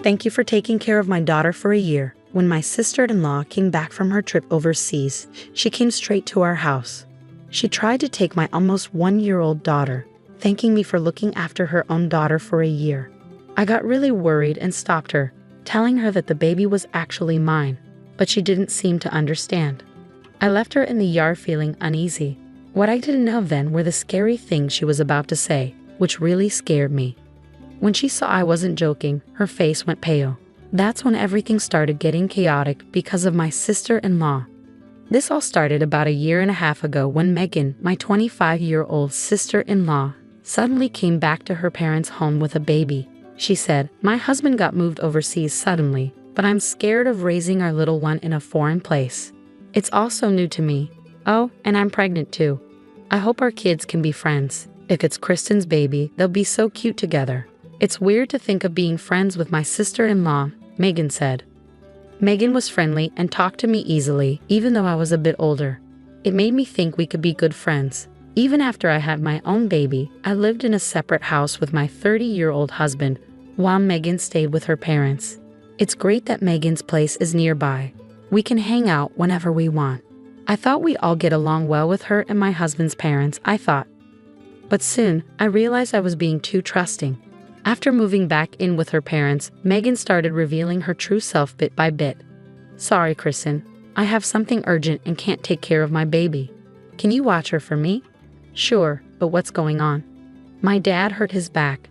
Thank you for taking care of my daughter for a year. When my sister-in-law came back from her trip overseas, she came straight to our house. She tried to take my almost 1-year-old daughter, thanking me for looking after her own daughter for a year. I got really worried and stopped her, telling her that the baby was actually mine, but she didn't seem to understand. I left her in the yard feeling uneasy. What I didn't know then were the scary things she was about to say, which really scared me. When she saw I wasn't joking, her face went pale. That's when everything started getting chaotic because of my sister-in-law. This all started about a year and a half ago when Megan, my 25-year-old sister-in-law, suddenly came back to her parents' home with a baby. She said, "My husband got moved overseas suddenly, but I'm scared of raising our little one in a foreign place. It's all so new to me. Oh, and I'm pregnant too. I hope our kids can be friends. If it's Kristen's baby, they'll be so cute together. It's weird to think of being friends with my sister-in-law," Megan said. Megan was friendly and talked to me easily, even though I was a bit older. It made me think we could be good friends. Even after I had my own baby, I lived in a separate house with my 30-year-old husband, while Megan stayed with her parents. It's great that Megan's place is nearby. We can hang out whenever we want. I thought we'd all get along well with her and my husband's parents, I thought. But soon, I realized I was being too trusting. After moving back in with her parents, Megan started revealing her true self bit by bit. "Sorry, Kristen. I have something urgent and can't take care of my baby. Can you watch her for me?" "Sure, but what's going on?" "My dad hurt his back.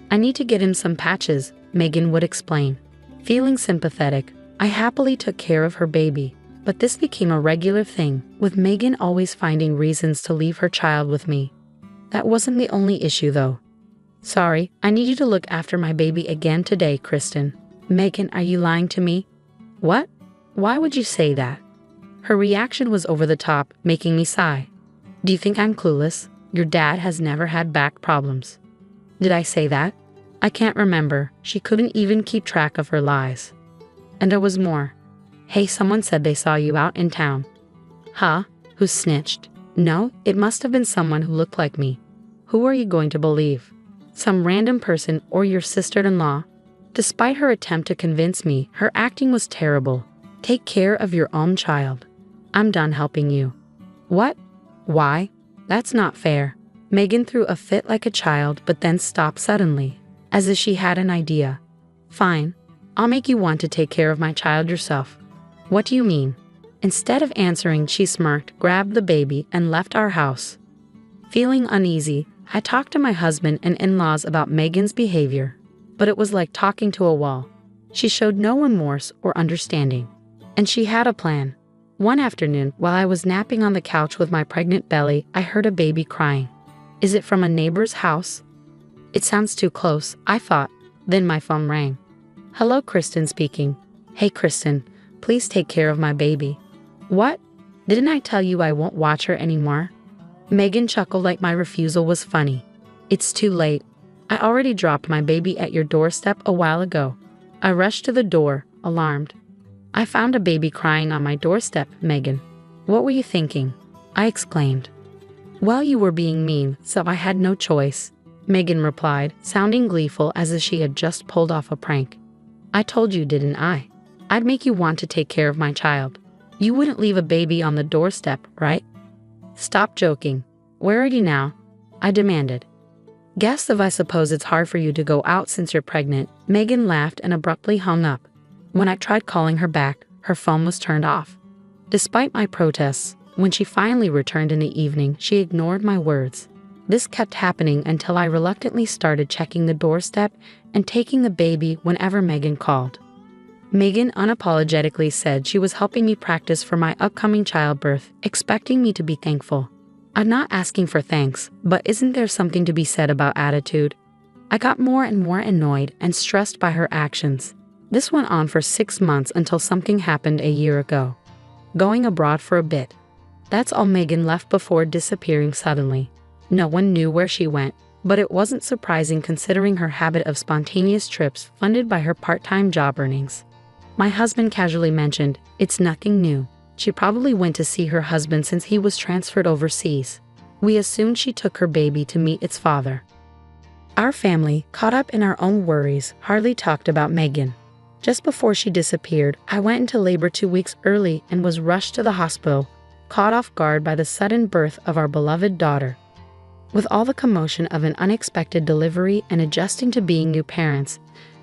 I need to get him some patches," Megan would explain. Feeling sympathetic, I happily took care of her baby. But this became a regular thing, with Megan always finding reasons to leave her child with me. That wasn't the only issue though. "Sorry, I need you to look after my baby again today, Kristen." "Megan, are you lying to me?" "What? Why would you say that?" Her reaction was over the top, making me sigh. "Do you think I'm clueless? Your dad has never had back problems." Did I say that? I can't remember. She couldn't even keep track of her lies. And there was more. "Hey, someone said they saw you out in town." "Huh? Who snitched?" "No, it must have been someone who looked like me." "Who are you going to believe? Some random person or your sister-in-law?" Despite her attempt to convince me, her acting was terrible. "Take care of your own child. I'm done helping you." "What? Why? That's not fair." Megan threw a fit like a child but then stopped suddenly, as if she had an idea. "Fine. I'll make you want to take care of my child yourself." "What do you mean?" Instead of answering, she smirked, grabbed the baby, and left our house. Feeling uneasy, I talked to my husband and in-laws about Megan's behavior, but it was like talking to a wall. She showed no remorse or understanding. And she had a plan. One afternoon, while I was napping on the couch with my pregnant belly, I heard a baby crying. Is it from a neighbor's house? It sounds too close, I thought. Then my phone rang. "Hello, Kristen speaking." "Hey, Kristen, please take care of my baby." "What? Didn't I tell you I won't watch her anymore?" Megan chuckled like my refusal was funny. "It's too late. I already dropped my baby at your doorstep a while ago." I rushed to the door, alarmed. "I found a baby crying on my doorstep, Megan." "What were you thinking?" I exclaimed. "Well, you were being mean, so I had no choice," Megan replied, sounding gleeful as if she had just pulled off a prank. "I told you, didn't I? I'd make you want to take care of my child. You wouldn't leave a baby on the doorstep, right?" "Stop joking. Where are you now?" I demanded. "Guess if I suppose it's hard for you to go out since you're pregnant." Megan laughed and abruptly hung up. When I tried calling her back, her phone was turned off. Despite my protests, when she finally returned in the evening, she ignored my words. This kept happening until I reluctantly started checking the doorstep and taking the baby whenever Megan called. Megan unapologetically said she was helping me practice for my upcoming childbirth, expecting me to be thankful. I'm not asking for thanks, but isn't there something to be said about attitude? I got more and more annoyed and stressed by her actions. This went on for 6 months until something happened a year ago. Going abroad for a bit. That's all Megan left before disappearing suddenly. No one knew where she went, but it wasn't surprising considering her habit of spontaneous trips funded by her part-time job earnings. My husband casually mentioned, "It's nothing new. She probably went to see her husband since he was transferred overseas." We assumed she took her baby to meet its father. Our family, caught up in our own worries, hardly talked about Megan. Just before she disappeared, I went into labor 2 weeks early and was rushed to the hospital, caught off guard by the sudden birth of our beloved daughter. With all the commotion of an unexpected delivery and adjusting to being new parents,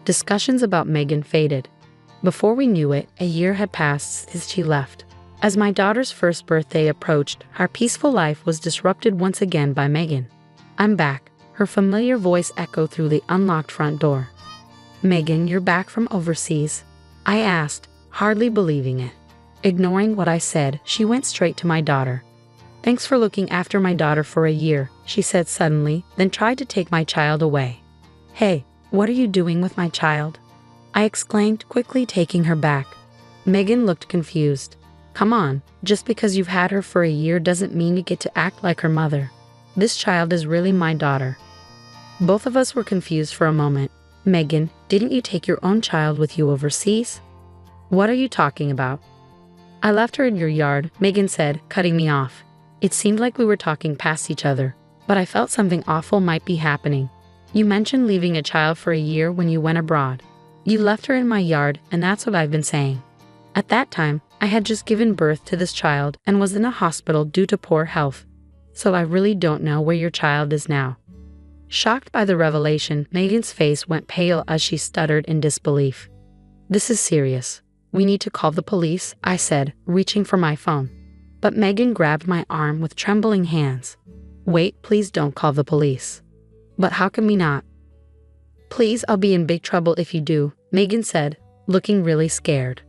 discussions about Megan faded. Before we knew it, a year had passed since she left. As my daughter's first birthday approached, our peaceful life was disrupted once again by Megan. "I'm back," her familiar voice echoed through the unlocked front door. "Megan, you're back from overseas?" I asked, hardly believing it. Ignoring what I said, she went straight to my daughter. "Thanks for looking after my daughter for a year," she said suddenly, then tried to take my child away. "Hey, what are you doing with my child?" I exclaimed, quickly taking her back. Megan looked confused. "Come on, just because you've had her for a year doesn't mean you get to act like her mother. This child is really my daughter." Both of us were confused for a moment. "Megan, didn't you take your own child with you overseas?" "What are you talking about?" "I left her in your yard," Megan said, cutting me off. It seemed like we were talking past each other, but I felt something awful might be happening. "You mentioned leaving a child for a year when you went abroad. You left her in my yard, and that's what I've been saying." At that time, I had just given birth to this child and was in a hospital due to poor health. "So I really don't know where your child is now." Shocked by the revelation, Megan's face went pale as she stuttered in disbelief. "This is serious. We need to call the police," I said, reaching for my phone. But Megan grabbed my arm with trembling hands. "Wait, please don't call the police." "But how can we not?" "Please, I'll be in big trouble if you do," Megan said, looking really scared.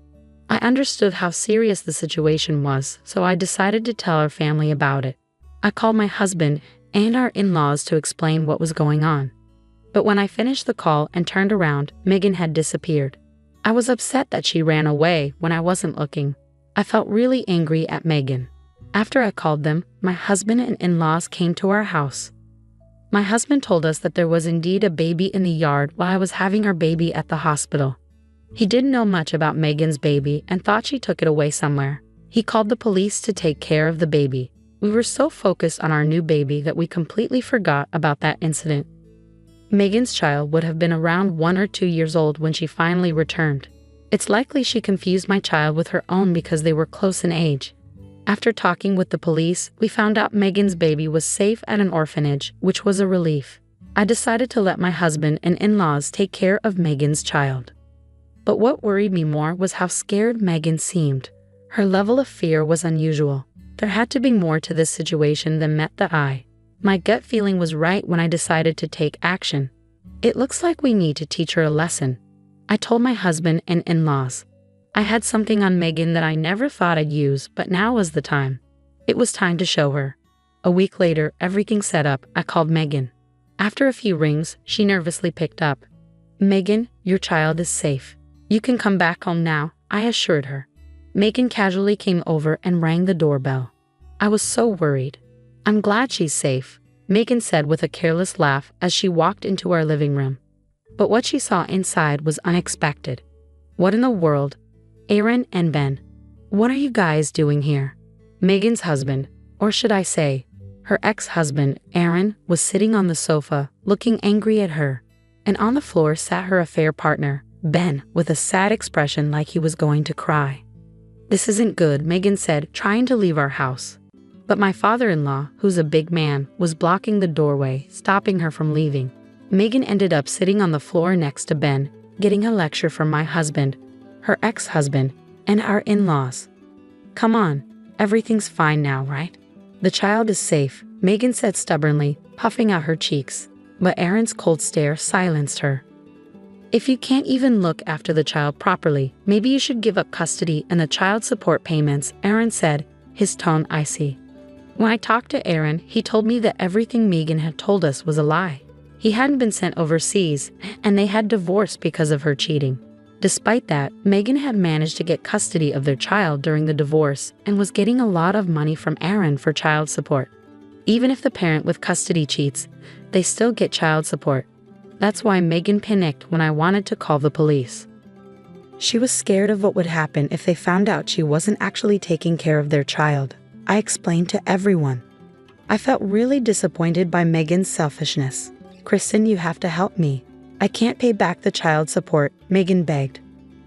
I understood how serious the situation was, so I decided to tell our family about it. I called my husband and our in-laws to explain what was going on. But when I finished the call and turned around, Megan had disappeared. I was upset that she ran away when I wasn't looking. I felt really angry at Megan. After I called them, my husband and in-laws came to our house. My husband told us that there was indeed a baby in the yard while I was having our baby at the hospital. He didn't know much about Megan's baby and thought she took it away somewhere. He called the police to take care of the baby. We were so focused on our new baby that we completely forgot about that incident. Megan's child would have been around 1 or 2 years old when she finally returned. It's likely she confused my child with her own because they were close in age. After talking with the police, we found out Megan's baby was safe at an orphanage, which was a relief. I decided to let my husband and in-laws take care of Megan's child. But what worried me more was how scared Megan seemed. Her level of fear was unusual. There had to be more to this situation than met the eye. My gut feeling was right when I decided to take action. "It looks like we need to teach her a lesson," I told my husband and in-laws. I had something on Megan that I never thought I'd use, but now was the time. It was time to show her. A week later, everything set up, I called Megan. After a few rings, she nervously picked up. "Megan, your child is safe. You can come back home now," I assured her. Megan casually came over and rang the doorbell. I was so worried. "I'm glad she's safe," Megan said with a careless laugh as she walked into our living room. But what she saw inside was unexpected. "What in the world? Aaron and Ben, what are you guys doing here?" Megan's husband, or should I say, her ex-husband, Aaron, was sitting on the sofa, looking angry at her. And on the floor sat her affair partner, Ben, with a sad expression like he was going to cry. "This isn't good," Megan said, trying to leave our house. But my father-in-law, who's a big man, was blocking the doorway, stopping her from leaving. Megan ended up sitting on the floor next to Ben, getting a lecture from my husband, her ex-husband, and our in-laws. "Come on, everything's fine now, right? The child is safe," Megan said stubbornly, puffing out her cheeks. But Aaron's cold stare silenced her. "If you can't even look after the child properly, maybe you should give up custody and the child support payments," Aaron said, his tone icy. When I talked to Aaron, he told me that everything Megan had told us was a lie. He hadn't been sent overseas, and they had divorced because of her cheating. Despite that, Megan had managed to get custody of their child during the divorce and was getting a lot of money from Aaron for child support. Even if the parent with custody cheats, they still get child support. That's why Megan panicked when I wanted to call the police. She was scared of what would happen if they found out she wasn't actually taking care of their child. I explained to everyone. I felt really disappointed by Megan's selfishness. Kristen, you have to help me. I can't pay back the child support, Megan begged.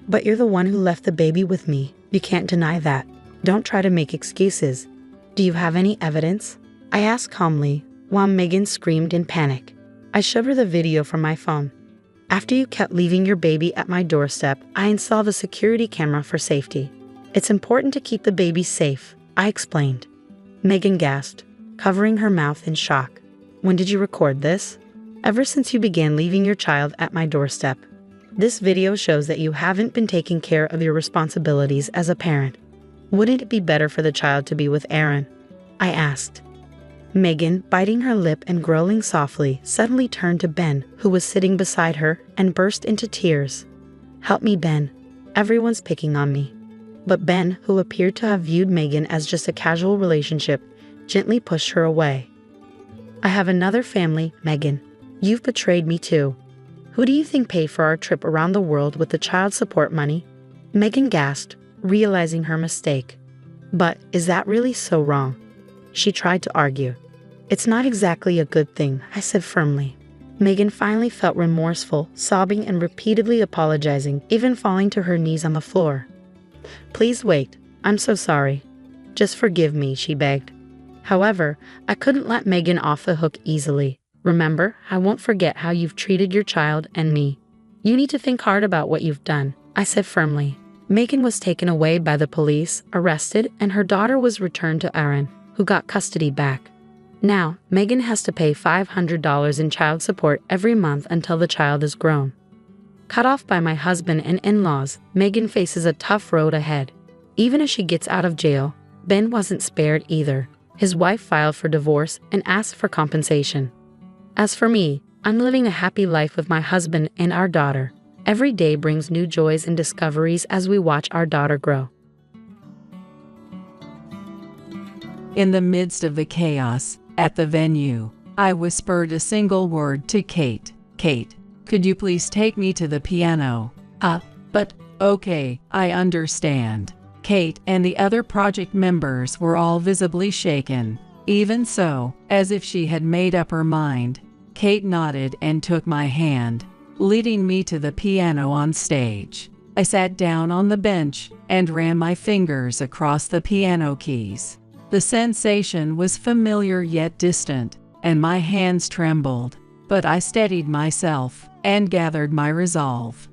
But you're the one who left the baby with me. You can't deny that. Don't try to make excuses. Do you have any evidence? I asked calmly, while Megan screamed in panic. I showed her the video from my phone. After you kept leaving your baby at my doorstep, I installed a security camera for safety. It's important to keep the baby safe, I explained. Megan gasped, covering her mouth in shock. When did you record this? Ever since you began leaving your child at my doorstep. This video shows that you haven't been taking care of your responsibilities as a parent. Wouldn't it be better for the child to be with Aaron? I asked. Megan, biting her lip and growling softly, suddenly turned to Ben, who was sitting beside her, and burst into tears. Help me, Ben. Everyone's picking on me. But Ben, who appeared to have viewed Megan as just a casual relationship, gently pushed her away. I have another family, Megan. You've betrayed me too. Who do you think paid for our trip around the world with the child support money? Megan gasped, realizing her mistake. But is that really so wrong? She tried to argue. It's not exactly a good thing, I said firmly. Megan finally felt remorseful, sobbing and repeatedly apologizing, even falling to her knees on the floor. Please wait. I'm so sorry. Just forgive me, she begged. However, I couldn't let Megan off the hook easily. Remember, I won't forget how you've treated your child and me. You need to think hard about what you've done, I said firmly. Megan was taken away by the police, arrested, and her daughter was returned to Aaron, who got custody back. Now, Megan has to pay $500 in child support every month until the child is grown. Cut off by my husband and in-laws, Megan faces a tough road ahead. Even as she gets out of jail, Ben wasn't spared either. His wife filed for divorce and asked for compensation. As for me, I'm living a happy life with my husband and our daughter. Every day brings new joys and discoveries as we watch our daughter grow. In the midst of the chaos at the venue, I whispered a single word to Kate. Kate, could you please take me to the piano? But okay, I understand. Kate and the other project members were all visibly shaken. Even so, as if she had made up her mind, Kate nodded and took my hand, leading me to the piano on stage. I sat down on the bench and ran my fingers across the piano keys. The sensation was familiar yet distant, and my hands trembled, but I steadied myself and gathered my resolve.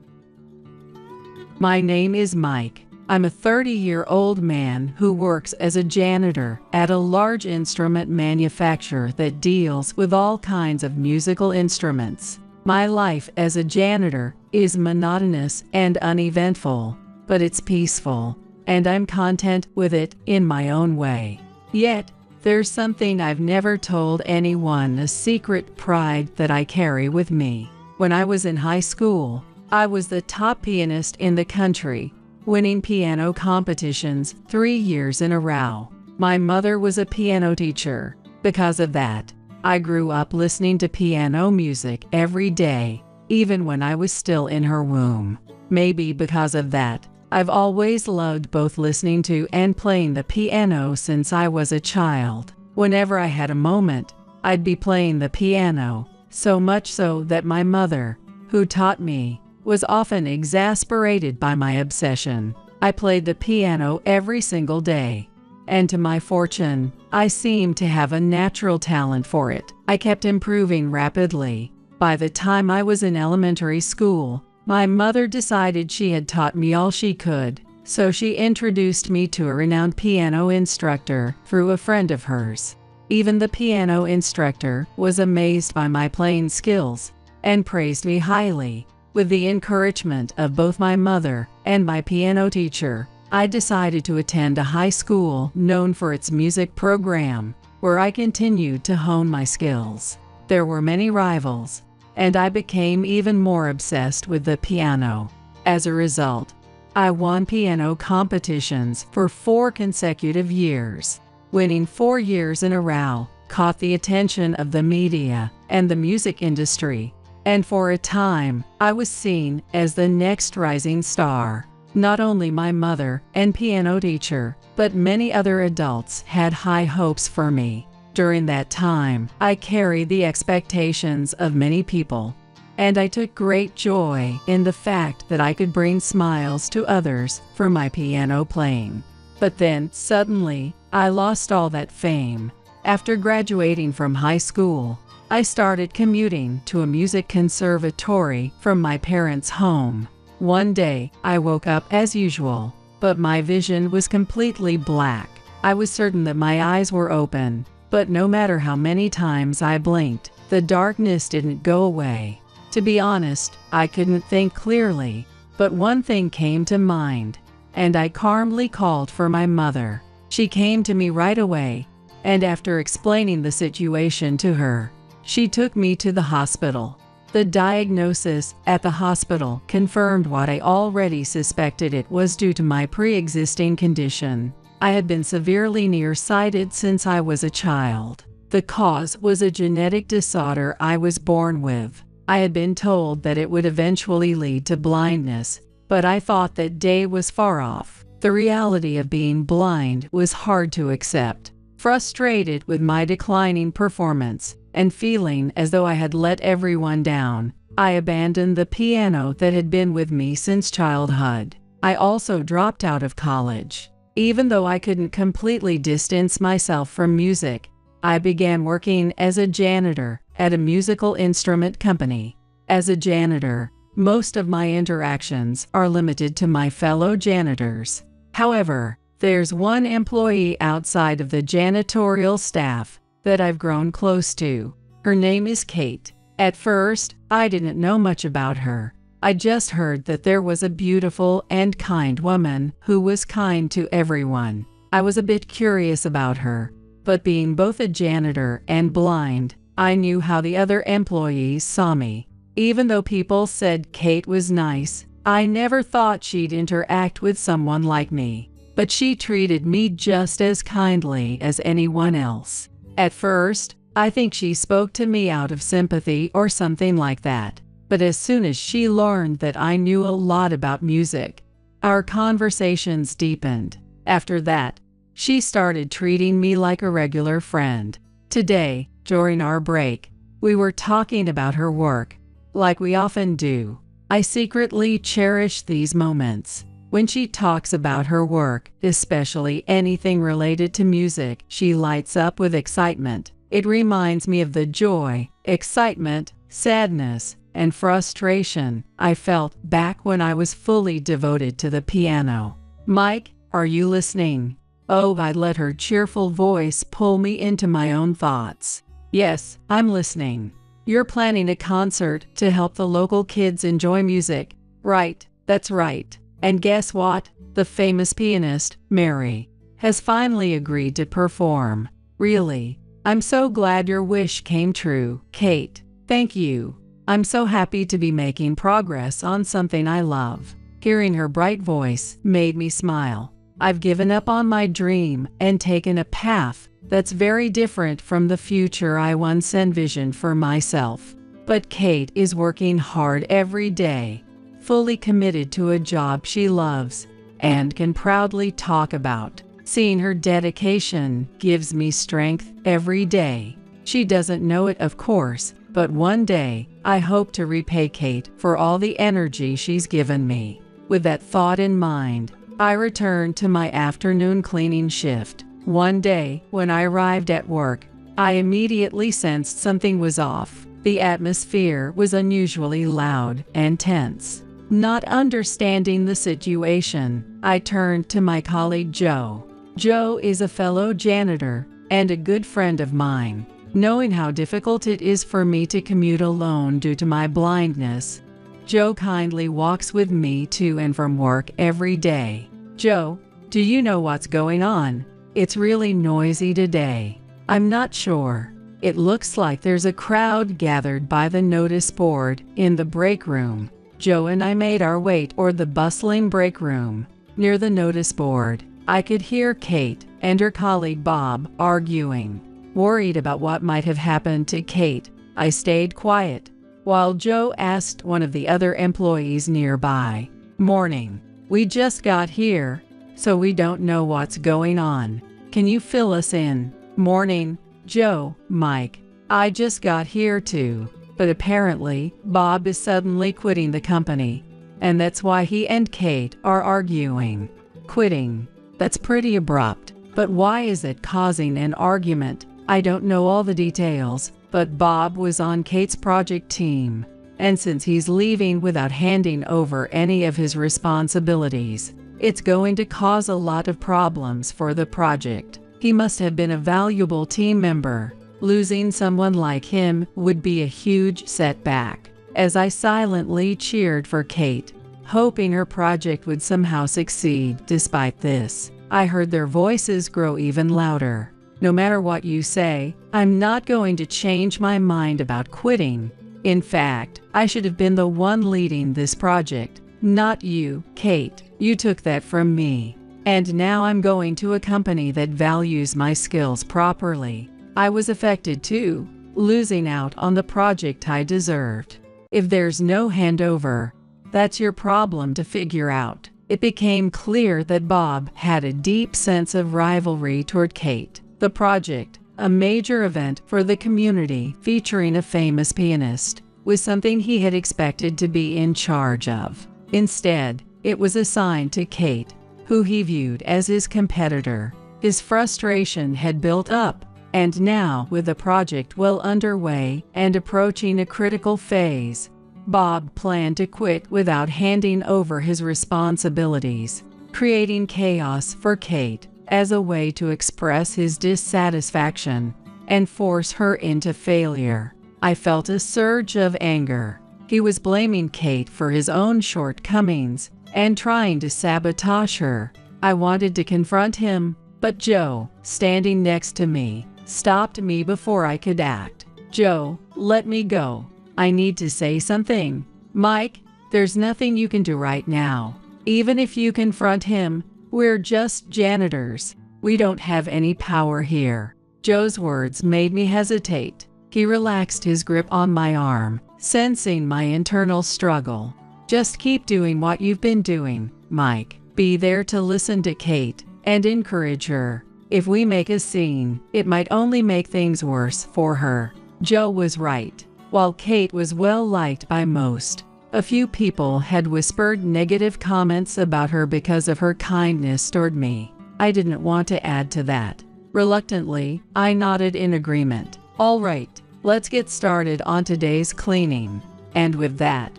My name is Mike. I'm a 30-year-old man who works as a janitor at a large instrument manufacturer that deals with all kinds of musical instruments. My life as a janitor is monotonous and uneventful, but it's peaceful, and I'm content with it in my own way. Yet, there's something I've never told anyone, a secret pride that I carry with me. When I was in high school, I was the top pianist in the country, winning piano competitions 3 years in a row. My mother was a piano teacher. Because of that, I grew up listening to piano music every day, even when I was still in her womb. Maybe because of that, I've always loved both listening to and playing the piano since I was a child. Whenever I had a moment, I'd be playing the piano, so much so that my mother, who taught me, was often exasperated by my obsession. I played the piano every single day, and to my fortune, I seemed to have a natural talent for it. I kept improving rapidly. By the time I was in elementary school, my mother decided she had taught me all she could, so she introduced me to a renowned piano instructor through a friend of hers. Even the piano instructor was amazed by my playing skills and praised me highly. With the encouragement of both my mother and my piano teacher, I decided to attend a high school known for its music program, where I continued to hone my skills. There were many rivals, and I became even more obsessed with the piano. As a result, I won piano competitions for 4 consecutive years. Winning 4 years in a row caught the attention of the media and the music industry, and for a time, I was seen as the next rising star. Not only my mother and piano teacher, but many other adults had high hopes for me. During that time, I carried the expectations of many people, and I took great joy in the fact that I could bring smiles to others for my piano playing. But then, suddenly, I lost all that fame. After graduating from high school, I started commuting to a music conservatory from my parents' home. One day, I woke up as usual, but my vision was completely black. I was certain that my eyes were open, but no matter how many times I blinked, the darkness didn't go away. To be honest, I couldn't think clearly, but one thing came to mind, and I calmly called for my mother. She came to me right away, and after explaining the situation to her, she took me to the hospital. The diagnosis at the hospital confirmed what I already suspected. It was due to my pre-existing condition. I had been severely nearsighted since I was a child. The cause was a genetic disorder I was born with. I had been told that it would eventually lead to blindness, but I thought that day was far off. The reality of being blind was hard to accept. Frustrated with my declining performance and feeling as though I had let everyone down, I abandoned the piano that had been with me since childhood. I also dropped out of college. Even though I couldn't completely distance myself from music, I began working as a janitor at a musical instrument company. As a janitor, most of my interactions are limited to my fellow janitors. However, there's one employee outside of the janitorial staff that I've grown close to. Her name is Kate. At first, I didn't know much about her. I just heard that there was a beautiful and kind woman who was kind to everyone. I was a bit curious about her, but being both a janitor and blind, I knew how the other employees saw me. Even though people said Kate was nice, I never thought she'd interact with someone like me. But she treated me just as kindly as anyone else. At first, I think she spoke to me out of sympathy or something like that. But as soon as she learned that I knew a lot about music, our conversations deepened. After that, she started treating me like a regular friend. Today, during our break, we were talking about her work, like we often do. I secretly cherish these moments. When she talks about her work, especially anything related to music, she lights up with excitement. It reminds me of the joy, excitement, sadness, and frustration I felt back when I was fully devoted to the piano. Mike, are you listening? Oh, I let her cheerful voice pull me into my own thoughts. Yes, I'm listening. You're planning a concert to help the local kids enjoy music. Right, that's right. And guess what? The famous pianist, Mary, has finally agreed to perform. Really? I'm so glad your wish came true, Kate. Thank you. I'm so happy to be making progress on something I love. Hearing her bright voice made me smile. I've given up on my dream and taken a path that's very different from the future I once envisioned for myself. But Kate is working hard every day, fully committed to a job she loves and can proudly talk about. Seeing her dedication gives me strength every day. She doesn't know it, of course, but one day I hope to repay Kate for all the energy she's given me. With that thought in mind, I returned to my afternoon cleaning shift. One day, when I arrived at work, I immediately sensed something was off. The atmosphere was unusually loud and tense. Not understanding the situation, I turned to my colleague Joe. Joe is a fellow janitor and a good friend of mine. Knowing how difficult it is for me to commute alone due to my blindness, Joe kindly walks with me to and from work every day. Joe, do you know what's going on? It's really noisy today. I'm not sure. It looks like there's a crowd gathered by the notice board in the break room. Joe and I made our way toward the bustling break room. Near the notice board, I could hear Kate and her colleague Bob arguing. Worried about what might have happened to Kate, I stayed quiet, while Joe asked one of the other employees nearby, "Morning. We just got here, so we don't know what's going on. Can you fill us in?" "Morning," Joe, Mike, I just got here too. But apparently, Bob is suddenly quitting the company. And that's why he and Kate are arguing. Quitting. That's pretty abrupt. But why is it causing an argument? I don't know all the details, but Bob was on Kate's project team. And since he's leaving without handing over any of his responsibilities, it's going to cause a lot of problems for the project. He must have been a valuable team member. Losing someone like him would be a huge setback. As I silently cheered for Kate, hoping her project would somehow succeed despite this, I heard their voices grow even louder. No matter what you say, I'm not going to change my mind about quitting. In fact, I should have been the one leading this project, not you, Kate. You took that from me. And now I'm going to a company that values my skills properly. I was affected too, losing out on the project I deserved. If there's no handover, that's your problem to figure out. It became clear that Bob had a deep sense of rivalry toward Kate. The project, a major event for the community featuring a famous pianist, was something he had expected to be in charge of. Instead, it was assigned to Kate, who he viewed as his competitor. His frustration had built up, and now, with the project well underway and approaching a critical phase, Bob planned to quit without handing over his responsibilities, creating chaos for Kate as a way to express his dissatisfaction and force her into failure. I felt a surge of anger. He was blaming Kate for his own shortcomings and trying to sabotage her. I wanted to confront him, but Joe, standing next to me, stopped me before I could act. Joe, let me go. I need to say something. Mike, there's nothing you can do right now. Even if you confront him, we're just janitors. We don't have any power here. Joe's words made me hesitate. He relaxed his grip on my arm, sensing my internal struggle. Just keep doing what you've been doing, Mike. Be there to listen to Kate and encourage her. If we make a scene, it might only make things worse for her. Joe was right. While Kate was well liked by most, a few people had whispered negative comments about her because of her kindness toward me. I didn't want to add to that. Reluctantly, I nodded in agreement. All right, let's get started on today's cleaning. And with that,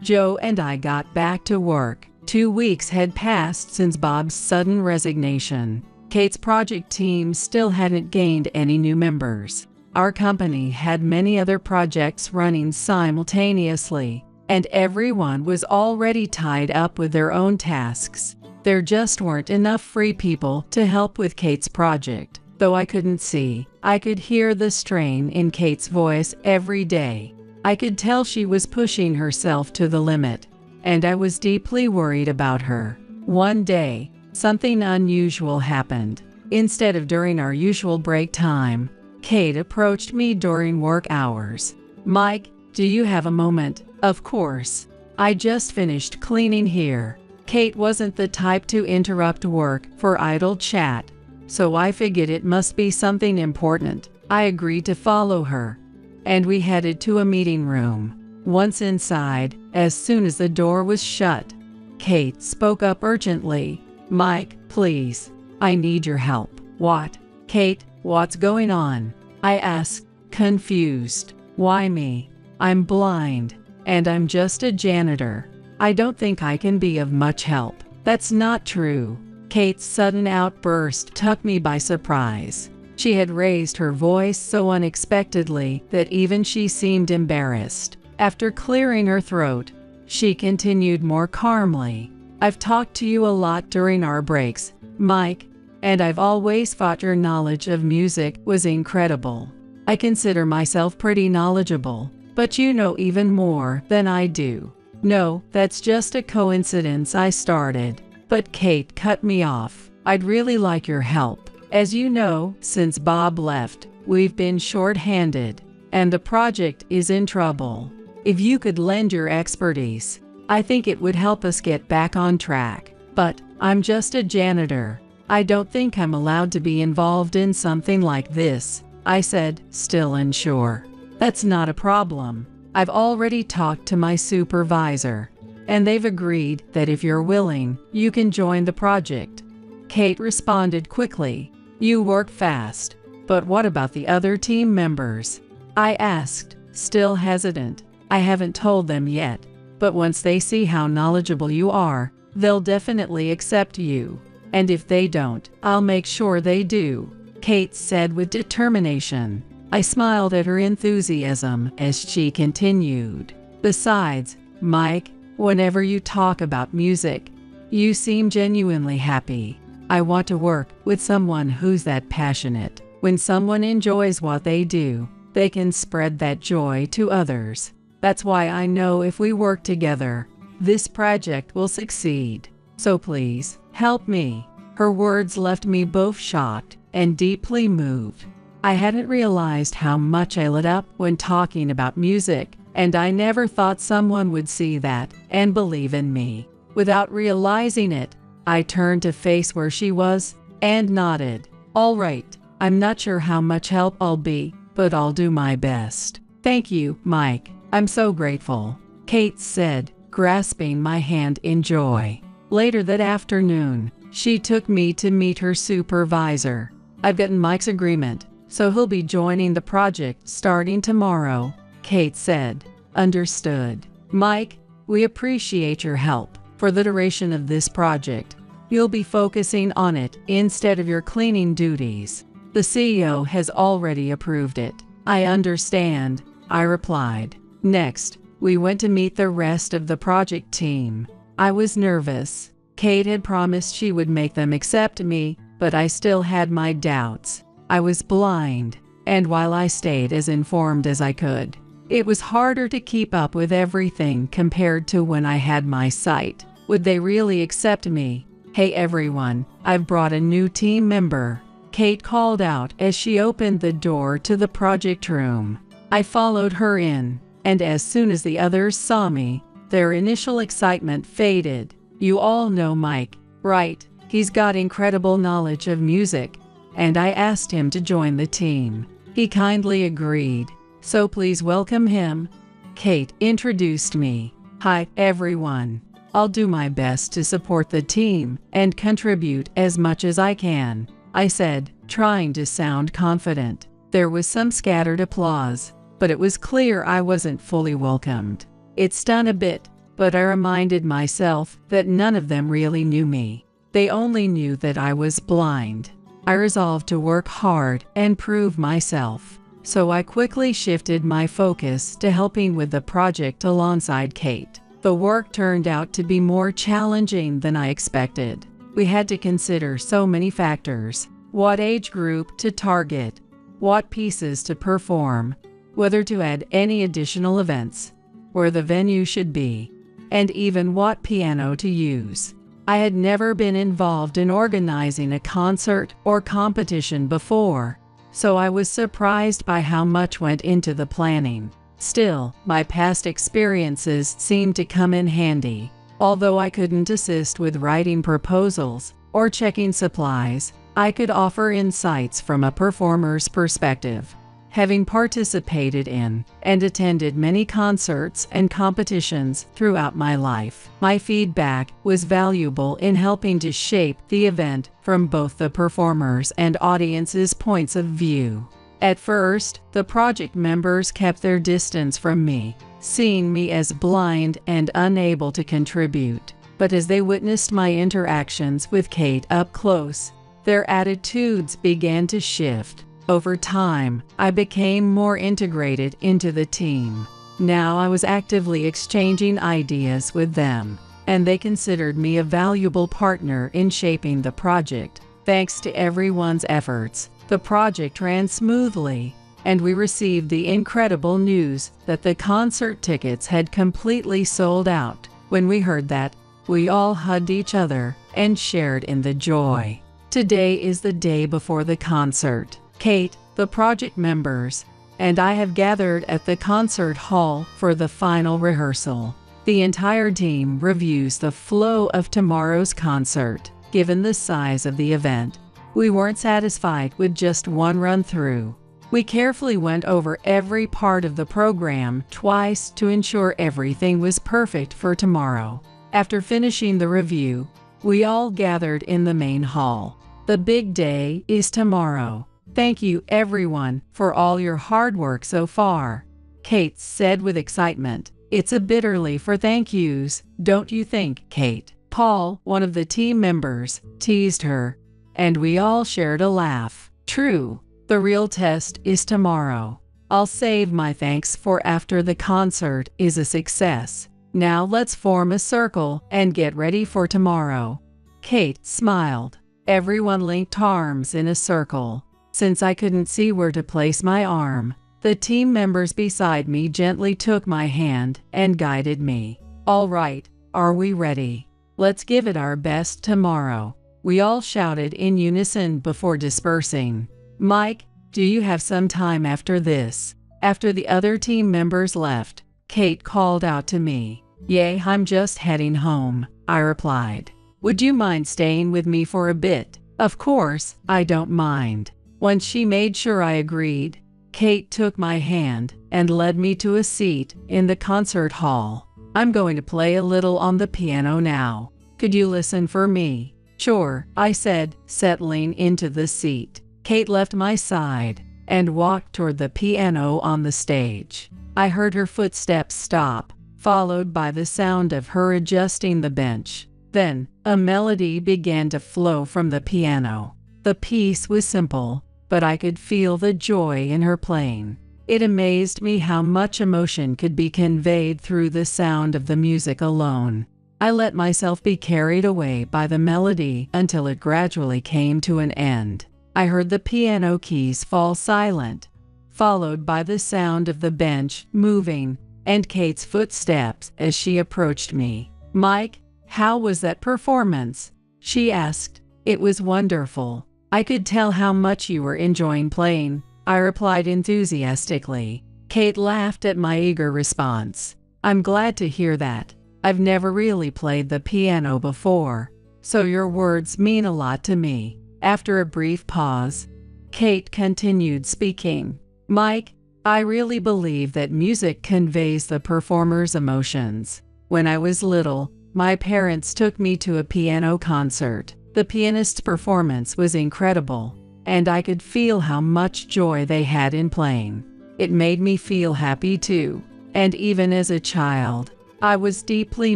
Joe and I got back to work. 2 weeks had passed since Bob's sudden resignation. Kate's project team still hadn't gained any new members. Our company had many other projects running simultaneously, and everyone was already tied up with their own tasks. There just weren't enough free people to help with Kate's project. Though I couldn't see, I could hear the strain in Kate's voice every day. I could tell she was pushing herself to the limit, and I was deeply worried about her. One day, something unusual happened. Instead of during our usual break time, Kate approached me during work hours. Mike, do you have a moment? Of course. I just finished cleaning here. Kate wasn't the type to interrupt work for idle chat, so I figured it must be something important. I agreed to follow her, and we headed to a meeting room. Once inside, as soon as the door was shut, Kate spoke up urgently. Mike, please. I need your help. What? Kate, what's going on? I asked, confused. Why me? I'm blind, and I'm just a janitor. I don't think I can be of much help. That's not true. Kate's sudden outburst took me by surprise. She had raised her voice so unexpectedly that even she seemed embarrassed. After clearing her throat, she continued more calmly. I've talked to you a lot during our breaks, Mike, and I've always thought your knowledge of music was incredible. I consider myself pretty knowledgeable, but you know even more than I do. No, that's just a coincidence. I started, but Kate cut me off. I'd really like your help. As you know, since Bob left, we've been short-handed, and the project is in trouble. If you could lend your expertise, I think it would help us get back on track. But I'm just a janitor. I don't think I'm allowed to be involved in something like this. I said, still unsure. That's not a problem. I've already talked to my supervisor, and they've agreed that if you're willing, you can join the project. Kate responded quickly. You work fast. But what about the other team members? I asked, still hesitant. I haven't told them yet, but once they see how knowledgeable you are, they'll definitely accept you. And if they don't, I'll make sure they do, Kate said with determination. I smiled at her enthusiasm as she continued. Besides, Mike, whenever you talk about music, you seem genuinely happy. I want to work with someone who's that passionate. When someone enjoys what they do, they can spread that joy to others. That's why I know if we work together, this project will succeed. So please, help me. Her words left me both shocked and deeply moved. I hadn't realized how much I lit up when talking about music, and I never thought someone would see that and believe in me. Without realizing it, I turned to face where she was and nodded. All right, I'm not sure how much help I'll be, but I'll do my best. Thank you, Mike. I'm so grateful, Kate said, grasping my hand in joy. Later that afternoon, she took me to meet her supervisor. I've gotten Mike's agreement, so he'll be joining the project starting tomorrow, Kate said. Understood. Mike, we appreciate your help. For the duration of this project, you'll be focusing on it instead of your cleaning duties. The CEO has already approved it. I understand, I replied. Next, we went to meet the rest of the project team. I was nervous. Kate had promised she would make them accept me, but I still had my doubts. I was blind, and while I stayed as informed as I could, it was harder to keep up with everything compared to when I had my sight. Would they really accept me? Hey everyone, I've brought a new team member, Kate called out as she opened the door to the project room. I followed her in, and as soon as the others saw me, their initial excitement faded. You all know Mike, right? He's got incredible knowledge of music, and I asked him to join the team. He kindly agreed, so please welcome him. Kate introduced me. Hi, everyone. I'll do my best to support the team and contribute as much as I can, I said, trying to sound confident. There was some scattered applause, but it was clear I wasn't fully welcomed. It stung a bit, but I reminded myself that none of them really knew me. They only knew that I was blind. I resolved to work hard and prove myself, so I quickly shifted my focus to helping with the project alongside Kate. The work turned out to be more challenging than I expected. We had to consider so many factors: what age group to target, what pieces to perform, whether to add any additional events, where the venue should be, and even what piano to use. I had never been involved in organizing a concert or competition before, so I was surprised by how much went into the planning. Still, my past experiences seemed to come in handy. Although I couldn't assist with writing proposals or checking supplies, I could offer insights from a performer's perspective. Having participated in and attended many concerts and competitions throughout my life, my feedback was valuable in helping to shape the event from both the performers' and audience's points of view. At first, the project members kept their distance from me, seeing me as blind and unable to contribute. But as they witnessed my interactions with Kate up close, their attitudes began to shift. Over time, I became more integrated into the team. Now I was actively exchanging ideas with them, and they considered me a valuable partner in shaping the project. Thanks to everyone's efforts, the project ran smoothly, and we received the incredible news that the concert tickets had completely sold out. When we heard that, we all hugged each other and shared in the joy. Today is the day before the concert. Kate, the project members, and I have gathered at the concert hall for the final rehearsal. The entire team reviews the flow of tomorrow's concert. Given the size of the event, we weren't satisfied with just one run-through. We carefully went over every part of the program twice to ensure everything was perfect for tomorrow. After finishing the review, we all gathered in the main hall. The big day is tomorrow. Thank you, everyone, for all your hard work so far, Kate said with excitement. It's a bit early for thank yous, don't you think, Kate? Paul, one of the team members, teased her, and we all shared a laugh. True, the real test is tomorrow. I'll save my thanks for after the concert is a success. Now let's form a circle and get ready for tomorrow. Kate smiled. Everyone linked arms in a circle. Since I couldn't see where to place my arm, the team members beside me gently took my hand and guided me. All right, are we ready? Let's give it our best tomorrow, we all shouted in unison before dispersing. Mike, do you have some time after this? After the other team members left, Kate called out to me. Yeah, I'm just heading home, I replied. Would you mind staying with me for a bit? Of course, I don't mind. Once she made sure I agreed, Kate took my hand and led me to a seat in the concert hall. I'm going to play a little on the piano now. Could you listen for me? Sure, I said, settling into the seat. Kate left my side and walked toward the piano on the stage. I heard her footsteps stop, followed by the sound of her adjusting the bench. Then, a melody began to flow from the piano. The piece was simple, but I could feel the joy in her playing. It amazed me how much emotion could be conveyed through the sound of the music alone. I let myself be carried away by the melody until it gradually came to an end. I heard the piano keys fall silent, followed by the sound of the bench moving and Kate's footsteps as she approached me. Mike, how was that performance? She asked. It was wonderful. I could tell how much you were enjoying playing, I replied enthusiastically. Kate laughed at my eager response. I'm glad to hear that. I've never really played the piano before, so your words mean a lot to me. After a brief pause, Kate continued speaking. Mike, I really believe that music conveys the performer's emotions. When I was little, my parents took me to a piano concert. The pianist's performance was incredible, and I could feel how much joy they had in playing. It made me feel happy too, and even as a child, I was deeply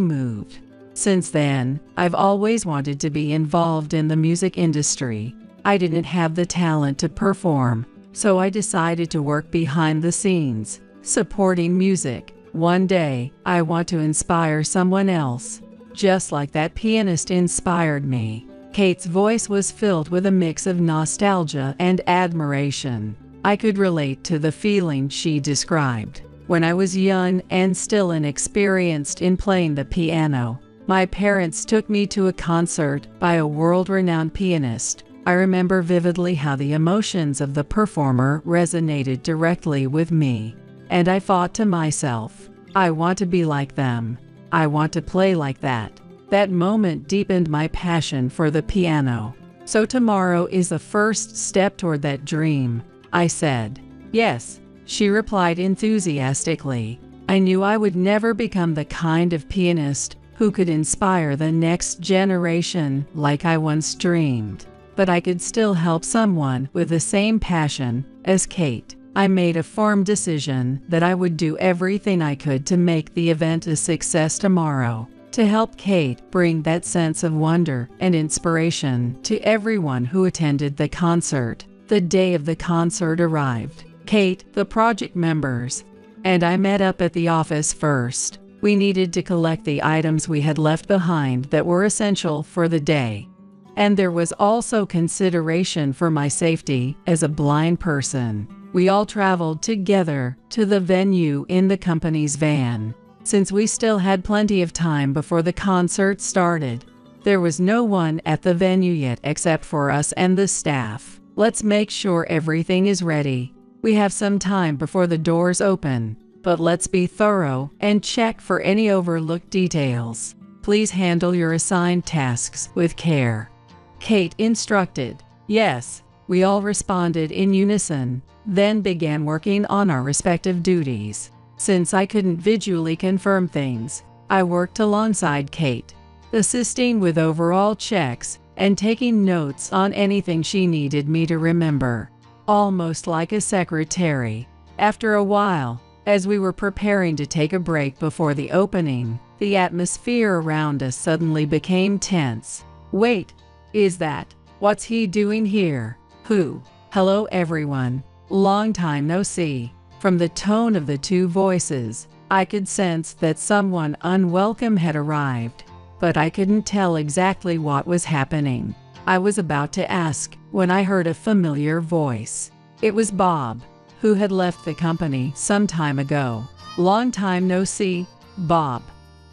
moved. Since then, I've always wanted to be involved in the music industry. I didn't have the talent to perform, so I decided to work behind the scenes, supporting music. One day, I want to inspire someone else, just like that pianist inspired me. Kate's voice was filled with a mix of nostalgia and admiration. I could relate to the feeling she described. When I was young and still inexperienced in playing the piano, my parents took me to a concert by a world-renowned pianist. I remember vividly how the emotions of the performer resonated directly with me, and I thought to myself, I want to be like them. I want to play like that. That moment deepened my passion for the piano. So tomorrow is the first step toward that dream, I said. Yes, she replied enthusiastically. I knew I would never become the kind of pianist who could inspire the next generation like I once dreamed, but I could still help someone with the same passion as Kate. I made a firm decision that I would do everything I could to make the event a success tomorrow, to help Kate bring that sense of wonder and inspiration to everyone who attended the concert. The day of the concert arrived. Kate, the project members, and I met up at the office first. We needed to collect the items we had left behind that were essential for the day. And there was also consideration for my safety as a blind person. We all traveled together to the venue in the company's van. Since we still had plenty of time before the concert started, there was no one at the venue yet except for us and the staff. Let's make sure everything is ready. We have some time before the doors open, but let's be thorough and check for any overlooked details. Please handle your assigned tasks with care, Kate instructed. Yes, we all responded in unison. then began working on our respective duties. Since I couldn't visually confirm things, I worked alongside Kate, assisting with overall checks and taking notes on anything she needed me to remember, almost like a secretary. After a while, as we were preparing to take a break before the opening, the atmosphere around us suddenly became tense. Wait, is that what's he doing here? Who? Hello everyone. Long time no see. From the tone of the two voices, I could sense that someone unwelcome had arrived, but I couldn't tell exactly what was happening. I was about to ask when I heard a familiar voice. It was Bob, who had left the company some time ago. Long time no see, Bob.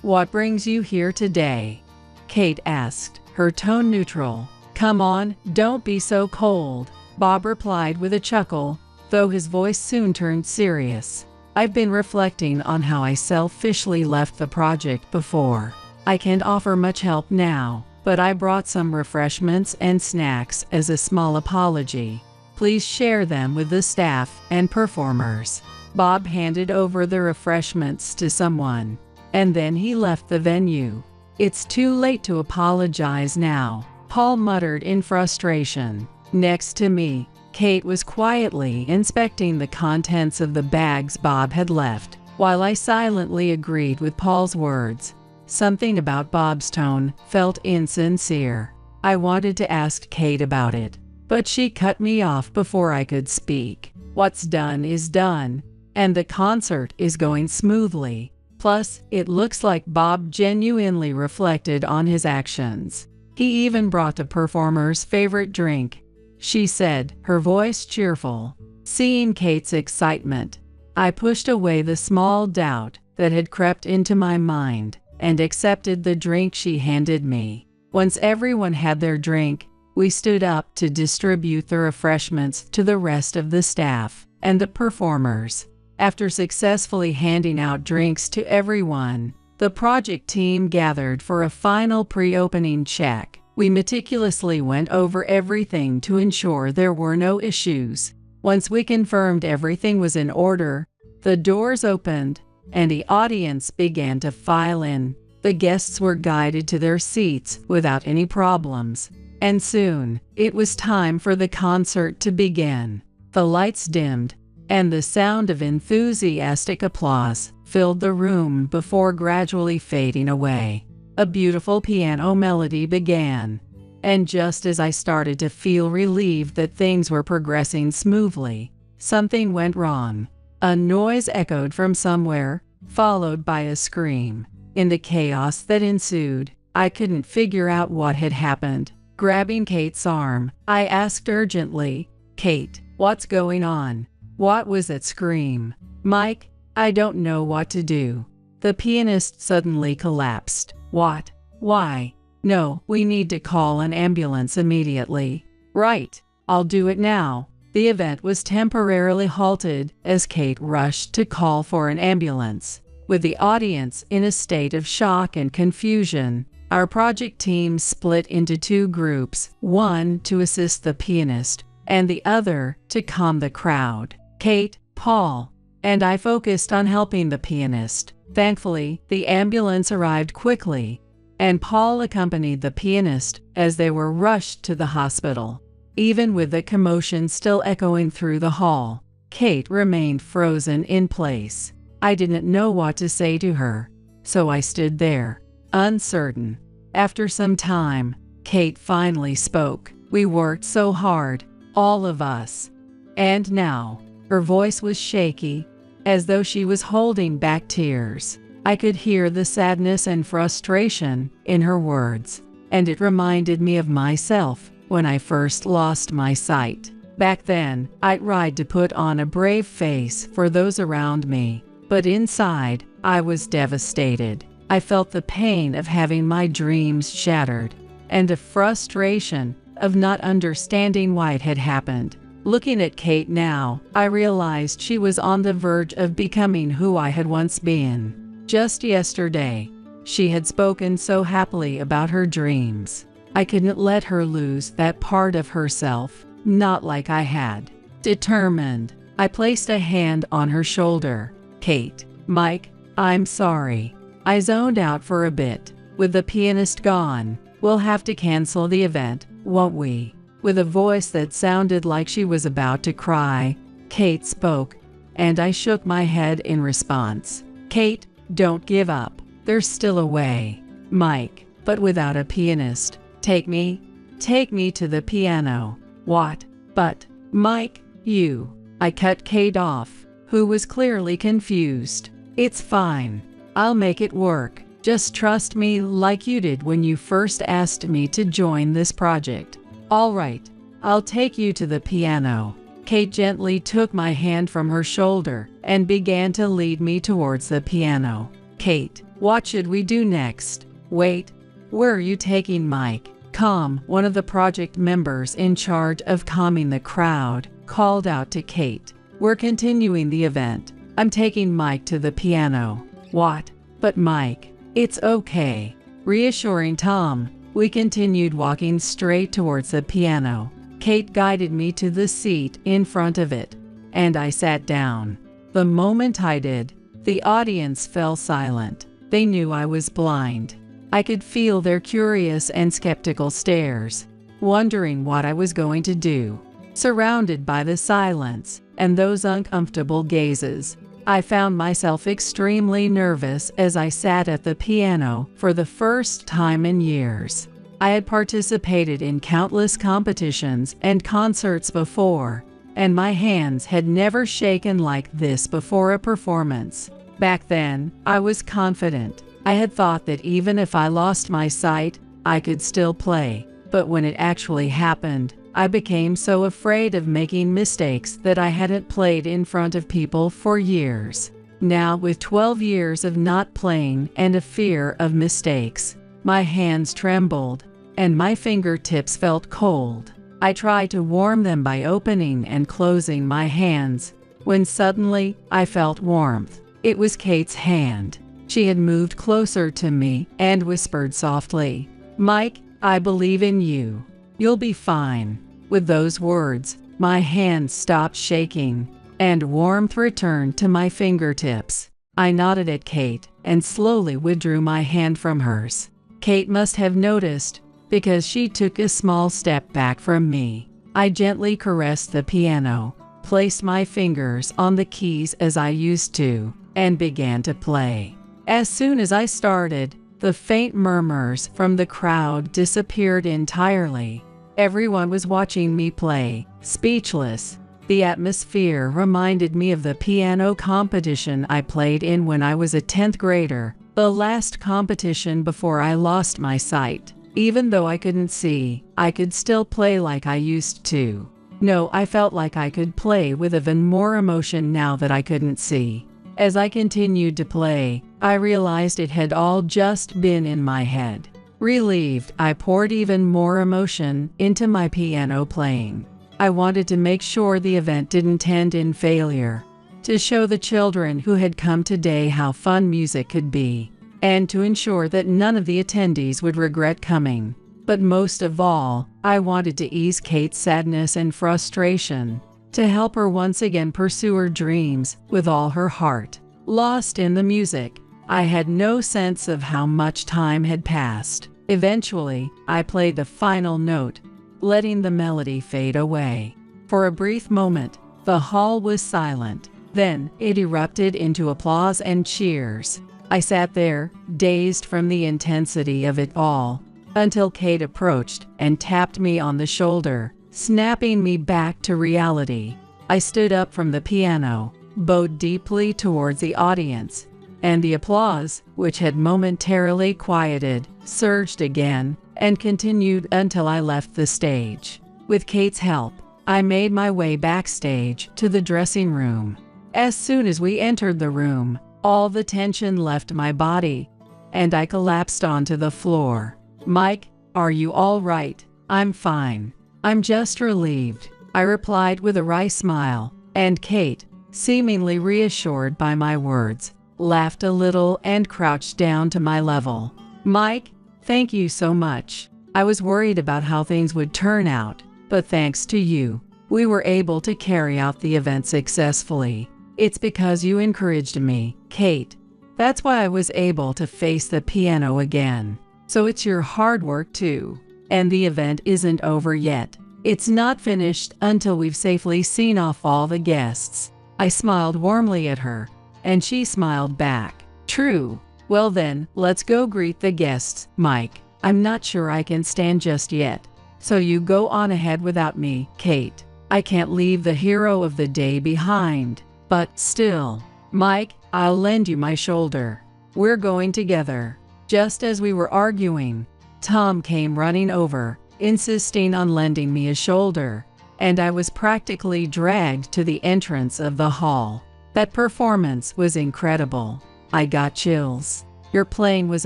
What brings you here today? Kate asked, her tone neutral. Come on, don't be so cold, Bob replied with a chuckle, though his voice soon turned serious. I've been reflecting on how I selfishly left the project before. I can't offer much help now, but I brought some refreshments and snacks as a small apology. Please share them with the staff and performers. Bob handed over the refreshments to someone, and then he left the venue. It's too late to apologize now, Paul muttered in frustration. Next to me, Kate was quietly inspecting the contents of the bags Bob had left, while I silently agreed with Paul's words. Something about Bob's tone felt insincere. I wanted to ask Kate about it, but she cut me off before I could speak. What's done is done, and the concert is going smoothly. Plus, it looks like Bob genuinely reflected on his actions. He even brought the performer's favorite drink, she said, her voice cheerful. Seeing Kate's excitement, I pushed away the small doubt that had crept into my mind and accepted the drink she handed me. Once everyone had their drink, we stood up to distribute the refreshments to the rest of the staff and the performers. After successfully handing out drinks to everyone, the project team gathered for a final pre-opening check. We meticulously went over everything to ensure there were no issues. Once we confirmed everything was in order, the doors opened and the audience began to file in. The guests were guided to their seats without any problems, and soon it was time for the concert to begin. The lights dimmed, and the sound of enthusiastic applause filled the room before gradually fading away. A beautiful piano melody began, and just as I started to feel relieved that things were progressing smoothly, something went wrong. A noise echoed from somewhere, followed by a scream. In the chaos that ensued, I couldn't figure out what had happened. Grabbing Kate's arm, I asked urgently, "Kate, what's going on? What was that scream?" "Mike, I don't know what to do." The pianist suddenly collapsed. "What? Why?" "No, we need to call an ambulance immediately." "Right, I'll do it now." The event was temporarily halted as Kate rushed to call for an ambulance. With the audience in a state of shock and confusion, our project team split into two groups, one to assist the pianist, and the other to calm the crowd. Kate, Paul, and I focused on helping the pianist. Thankfully, the ambulance arrived quickly, and Paul accompanied the pianist as they were rushed to the hospital. Even with the commotion still echoing through the hall, Kate remained frozen in place. I didn't know what to say to her, so I stood there, uncertain. After some time, Kate finally spoke. "We worked so hard, all of us. And now," her voice was shaky, as though she was holding back tears. I could hear the sadness and frustration in her words, and it reminded me of myself when I first lost my sight. Back then, I tried to put on a brave face for those around me, but inside, I was devastated. I felt the pain of having my dreams shattered, and the frustration of not understanding why it had happened. Looking at Kate now, I realized she was on the verge of becoming who I had once been. Just yesterday, she had spoken so happily about her dreams. I couldn't let her lose that part of herself, not like I had. Determined, I placed a hand on her shoulder. Kate, Mike, I'm sorry. I zoned out for a bit. With the pianist gone, we'll have to cancel the event, won't we? With a voice that sounded like she was about to cry, Kate spoke, and I shook my head in response. Kate, don't give up. There's still a way. Mike, but without a pianist. Take me to the piano. What? But, Mike, you. I cut Kate off, who was clearly confused. It's fine. I'll make it work. Just trust me like you did when you first asked me to join this project. All right, I'll take you to the piano. Kate gently took my hand from her shoulder and began to lead me towards the piano. Kate, what should we do next? Wait, where are you taking Mike? Calm, one of the project members in charge of calming the crowd, called out to Kate. We're continuing the event. I'm taking Mike to the piano. What? But Mike, it's okay. Reassuring Tom, we continued walking straight towards the piano. Kate guided me to the seat in front of it, and I sat down. The moment I did, the audience fell silent. They knew I was blind. I could feel their curious and skeptical stares, wondering what I was going to do. Surrounded by the silence and those uncomfortable gazes, I found myself extremely nervous as I sat at the piano for the first time in years. I had participated in countless competitions and concerts before, and my hands had never shaken like this before a performance. Back then, I was confident. I had thought that even if I lost my sight, I could still play. But when it actually happened, I became so afraid of making mistakes that I hadn't played in front of people for years. Now, with 12 years of not playing and a fear of mistakes, my hands trembled, and my fingertips felt cold. I tried to warm them by opening and closing my hands, when suddenly I felt warmth. It was Kate's hand. She had moved closer to me and whispered softly, "Mike, I believe in you. You'll be fine." With those words, my hands stopped shaking, and warmth returned to my fingertips. I nodded at Kate and slowly withdrew my hand from hers. Kate must have noticed, because she took a small step back from me. I gently caressed the piano, placed my fingers on the keys as I used to, and began to play. As soon as I started, the faint murmurs from the crowd disappeared entirely. Everyone was watching me play, speechless. The atmosphere reminded me of the piano competition I played in when I was a 10th grader, the last competition before I lost my sight. Even though I couldn't see, I could still play like I used to. No, I felt like I could play with even more emotion now that I couldn't see. As I continued to play, I realized it had all just been in my head. Relieved, I poured even more emotion into my piano playing. I wanted to make sure the event didn't end in failure, to show the children who had come today how fun music could be, and to ensure that none of the attendees would regret coming. But most of all, I wanted to ease Kate's sadness and frustration, to help her once again pursue her dreams with all her heart. Lost in the music, I had no sense of how much time had passed. Eventually, I played the final note, letting the melody fade away. For a brief moment, the hall was silent. Then, it erupted into applause and cheers. I sat there, dazed from the intensity of it all, until Kate approached and tapped me on the shoulder, snapping me back to reality. I stood up from the piano, bowed deeply towards the audience, and the applause, which had momentarily quieted, surged again and continued until I left the stage. With Kate's help, I made my way backstage to the dressing room. As soon as we entered the room, all the tension left my body, and I collapsed onto the floor. "Mike, are you all right?" "I'm fine. I'm just relieved," I replied with a wry smile, and Kate, seemingly reassured by my words, laughed a little and crouched down to my level. "Mike, thank you so much. I was worried about how things would turn out, but thanks to you, we were able to carry out the event successfully. It's because you encouraged me, Kate. That's why I was able to face the piano again. So it's your hard work too. And the event isn't over yet. It's not finished until we've safely seen off all the guests. I smiled warmly at her, and she smiled back. True. Well then, let's go greet the guests, Mike. I'm not sure I can stand just yet. So you go on ahead without me, Kate. I can't leave the hero of the day behind. But still, Mike, I'll lend you my shoulder. We're going together. Just as we were arguing, Tom came running over, insisting on lending me a shoulder, and I was practically dragged to the entrance of the hall. That performance was incredible. I got chills. Your playing was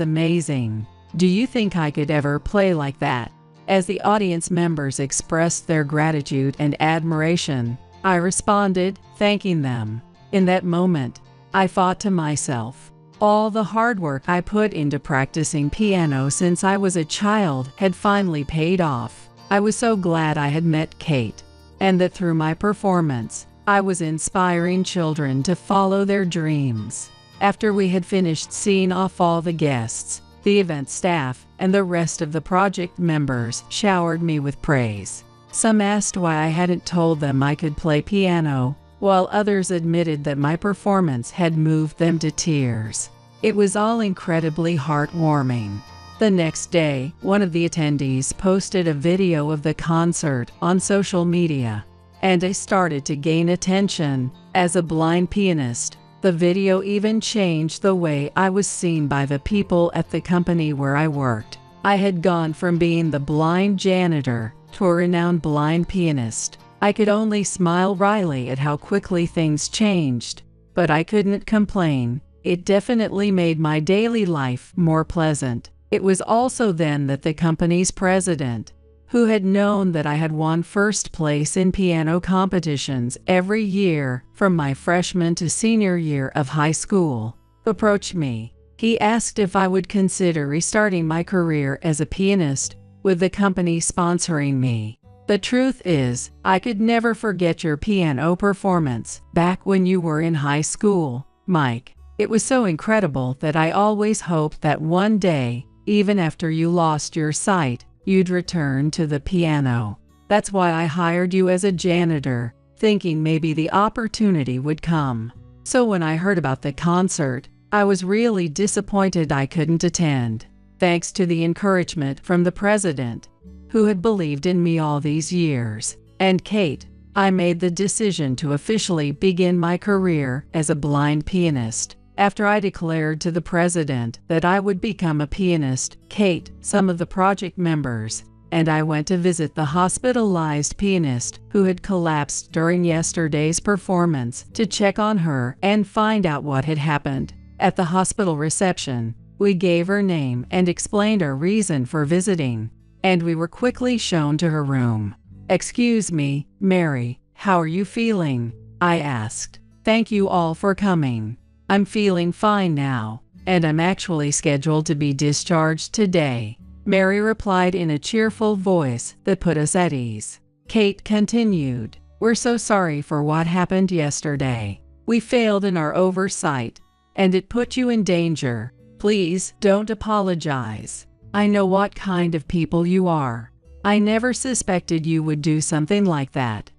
amazing. Do you think I could ever play like that? As the audience members expressed their gratitude and admiration, I responded, thanking them. In that moment, I thought to myself, all the hard work I put into practicing piano since I was a child had finally paid off. I was so glad I had met Kate, and that through my performance, I was inspiring children to follow their dreams. After we had finished seeing off all the guests, the event staff and the rest of the project members showered me with praise. Some asked why I hadn't told them I could play piano, while others admitted that my performance had moved them to tears. It was all incredibly heartwarming. The next day, one of the attendees posted a video of the concert on social media, and I started to gain attention. As a blind pianist, the video even changed the way I was seen by the people at the company where I worked. I had gone from being the blind janitor to a renowned blind pianist. I could only smile wryly at how quickly things changed, but I couldn't complain. It definitely made my daily life more pleasant. It was also then that the company's president, who had known that I had won first place in piano competitions every year from my freshman to senior year of high school, approached me. He asked if I would consider restarting my career as a pianist, with the company sponsoring me. The truth is, I could never forget your piano performance back when you were in high school, Mike. It was so incredible that I always hoped that one day, even after you lost your sight, you'd return to the piano. That's why I hired you as a janitor, thinking maybe the opportunity would come. So when I heard about the concert, I was really disappointed I couldn't attend. Thanks to the encouragement from the president, who had believed in me all these years, and Kate, I made the decision to officially begin my career as a blind pianist. After I declared to the president that I would become a pianist, Kate, some of the project members, and I went to visit the hospitalized pianist who had collapsed during yesterday's performance to check on her and find out what had happened. At the hospital reception, we gave her name and explained our reason for visiting, and we were quickly shown to her room. "Excuse me, Mary, how are you feeling?" I asked. "Thank you all for coming. I'm feeling fine now, and I'm actually scheduled to be discharged today," Mary replied in a cheerful voice that put us at ease. Kate continued, "We're so sorry for what happened yesterday. We failed in our oversight, and it put you in danger. Please don't apologize. I know what kind of people you are. I never suspected you would do something like that."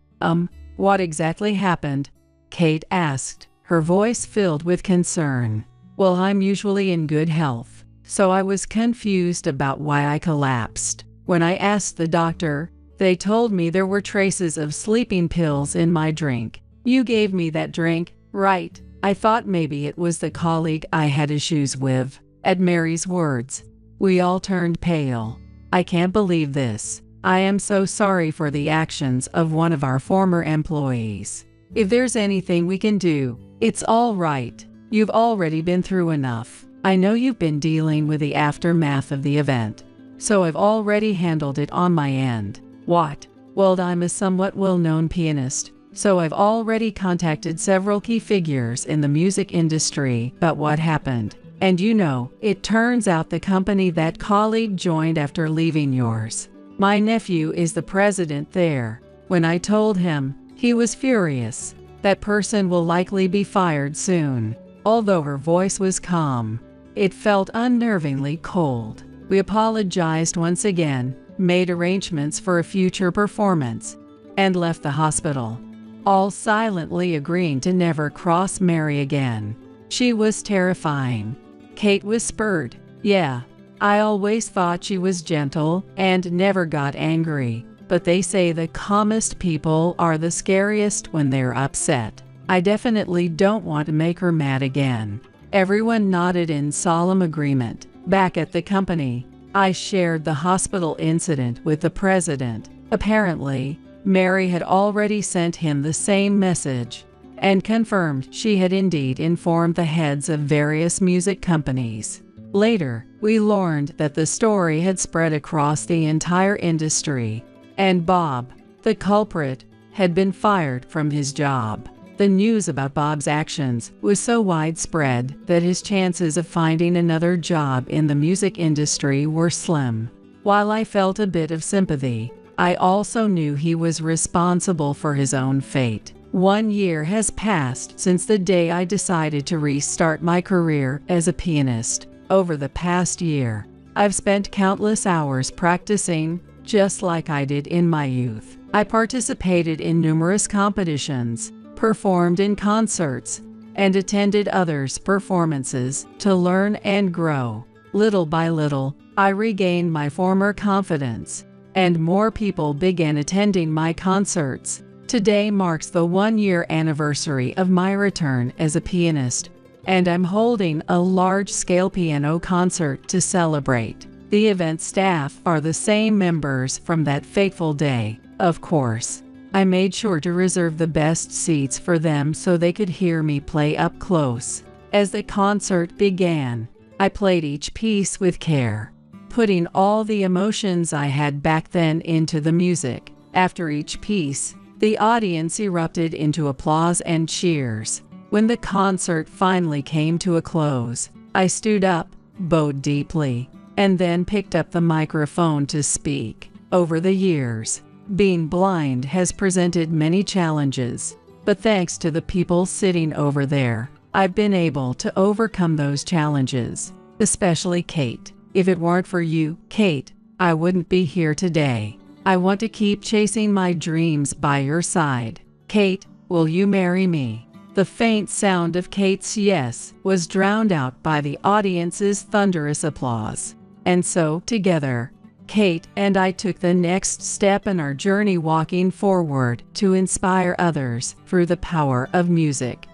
What exactly happened?" Kate asked, her voice filled with concern. "Well, I'm usually in good health, so I was confused about why I collapsed. When I asked the doctor, they told me there were traces of sleeping pills in my drink. You gave me that drink, right? I thought maybe it was the colleague I had issues with." At Mary's words, we all turned pale. "I can't believe this. I am so sorry for the actions of one of our former employees. If there's anything we can do, it's all right. You've already been through enough. I know you've been dealing with the aftermath of the event, so I've already handled it on my end." "What?" "Well, I'm a somewhat well-known pianist, so I've already contacted several key figures in the music industry about what happened. And you know, it turns out the company that colleague joined after leaving yours. My nephew is the president there. When I told him, he was furious. That person will likely be fired soon. Although her voice was calm, it felt unnervingly cold. We apologized once again, made arrangements for a future performance, and left the hospital, all silently agreeing to never cross Mary again. She was terrifying. Kate whispered, "Yeah, I always thought she was gentle and never got angry, but they say the calmest people are the scariest when they're upset. I definitely don't want to make her mad again." Everyone nodded in solemn agreement. Back at the company, I shared the hospital incident with the president. Apparently, Mary had already sent him the same message and confirmed she had indeed informed the heads of various music companies. Later, we learned that the story had spread across the entire industry, and Bob, the culprit, had been fired from his job. The news about Bob's actions was so widespread that his chances of finding another job in the music industry were slim. While I felt a bit of sympathy, I also knew he was responsible for his own fate. 1 year has passed since the day I decided to restart my career as a pianist. Over the past year, I've spent countless hours practicing, just like I did in my youth. I participated in numerous competitions, performed in concerts, and attended others' performances to learn and grow. Little by little, I regained my former confidence, and more people began attending my concerts. Today marks the 1-year anniversary of my return as a pianist, and I'm holding a large-scale piano concert to celebrate. The event staff are the same members from that fateful day, of course. I made sure to reserve the best seats for them so they could hear me play up close. As the concert began, I played each piece with care, putting all the emotions I had back then into the music. After each piece, the audience erupted into applause and cheers. When the concert finally came to a close, I stood up, bowed deeply, and then picked up the microphone to speak. Over the years, being blind has presented many challenges, but thanks to the people sitting over there, I've been able to overcome those challenges, especially Kate. If it weren't for you, Kate, I wouldn't be here today. I want to keep chasing my dreams by your side. Kate, will you marry me? The faint sound of Kate's yes was drowned out by the audience's thunderous applause. And so, together, Kate and I took the next step in our journey, walking forward to inspire others through the power of music.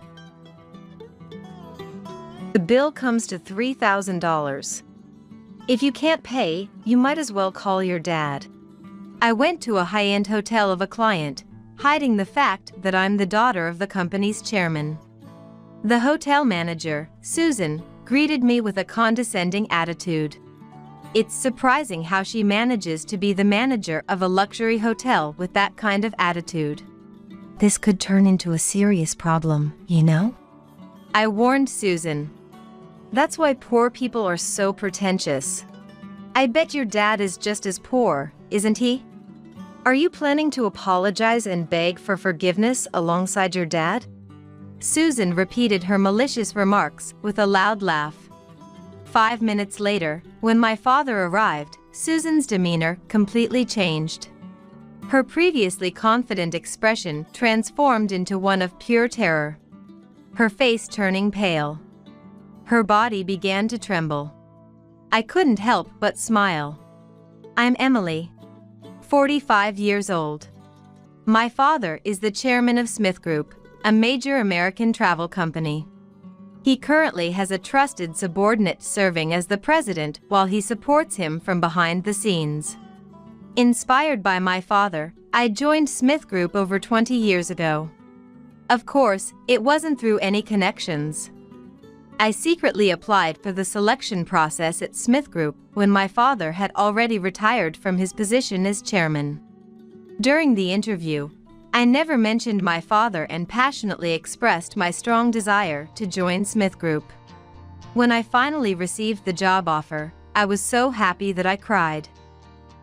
The bill comes to $3,000. If you can't pay, you might as well call your dad. I went to a high-end hotel of a client, hiding the fact that I'm the daughter of the company's chairman. The hotel manager, Susan, greeted me with a condescending attitude. It's surprising how she manages to be the manager of a luxury hotel with that kind of attitude. This could turn into a serious problem, you know? I warned Susan. That's why poor people are so pretentious. I bet your dad is just as poor, isn't he? Are you planning to apologize and beg for forgiveness alongside your dad? Susan repeated her malicious remarks with a loud laugh. 5 minutes later, when my father arrived, Susan's demeanor completely changed. Her previously confident expression transformed into one of pure terror, her face turning pale. Her body began to tremble. I couldn't help but smile. I'm Emily, 45 years old. My father is the chairman of Smith Group, a major American travel company. He currently has a trusted subordinate serving as the president while he supports him from behind the scenes. Inspired by my father, I joined Smith Group over 20 years ago. Of course, it wasn't through any connections. I secretly applied for the selection process at Smith Group when my father had already retired from his position as chairman. During the interview, I never mentioned my father and passionately expressed my strong desire to join Smith Group. When I finally received the job offer, I was so happy that I cried.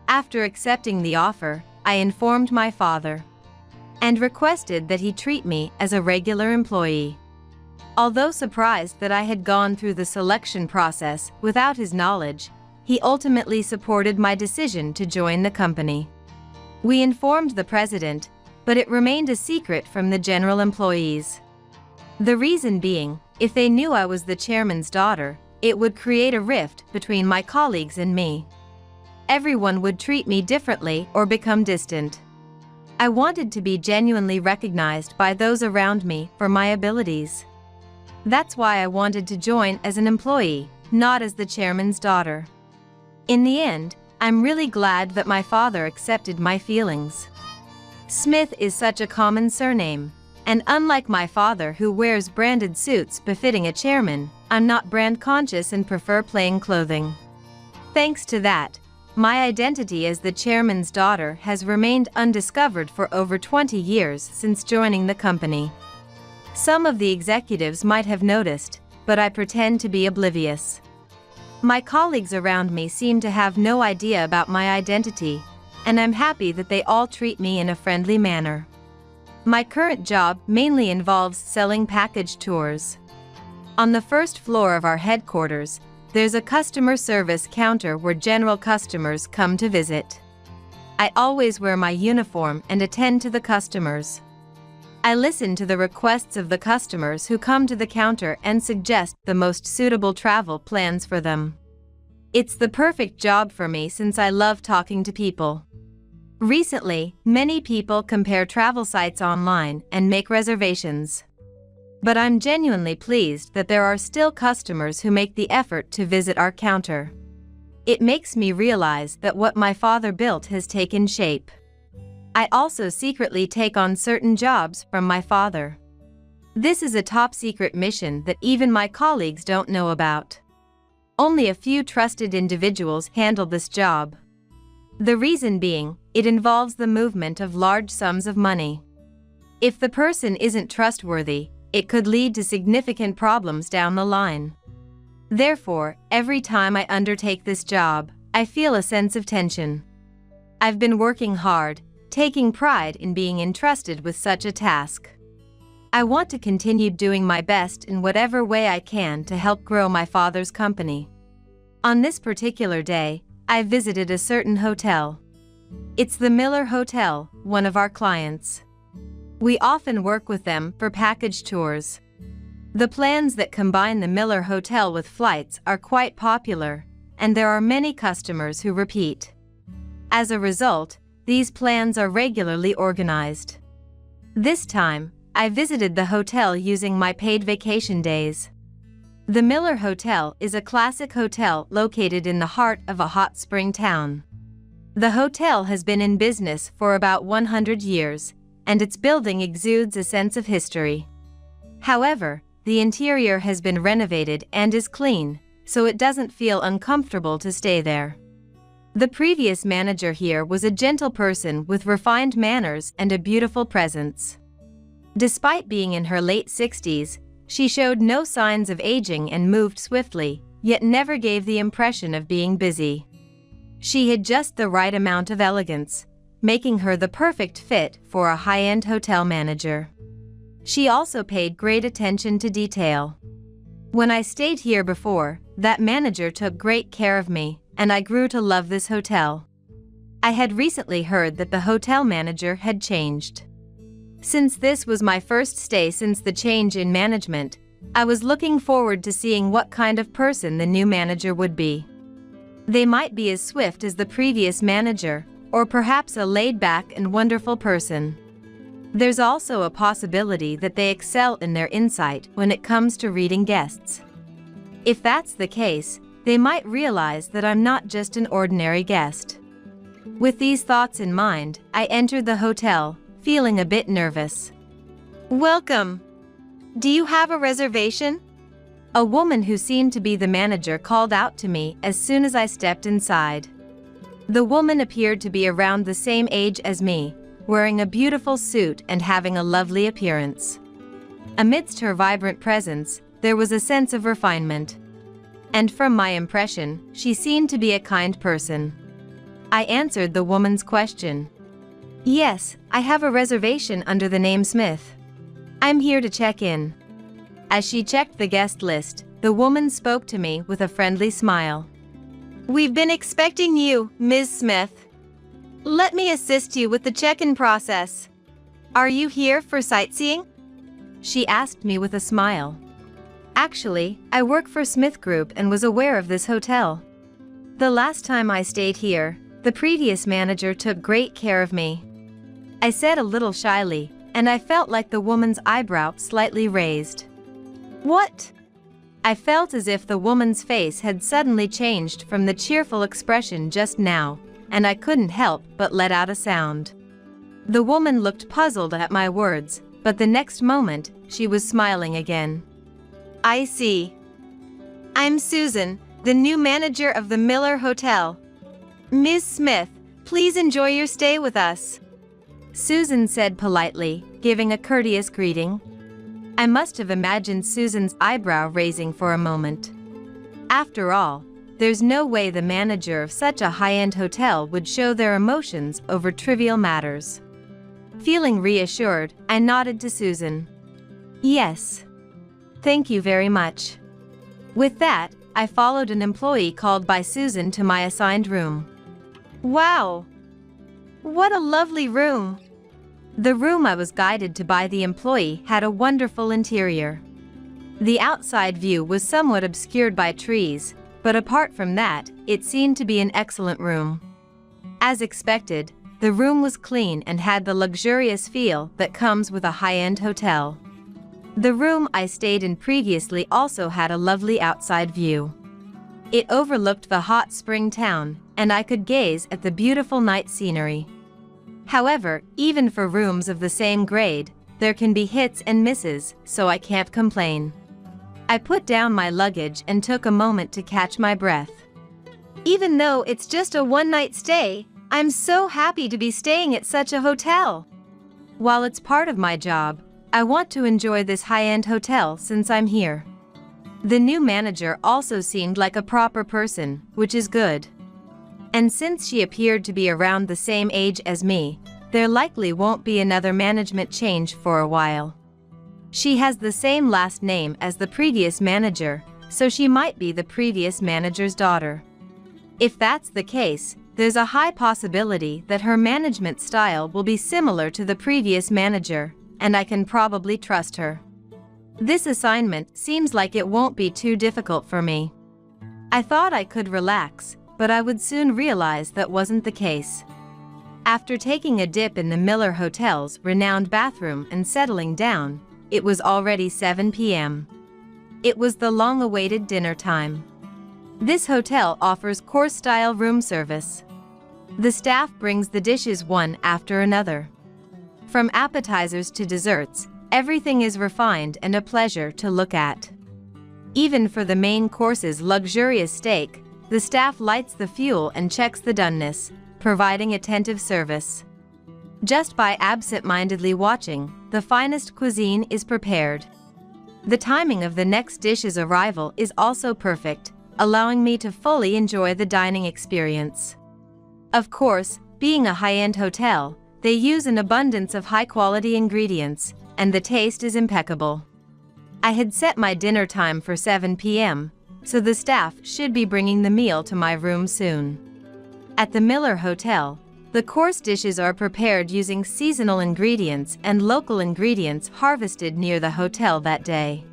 After accepting the offer, I informed my father. and requested that he treat me as a regular employee. Although surprised that I had gone through the selection process without his knowledge, he ultimately supported my decision to join the company. We informed the president, but it remained a secret from the general employees. The reason being, if they knew I was the chairman's daughter, it would create a rift between my colleagues and me. Everyone would treat me differently or become distant. I wanted to be genuinely recognized by those around me for my abilities. That's why I wanted to join as an employee, not as the chairman's daughter. In the end, I'm really glad that my father accepted my feelings. Smith is such a common surname, and unlike my father who wears branded suits befitting a chairman, I'm not brand conscious and prefer plain clothing. Thanks to that, my identity as the chairman's daughter has remained undiscovered for over 20 years since joining the company. Some of the executives might have noticed, but I pretend to be oblivious. My colleagues around me seem to have no idea about my identity, and I'm happy that they all treat me in a friendly manner. My current job mainly involves selling package tours. On the first floor of our headquarters, there's a customer service counter where general customers come to visit. I always wear my uniform and attend to the customers. I listen to the requests of the customers who come to the counter and suggest the most suitable travel plans for them. It's the perfect job for me since I love talking to people. Recently, many people compare travel sites online and make reservations. But I'm genuinely pleased that there are still customers who make the effort to visit our counter. It makes me realize that what my father built has taken shape. I also secretly take on certain jobs from my father. This is a top-secret mission that even my colleagues don't know about. Only a few trusted individuals handle this job. The reason being, it involves the movement of large sums of money. If the person isn't trustworthy, it could lead to significant problems down the line. Therefore, every time I undertake this job, I feel a sense of tension. I've been working hard, taking pride in being entrusted with such a task. I want to continue doing my best in whatever way I can to help grow my father's company. On this particular day, I visited a certain hotel. It's the Miller Hotel, one of our clients. We often work with them for package tours. The plans that combine the Miller Hotel with flights are quite popular, and there are many customers who repeat. As a result, these plans are regularly organized. This time, I visited the hotel using my paid vacation days. The Miller Hotel is a classic hotel located in the heart of a hot spring town. The hotel has been in business for about 100 years, and its building exudes a sense of history. However, the interior has been renovated and is clean, so it doesn't feel uncomfortable to stay there. The previous manager here was a gentle person with refined manners and a beautiful presence. Despite being in her late 60s, she showed no signs of aging and moved swiftly, yet never gave the impression of being busy. She had just the right amount of elegance, making her the perfect fit for a high-end hotel manager. She also paid great attention to detail. When I stayed here before, that manager took great care of me, and I grew to love this hotel. I had recently heard that the hotel manager had changed. Since this was my first stay since the change in management, I was looking forward to seeing what kind of person the new manager would be. They might be as swift as the previous manager, or perhaps a laid-back and wonderful person. There's also a possibility that they excel in their insight when it comes to reading guests. If that's the case, they might realize that I'm not just an ordinary guest. With these thoughts in mind, I entered the hotel, feeling a bit nervous. "Welcome. Do you have a reservation?" A woman who seemed to be the manager called out to me as soon as I stepped inside. The woman appeared to be around the same age as me, wearing a beautiful suit and having a lovely appearance. Amidst her vibrant presence, there was a sense of refinement. And from my impression, she seemed to be a kind person. I answered the woman's question. Yes, I have a reservation under the name Smith. I'm here to check in. As she checked the guest list, the woman spoke to me with a friendly smile. We've been expecting you, Ms. Smith. Let me assist you with the check-in process. Are you here for sightseeing? She asked me with a smile. Actually, I work for Smith Group and was aware of this hotel. The last time I stayed here, the previous manager took great care of me. I said a little shyly, and I felt like the woman's eyebrow slightly raised. What? I felt as if the woman's face had suddenly changed from the cheerful expression just now, and I couldn't help but let out a sound. The woman looked puzzled at my words, but the next moment, she was smiling again. I see. I'm Susan, the new manager of the Miller Hotel. Ms. Smith, please enjoy your stay with us. Susan said politely, giving a courteous greeting. I must have imagined Susan's eyebrow raising for a moment. After all, there's no way the manager of such a high-end hotel would show their emotions over trivial matters. Feeling reassured, I nodded to Susan. Yes. Thank you very much. With that, I followed an employee called by Susan to my assigned room. Wow! What a lovely room! The room I was guided to by the employee had a wonderful interior. The outside view was somewhat obscured by trees, but apart from that, it seemed to be an excellent room. As expected, the room was clean and had the luxurious feel that comes with a high-end hotel. The room I stayed in previously also had a lovely outside view. It overlooked the hot spring town, and I could gaze at the beautiful night scenery. However, even for rooms of the same grade, there can be hits and misses, so I can't complain. I put down my luggage and took a moment to catch my breath. Even though it's just a one-night stay, I'm so happy to be staying at such a hotel. While it's part of my job, I want to enjoy this high-end hotel since I'm here. The new manager also seemed like a proper person, which is good. And since she appeared to be around the same age as me, there likely won't be another management change for a while. She has the same last name as the previous manager, so she might be the previous manager's daughter. If that's the case, there's a high possibility that her management style will be similar to the previous manager, and I can probably trust her. This assignment seems like it won't be too difficult for me. I thought I could relax, but I would soon realize that wasn't the case. After taking a dip in the Miller Hotel's renowned bathroom and settling down, it was already 7 p.m. It was the long-awaited dinner time. This hotel offers course-style room service. The staff brings the dishes one after another. From appetizers to desserts, everything is refined and a pleasure to look at. Even for the main course's luxurious steak, the staff lights the fuel and checks the doneness, providing attentive service. Just by absent-mindedly watching, the finest cuisine is prepared. The timing of the next dish's arrival is also perfect, allowing me to fully enjoy the dining experience. Of course, being a high-end hotel, they use an abundance of high-quality ingredients, and the taste is impeccable. I had set my dinner time for 7 p.m., so the staff should be bringing the meal to my room soon. At the Miller Hotel, the course dishes are prepared using seasonal ingredients and local ingredients harvested near the hotel that day.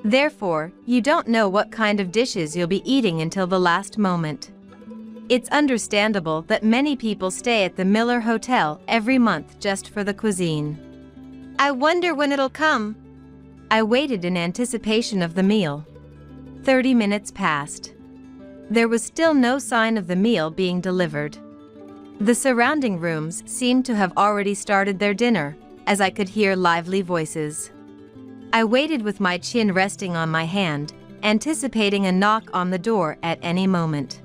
Therefore, you don't know what kind of dishes you'll be eating until the last moment. It's understandable that many people stay at the Miller Hotel every month just for the cuisine. I wonder when it'll come. I waited in anticipation of the meal. 30 minutes passed. There was still no sign of the meal being delivered. The surrounding rooms seemed to have already started their dinner, as I could hear lively voices. I waited with my chin resting on my hand, anticipating a knock on the door at any moment.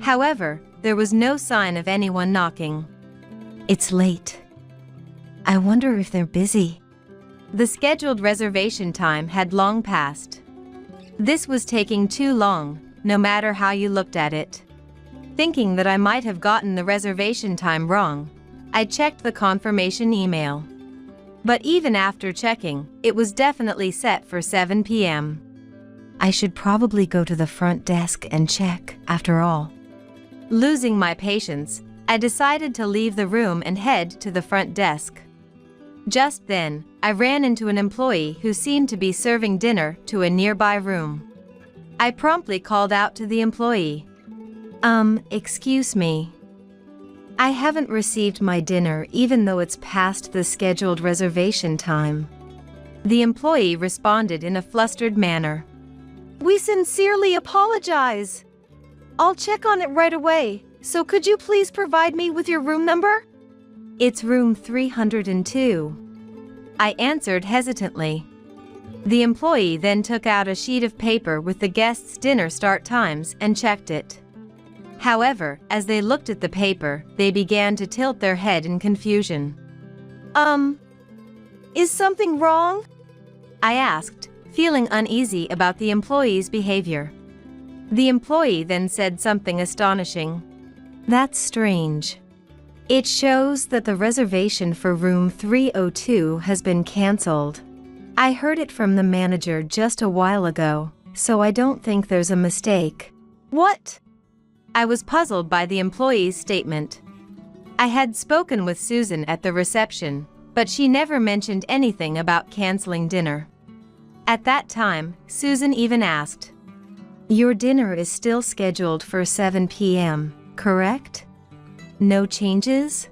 However, there was no sign of anyone knocking. It's late. I wonder if they're busy. The scheduled reservation time had long passed. This was taking too long, no matter how you looked at it. Thinking that I might have gotten the reservation time wrong, I checked the confirmation email. But even after checking, it was definitely set for 7 p.m. I should probably go to the front desk and check, after all. Losing my patience, I decided to leave the room and head to the front desk. Just then, I ran into an employee who seemed to be serving dinner to a nearby room. I promptly called out to the employee. Excuse me. I haven't received my dinner even though it's past the scheduled reservation time. The employee responded in a flustered manner. We sincerely apologize. I'll check on it right away, so could you please provide me with your room number? It's room 302. I answered hesitantly. The employee then took out a sheet of paper with the guests' dinner start times and checked it. However, as they looked at the paper, they began to tilt their head in confusion. Is something wrong? I asked, feeling uneasy about the employee's behavior. The employee then said something astonishing. That's strange. It shows that the reservation for room 302 has been canceled. I heard it from the manager just a while ago, so I don't think there's a mistake. What? I was puzzled by the employee's statement. I had spoken with Susan at the reception, but she never mentioned anything about canceling dinner. At that time, Susan even asked, Your dinner is still scheduled for 7 p.m., correct? No changes?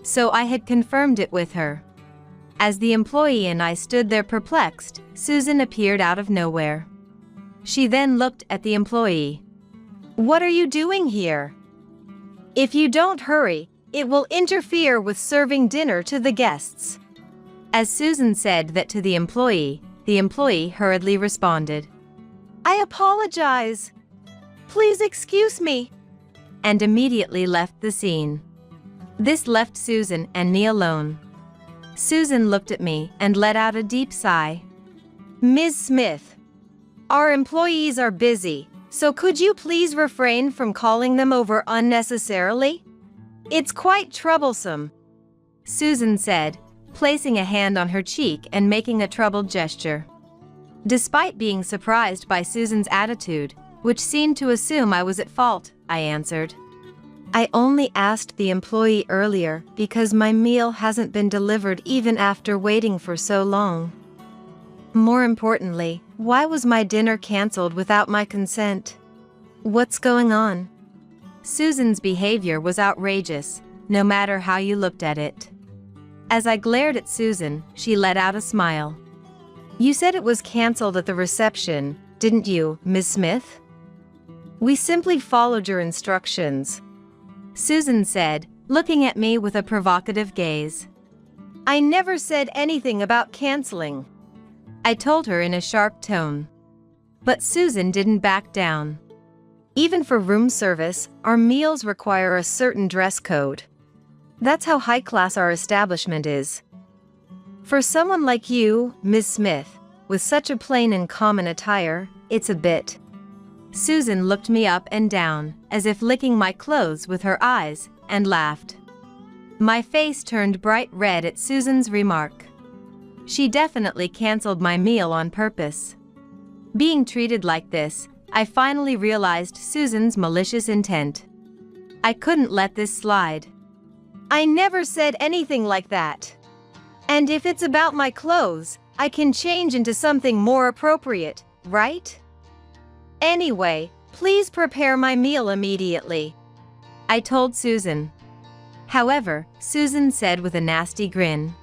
So I had confirmed it with her. As the employee and I stood there perplexed, Susan appeared out of nowhere. She then looked at the employee. What are you doing here? If you don't hurry, it will interfere with serving dinner to the guests. As Susan said that to the employee hurriedly responded, I apologize. Please excuse me. And immediately left the scene. This left Susan and me alone. Susan looked at me and let out a deep sigh. Ms. Smith, our employees are busy, so could you please refrain from calling them over unnecessarily? It's quite troublesome, Susan said, placing a hand on her cheek and making a troubled gesture. Despite being surprised by Susan's attitude, which seemed to assume I was at fault, I answered. I only asked the employee earlier because my meal hasn't been delivered even after waiting for so long. More importantly, why was my dinner canceled without my consent? What's going on? Susan's behavior was outrageous, no matter how you looked at it. As I glared at Susan, she let out a smile. You said it was canceled at the reception, didn't you, Ms. Smith? We simply followed your instructions, Susan said, looking at me with a provocative gaze. I never said anything about canceling, I told her in a sharp tone. But Susan didn't back down. Even for room service, our meals require a certain dress code. That's how high-class our establishment is. For someone like you, Ms. Smith, with such a plain and common attire, it's a bit. Susan looked me up and down, as if licking my clothes with her eyes, and laughed. My face turned bright red at Susan's remark. She definitely canceled my meal on purpose. Being treated like this, I finally realized Susan's malicious intent. I couldn't let this slide. I never said anything like that. And if it's about my clothes, I can change into something more appropriate, right? Anyway, please prepare my meal immediately, I told Susan. However, Susan said with a nasty grin,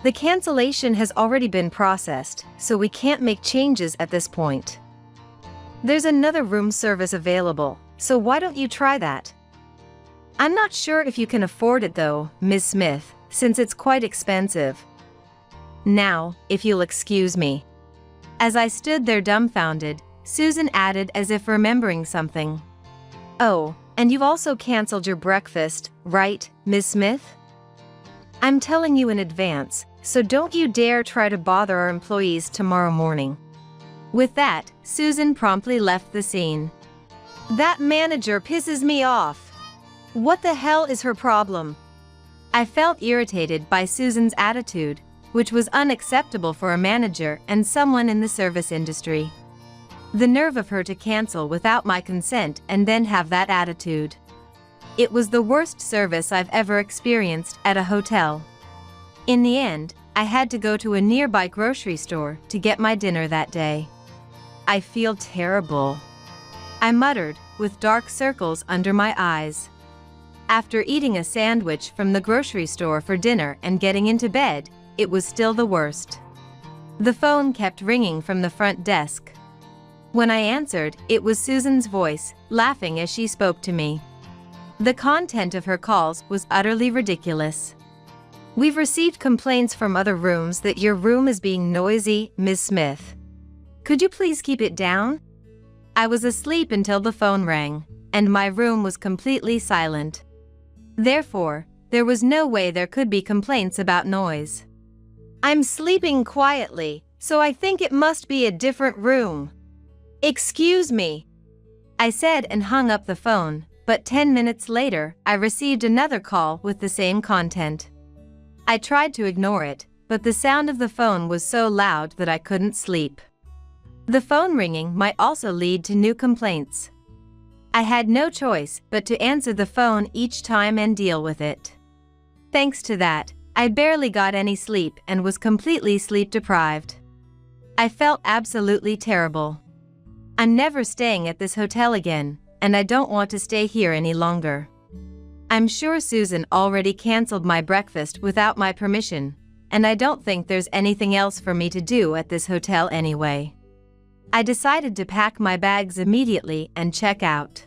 the cancellation has already been processed, so we can't make changes at this point. There's another room service available, so why don't you try that? I'm not sure if you can afford it though, Ms. Smith, since it's quite expensive. Now, if you'll excuse me. As I stood there dumbfounded, Susan added as if remembering something. Oh, and you've also canceled your breakfast, right, Ms. Smith? I'm telling you in advance, so don't you dare try to bother our employees tomorrow morning. With that, Susan promptly left the scene. That manager pisses me off. What the hell is her problem? I felt irritated by Susan's attitude, which was unacceptable for a manager and someone in the service industry. The nerve of her to cancel without my consent and then have that attitude. It was the worst service I've ever experienced at a hotel. In the end, I had to go to a nearby grocery store to get my dinner that day. I feel terrible, I muttered, with dark circles under my eyes. After eating a sandwich from the grocery store for dinner and getting into bed, it was still the worst. The phone kept ringing from the front desk. When I answered, it was Susan's voice, laughing as she spoke to me. The content of her calls was utterly ridiculous. "We've received complaints from other rooms that your room is being noisy, Ms. Smith. Could you please keep it down?" I was asleep until the phone rang, and my room was completely silent. Therefore, there was no way there could be complaints about noise. "I'm sleeping quietly, so I think it must be a different room. Excuse me," I said and hung up the phone, but 10 minutes later, I received another call with the same content. I tried to ignore it, but the sound of the phone was so loud that I couldn't sleep. The phone ringing might also lead to new complaints. I had no choice but to answer the phone each time and deal with it. Thanks to that, I barely got any sleep and was completely sleep deprived. I felt absolutely terrible. I'm never staying at this hotel again, and I don't want to stay here any longer. I'm sure Susan already canceled my breakfast without my permission, and I don't think there's anything else for me to do at this hotel anyway. I decided to pack my bags immediately and check out.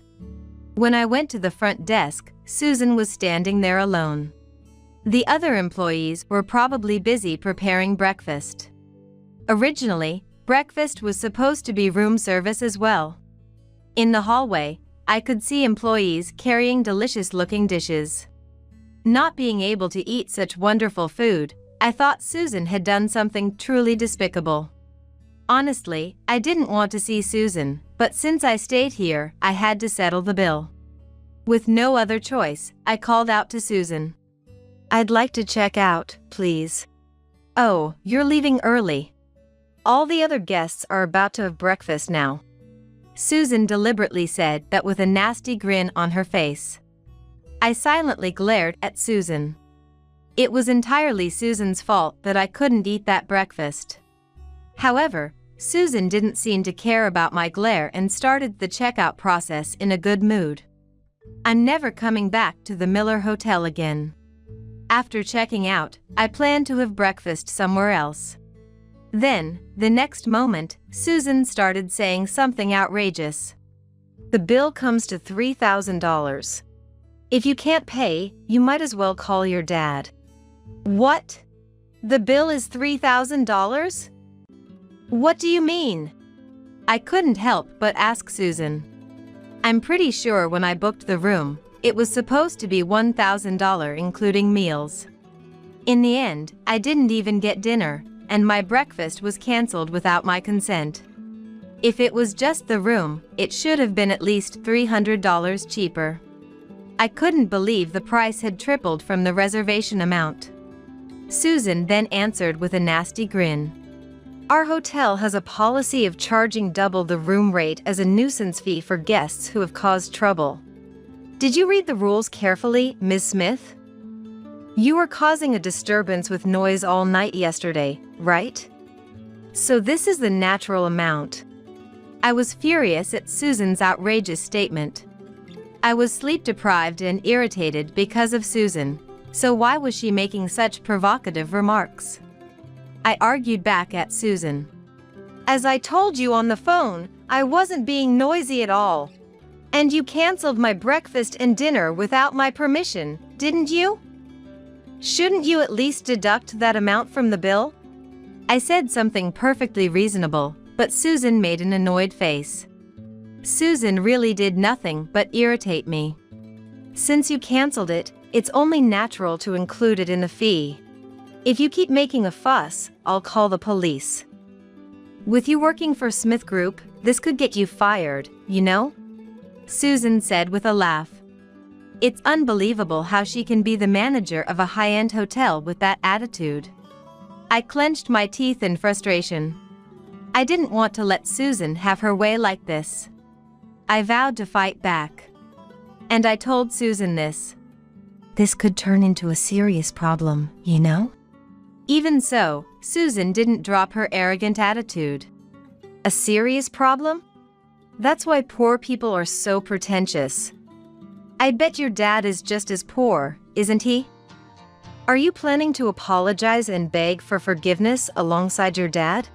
When I went to the front desk, Susan was standing there alone. The other employees were probably busy preparing breakfast. Originally, breakfast was supposed to be room service as well. In the hallway, I could see employees carrying delicious-looking dishes. Not being able to eat such wonderful food, I thought Susan had done something truly despicable. Honestly, I didn't want to see Susan, but since I stayed here, I had to settle the bill. With no other choice, I called out to Susan. "I'd like to check out, please." "Oh, you're leaving early. All the other guests are about to have breakfast now," Susan deliberately said, that with a nasty grin on her face. I silently glared at Susan. It was entirely Susan's fault that I couldn't eat that breakfast. However, Susan didn't seem to care about my glare and started the checkout process in a good mood. I'm never coming back to the Miller Hotel again. After checking out, I planned to have breakfast somewhere else. Then, the next moment, Susan started saying something outrageous. "The bill comes to $3,000. If you can't pay, you might as well call your dad." "What? The bill is $3,000? What do you mean?" I couldn't help but ask Susan. I'm pretty sure when I booked the room, it was supposed to be $1,000 including meals. In the end, I didn't even get dinner, and my breakfast was canceled without my consent. If it was just the room, it should have been at least $300 cheaper. I couldn't believe the price had tripled from the reservation amount. Susan then answered with a nasty grin. "Our hotel has a policy of charging double the room rate as a nuisance fee for guests who have caused trouble. Did you read the rules carefully, Ms. Smith? You were causing a disturbance with noise all night yesterday, right? So this is the natural amount." I was furious at Susan's outrageous statement. I was sleep-deprived and irritated because of Susan, so why was she making such provocative remarks? I argued back at Susan. "As I told you on the phone, I wasn't being noisy at all. And you canceled my breakfast and dinner without my permission, didn't you? Shouldn't you at least deduct that amount from the bill?" I said something perfectly reasonable, but Susan made an annoyed face. Susan really did nothing but irritate me. "Since you canceled it, it's only natural to include it in the fee. If you keep making a fuss, I'll call the police. With you working for Smith Group, this could get you fired, you know?" Susan said with a laugh. It's unbelievable how she can be the manager of a high-end hotel with that attitude. I clenched my teeth in frustration. I didn't want to let Susan have her way like this. I vowed to fight back. And I told Susan this. This could turn into a serious problem, you know? Even so, Susan didn't drop her arrogant attitude. A serious problem? That's why poor people are so pretentious. I bet your dad is just as poor, isn't he? Are you planning to apologize and beg for forgiveness alongside your dad?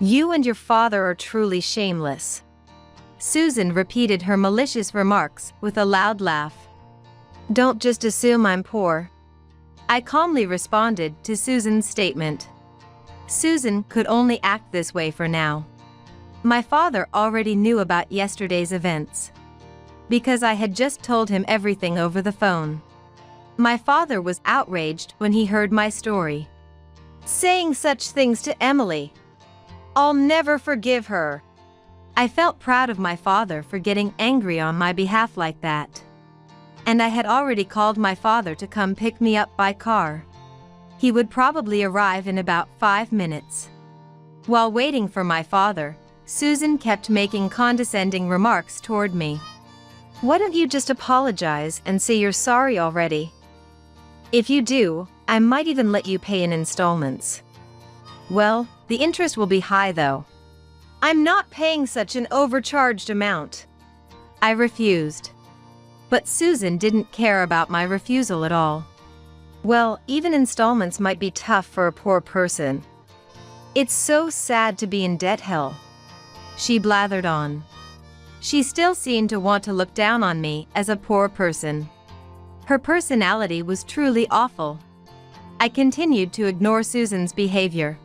You and your father are truly shameless. Susan repeated her malicious remarks with a loud laugh. Don't just assume I'm poor. I calmly responded to Susan's statement. Susan could only act this way for now. My father already knew about yesterday's events, because I had just told him everything over the phone. My father was outraged when he heard my story. Saying such things to Emily. I'll never forgive her. I felt proud of my father for getting angry on my behalf like that. And I had already called my father to come pick me up by car. He would probably arrive in about 5 minutes. While waiting for my father, Susan kept making condescending remarks toward me. Why don't you just apologize and say you're sorry already? If you do, I might even let you pay in installments. Well, the interest will be high though. I'm not paying such an overcharged amount. I refused. But Susan didn't care about my refusal at all. Well, even installments might be tough for a poor person. It's so sad to be in debt hell. She blathered on. She still seemed to want to look down on me as a poor person. Her personality was truly awful. I continued to ignore Susan's behavior.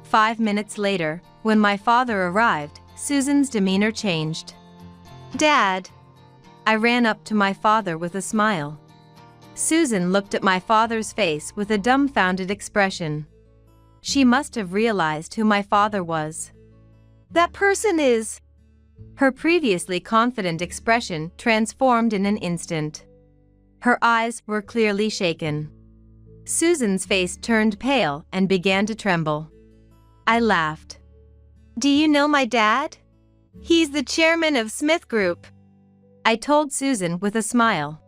5 minutes later, when my father arrived, Susan's demeanor changed. Dad! I ran up to my father with a smile. Susan looked at my father's face with a dumbfounded expression. She must have realized who my father was. That person is... Her previously confident expression transformed in an instant. Her eyes were clearly shaken. Susan's face turned pale and began to tremble. I laughed. Do you know my dad? He's the chairman of Smith Group. I told Susan with a smile.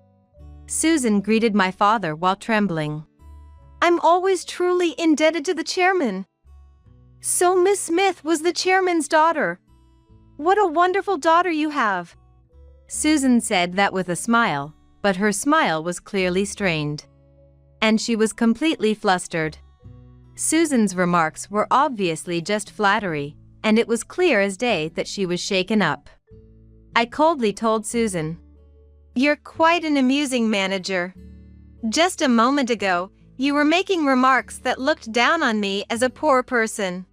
Susan greeted my father while trembling. I'm always truly indebted to the chairman. So Miss Smith was the chairman's daughter. What a wonderful daughter you have. Susan said that with a smile, but her smile was clearly strained. And she was completely flustered. Susan's remarks were obviously just flattery, and it was clear as day that she was shaken up. I coldly told Susan, "You're quite an amusing manager. Just a moment ago, you were making remarks that looked down on me as a poor person.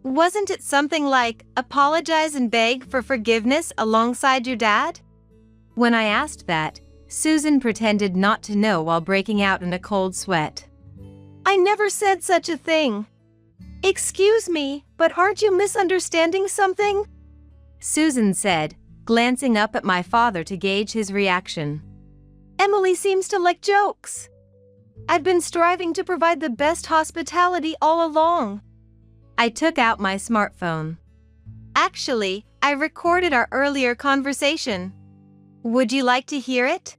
Wasn't it something like, apologize and beg for forgiveness alongside your dad?" When I asked that, Susan pretended not to know while breaking out in a cold sweat. I never said such a thing. Excuse me, but aren't you misunderstanding something? Susan said, glancing up at my father to gauge his reaction. Emily seems to like jokes. I've been striving to provide the best hospitality all along. I took out my smartphone. Actually, I recorded our earlier conversation. Would you like to hear it?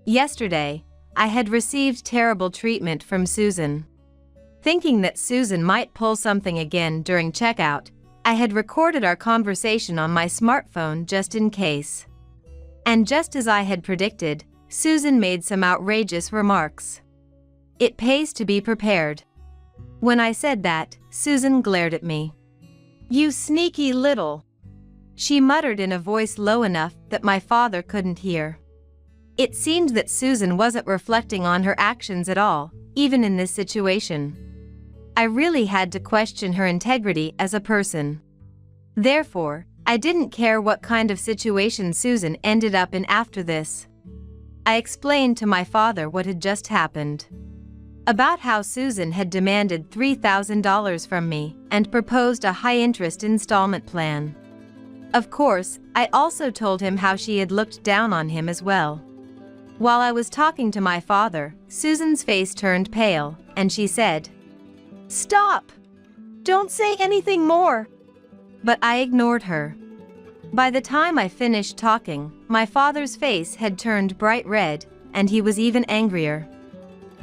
Yesterday, I had received terrible treatment from Susan. Thinking that Susan might pull something again during checkout, I had recorded our conversation on my smartphone just in case. And just as I had predicted, Susan made some outrageous remarks. It pays to be prepared. When I said that, Susan glared at me. You sneaky little... She muttered in a voice low enough that my father couldn't hear. It seemed that Susan wasn't reflecting on her actions at all, even in this situation. I really had to question her integrity as a person. Therefore, I didn't care what kind of situation Susan ended up in after this. I explained to my father what had just happened. About how Susan had demanded $3,000 from me and proposed a high-interest installment plan. Of course, I also told him how she had looked down on him as well. While I was talking to my father, Susan's face turned pale, and she said, "Stop! Don't say anything more." But I ignored her. By the time I finished talking, my father's face had turned bright red, and he was even angrier.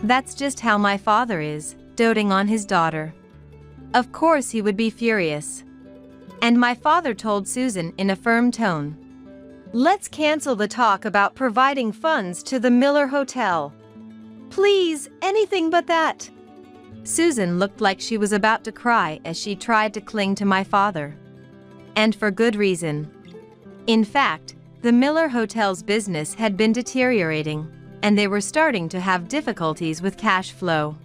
That's just how my father is, doting on his daughter. Of course he would be furious. And my father told Susan in a firm tone, "Let's cancel the talk about providing funds to the Miller Hotel. Please, anything but that." Susan looked like she was about to cry as she tried to cling to my father. And for good reason. In fact, the Miller Hotel's business had been deteriorating, and they were starting to have difficulties with cash flow.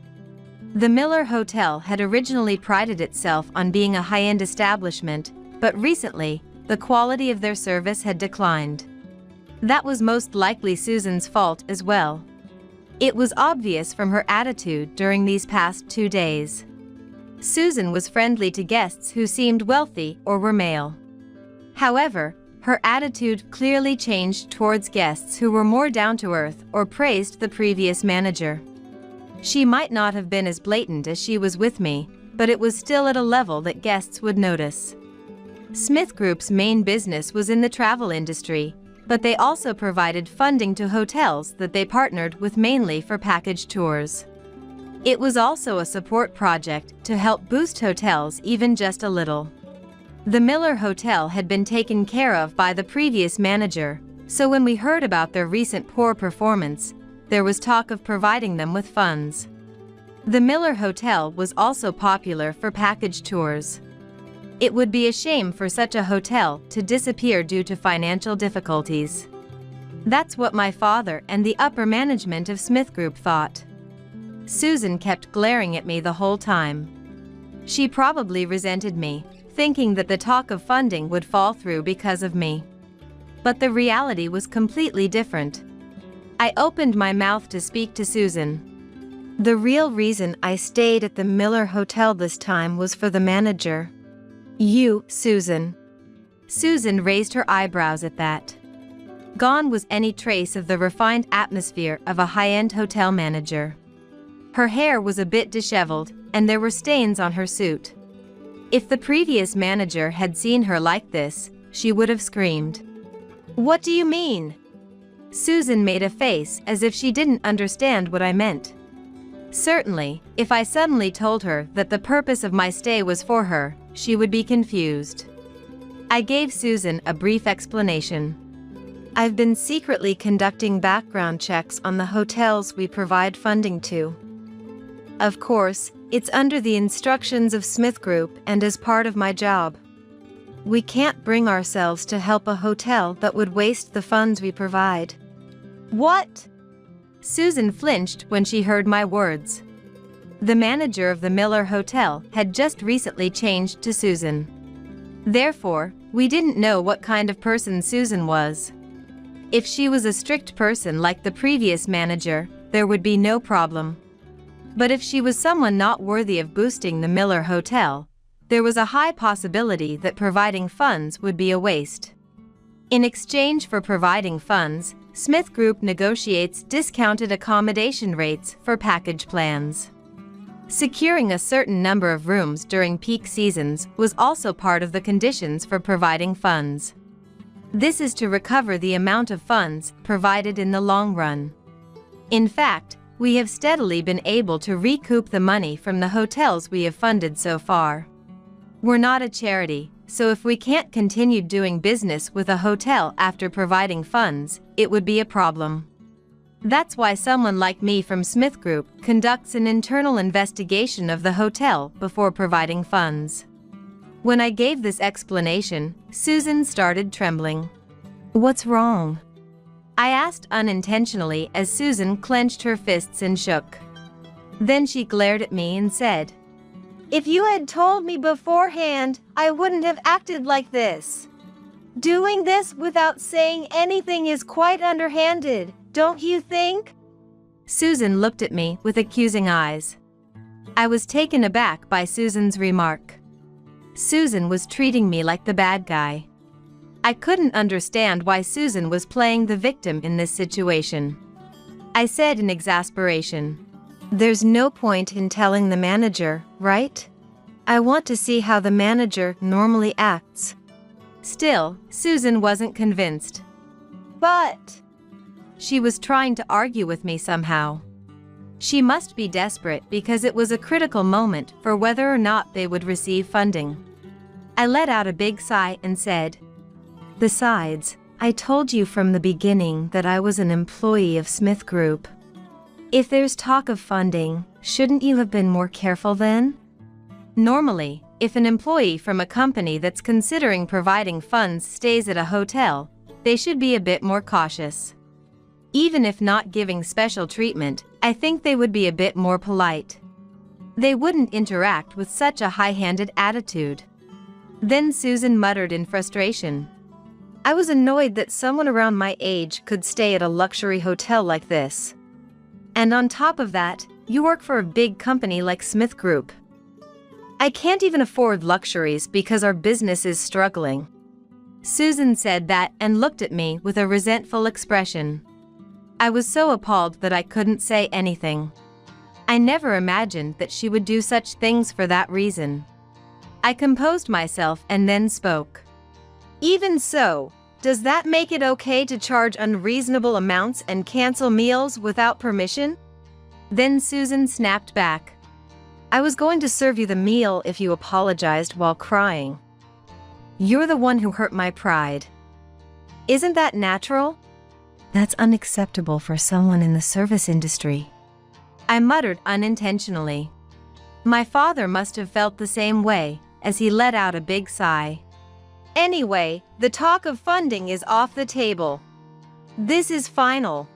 The Miller Hotel had originally prided itself on being a high-end establishment, but recently, the quality of their service had declined. That was most likely Susan's fault as well. It was obvious from her attitude during these past 2 days. Susan was friendly to guests who seemed wealthy or were male. However, her attitude clearly changed towards guests who were more down-to-earth or praised the previous manager. She might not have been as blatant as she was with me, but it was still at a level that guests would notice. Smith Group's main business was in the travel industry, but they also provided funding to hotels that they partnered with mainly for package tours. It was also a support project to help boost hotels even just a little. The Miller Hotel had been taken care of by the previous manager, so when we heard about their recent poor performance, there was talk of providing them with funds. The Miller Hotel was also popular for package tours. It would be a shame for such a hotel to disappear due to financial difficulties. That's what my father and the upper management of Smith Group thought. Susan kept glaring at me the whole time. She probably resented me, thinking that the talk of funding would fall through because of me. But the reality was completely different. I opened my mouth to speak to Susan. The real reason I stayed at the Miller Hotel this time was for the manager. You, Susan. Susan raised her eyebrows at that. Gone was any trace of the refined atmosphere of a high-end hotel manager. Her hair was a bit disheveled, and there were stains on her suit. If the previous manager had seen her like this, she would have screamed. "What do you mean?" Susan made a face as if she didn't understand what I meant. Certainly, if I suddenly told her that the purpose of my stay was for her, she would be confused. I gave Susan a brief explanation. I've been secretly conducting background checks on the hotels we provide funding to. Of course, it's under the instructions of Smith Group and as part of my job. We can't bring ourselves to help a hotel that would waste the funds we provide. What? Susan flinched when she heard my words. The manager of the Miller Hotel had just recently changed to Susan. Therefore, we didn't know what kind of person Susan was. If she was a strict person like the previous manager, there would be no problem. But if she was someone not worthy of boosting the Miller Hotel, there was a high possibility that providing funds would be a waste. In exchange for providing funds, Smith Group negotiates discounted accommodation rates for package plans. Securing a certain number of rooms during peak seasons was also part of the conditions for providing funds. This is to recover the amount of funds provided in the long run. In fact, we have steadily been able to recoup the money from the hotels we have funded so far. We're not a charity, so if we can't continue doing business with a hotel after providing funds, it would be a problem. That's why someone like me from Smith Group conducts an internal investigation of the hotel before providing funds. When I gave this explanation, Susan started trembling. "What's wrong?" I asked unintentionally as Susan clenched her fists and shook. Then she glared at me and said, "If you had told me beforehand, I wouldn't have acted like this. Doing this without saying anything is quite underhanded, don't you think?" Susan looked at me with accusing eyes. I was taken aback by Susan's remark. Susan was treating me like the bad guy. I couldn't understand why Susan was playing the victim in this situation. I said in exasperation. There's no point in telling the manager, right? I want to see how the manager normally acts. Still, Susan wasn't convinced. But she was trying to argue with me somehow. She must be desperate because it was a critical moment for whether or not they would receive funding. I let out a big sigh and said, "Besides, I told you from the beginning that I was an employee of Smith Group. If there's talk of funding, shouldn't you have been more careful then?" Normally, if an employee from a company that's considering providing funds stays at a hotel, they should be a bit more cautious. Even if not giving special treatment, I think they would be a bit more polite. They wouldn't interact with such a high-handed attitude. Then Susan muttered in frustration. I was annoyed that someone around my age could stay at a luxury hotel like this. And on top of that, you work for a big company like Smith Group. I can't even afford luxuries because our business is struggling. Susan said that and looked at me with a resentful expression. I was so appalled that I couldn't say anything. I never imagined that she would do such things for that reason. I composed myself and then spoke. Even so, does that make it okay to charge unreasonable amounts and cancel meals without permission? Then Susan snapped back. I was going to serve you the meal if you apologized while crying. You're the one who hurt my pride. Isn't that natural? That's unacceptable for someone in the service industry. I muttered unintentionally. My father must have felt the same way, as he let out a big sigh. Anyway, the talk of funding is off the table. This is final.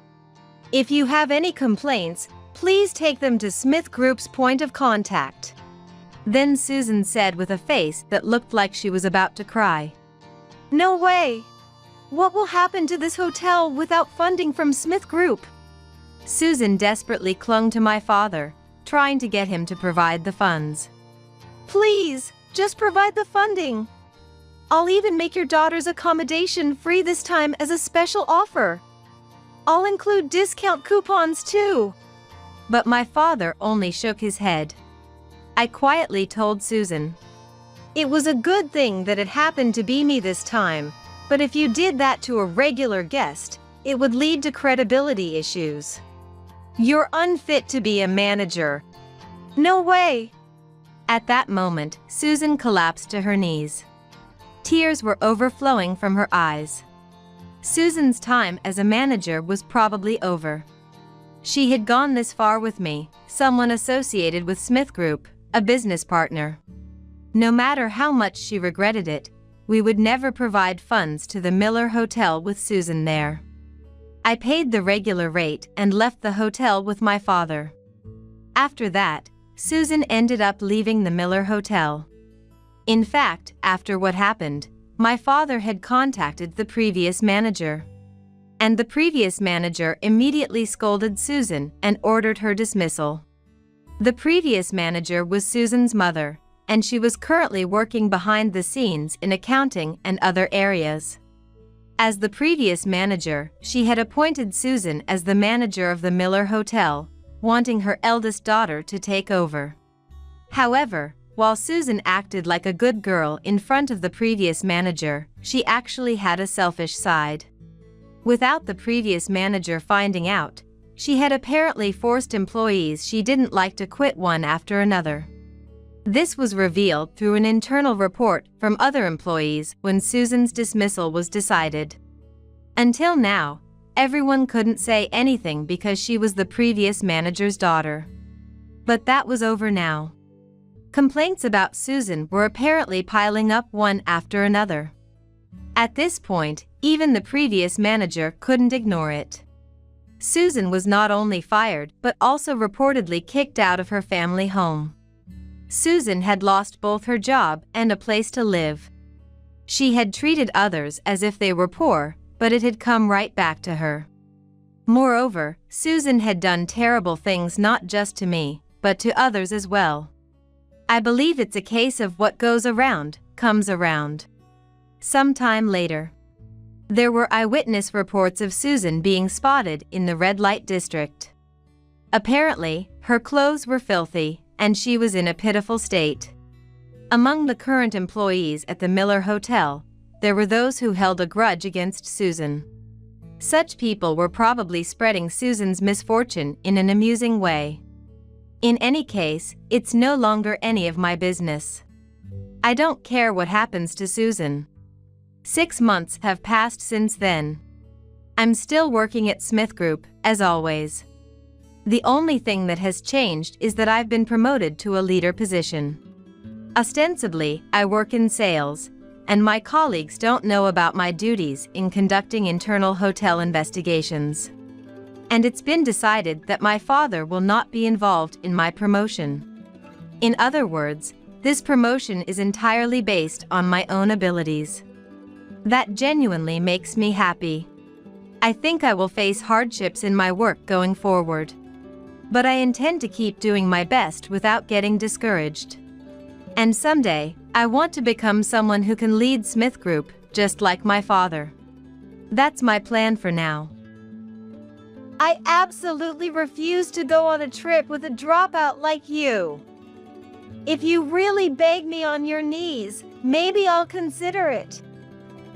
If you have any complaints, please take them to Smith Group's point of contact. Then Susan said with a face that looked like she was about to cry. No way! What will happen to this hotel without funding from Smith Group? Susan desperately clung to my father, trying to get him to provide the funds. Please, just provide the funding. I'll even make your daughter's accommodation free this time as a special offer. I'll include discount coupons too. But my father only shook his head. I quietly told Susan. It was a good thing that it happened to be me this time, but if you did that to a regular guest, it would lead to credibility issues. You're unfit to be a manager. No way! At that moment, Susan collapsed to her knees. Tears were overflowing from her eyes. Susan's time as a manager was probably over. She had gone this far with me, someone associated with Smith Group, a business partner. No matter how much she regretted it, we would never provide funds to the Miller Hotel with Susan there. I paid the regular rate and left the hotel with my father. After that, Susan ended up leaving the Miller Hotel. In fact, after what happened, my father had contacted the previous manager. And the previous manager immediately scolded Susan and ordered her dismissal. The previous manager was Susan's mother, and she was currently working behind the scenes in accounting and other areas. As the previous manager, she had appointed Susan as the manager of the Miller Hotel, wanting her eldest daughter to take over. However, while Susan acted like a good girl in front of the previous manager, she actually had a selfish side. Without the previous manager finding out, she had apparently forced employees she didn't like to quit one after another. This was revealed through an internal report from other employees when Susan's dismissal was decided. Until now, everyone couldn't say anything because she was the previous manager's daughter. But that was over now. Complaints about Susan were apparently piling up one after another. At this point, even the previous manager couldn't ignore it. Susan was not only fired but also reportedly kicked out of her family home. Susan had lost both her job and a place to live. She had treated others as if they were poor, but it had come right back to her. Moreover, Susan had done terrible things not just to me, but to others as well. I believe it's a case of what goes around, comes around. Sometime later. There were eyewitness reports of Susan being spotted in the red light district. Apparently, her clothes were filthy, and she was in a pitiful state. Among the current employees at the Miller Hotel, there were those who held a grudge against Susan. Such people were probably spreading Susan's misfortune in an amusing way. In any case, it's no longer any of my business. I don't care what happens to Susan. 6 months have passed since then. I'm still working at Smith Group, as always. The only thing that has changed is that I've been promoted to a leader position. Ostensibly, I work in sales, and my colleagues don't know about my duties in conducting internal hotel investigations. And it's been decided that my father will not be involved in my promotion. In other words, this promotion is entirely based on my own abilities. That genuinely makes me happy. I think I will face hardships in my work going forward. But I intend to keep doing my best without getting discouraged. And someday, I want to become someone who can lead Smith Group, just like my father. That's my plan for now. I absolutely refuse to go on a trip with a dropout like you. If you really beg me on your knees, maybe I'll consider it.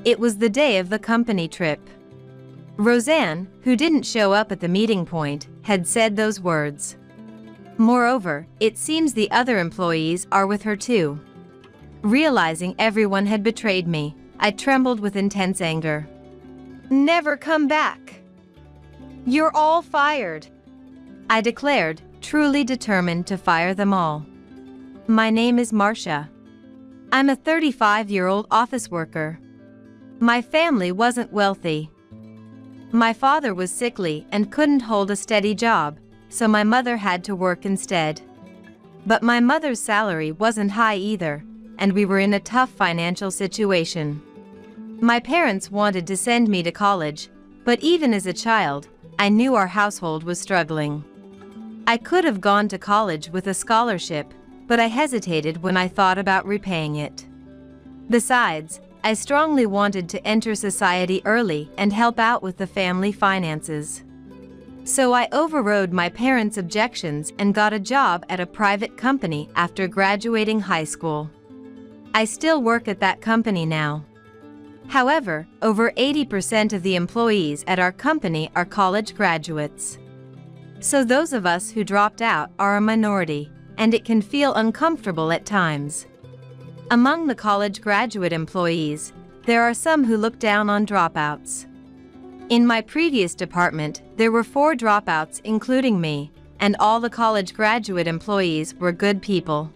It was the day of the company trip. Roseanne, who didn't show up at the meeting point, had said those words. Moreover, it seems the other employees are with her too. Realizing everyone had betrayed me, I trembled with intense anger. Never come back. You're all fired, I declared, truly determined to fire them all. My name is Marcia. I'm a 35-year-old office worker. My family wasn't wealthy. My father was sickly and couldn't hold a steady job, so my mother had to work instead. But my mother's salary wasn't high either, and we were in a tough financial situation. My parents wanted to send me to college, but even as a child, I knew our household was struggling. I could have gone to college with a scholarship, but I hesitated when I thought about repaying it. Besides, I strongly wanted to enter society early and help out with the family finances. So I overrode my parents' objections and got a job at a private company after graduating high school. I still work at that company now. However, over 80% of the employees at our company are college graduates. So those of us who dropped out are a minority, and it can feel uncomfortable at times. Among the college graduate employees, there are some who look down on dropouts. In my previous department, there were 4 dropouts including me, and all the college graduate employees were good people.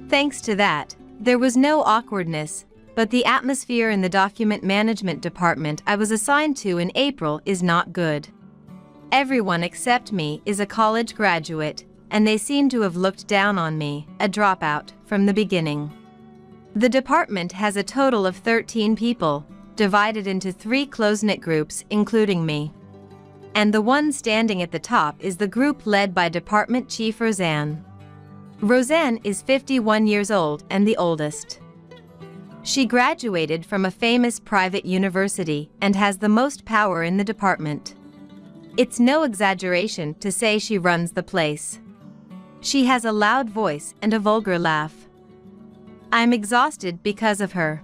Thanks to that, there was no awkwardness, but the atmosphere in the document management department I was assigned to in April is not good. Everyone except me is a college graduate, and they seem to have looked down on me, a dropout, from the beginning. The department has a total of 13 people, divided into 3 close-knit groups including me. And the one standing at the top is the group led by Department Chief Roseanne. Roseanne is 51 years old and the oldest. She graduated from a famous private university and has the most power in the department. It's no exaggeration to say she runs the place. She has a loud voice and a vulgar laugh. I'm exhausted because of her.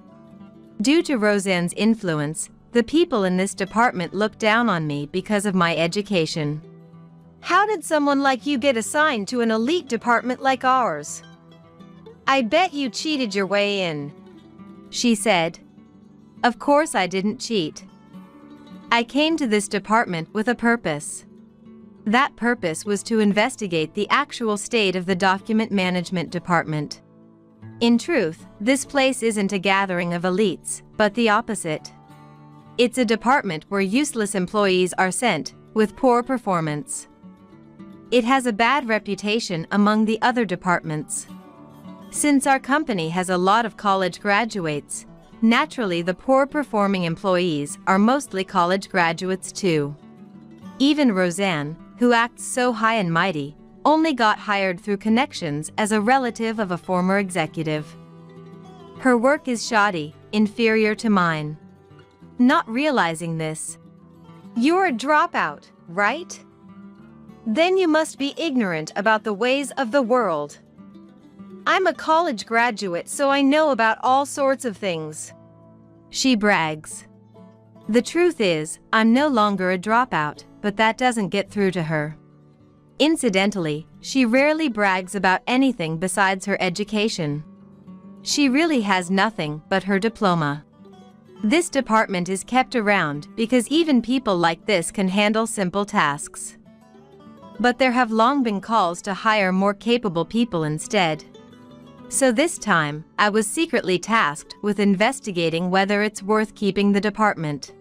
Due to Roseanne's influence, the people in this department look down on me because of my education. How did someone like you get assigned to an elite department like ours? I bet you cheated your way in, she said. Of course I didn't cheat. I came to this department with a purpose. That purpose was to investigate the actual state of the document management department. In truth, this place isn't a gathering of elites, but the opposite. It's a department where useless employees are sent, with poor performance. It has a bad reputation among the other departments. Since our company has a lot of college graduates, naturally the poor-performing employees are mostly college graduates too. Even Roseanne, who acts so high and mighty, only got hired through connections as a relative of a former executive. Her work is shoddy, inferior to mine. Not realizing this. You're a dropout, right? Then you must be ignorant about the ways of the world. I'm a college graduate, so I know about all sorts of things. She brags. The truth is, I'm no longer a dropout, but that doesn't get through to her. Incidentally, she rarely brags about anything besides her education. She really has nothing but her diploma. This department is kept around because even people like this can handle simple tasks. But there have long been calls to hire more capable people instead. So this time, I was secretly tasked with investigating whether it's worth keeping the department.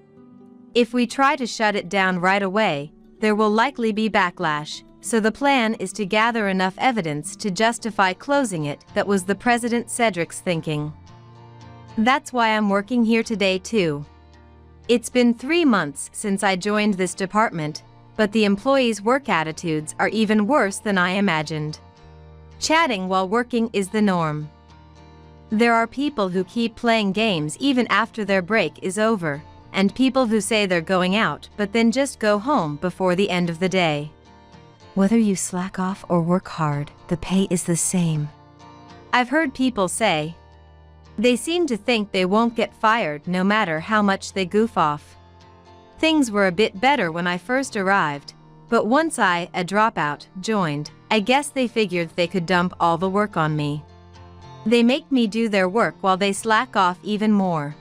If we try to shut it down right away, there will likely be backlash, so the plan is to gather enough evidence to justify closing it. That was the President Cedric's thinking. That's why I'm working here today too. It's been 3 months since I joined this department, but the employees' work attitudes are even worse than I imagined. Chatting while working is the norm. There are people who keep playing games even after their break is over, and people who say they're going out but then just go home before the end of the day. Whether you slack off or work hard, the pay is the same. I've heard people say. They seem to think they won't get fired no matter how much they goof off. Things were a bit better when I first arrived, but once I, a dropout, joined, I guess they figured they could dump all the work on me. They make me do their work while they slack off even more.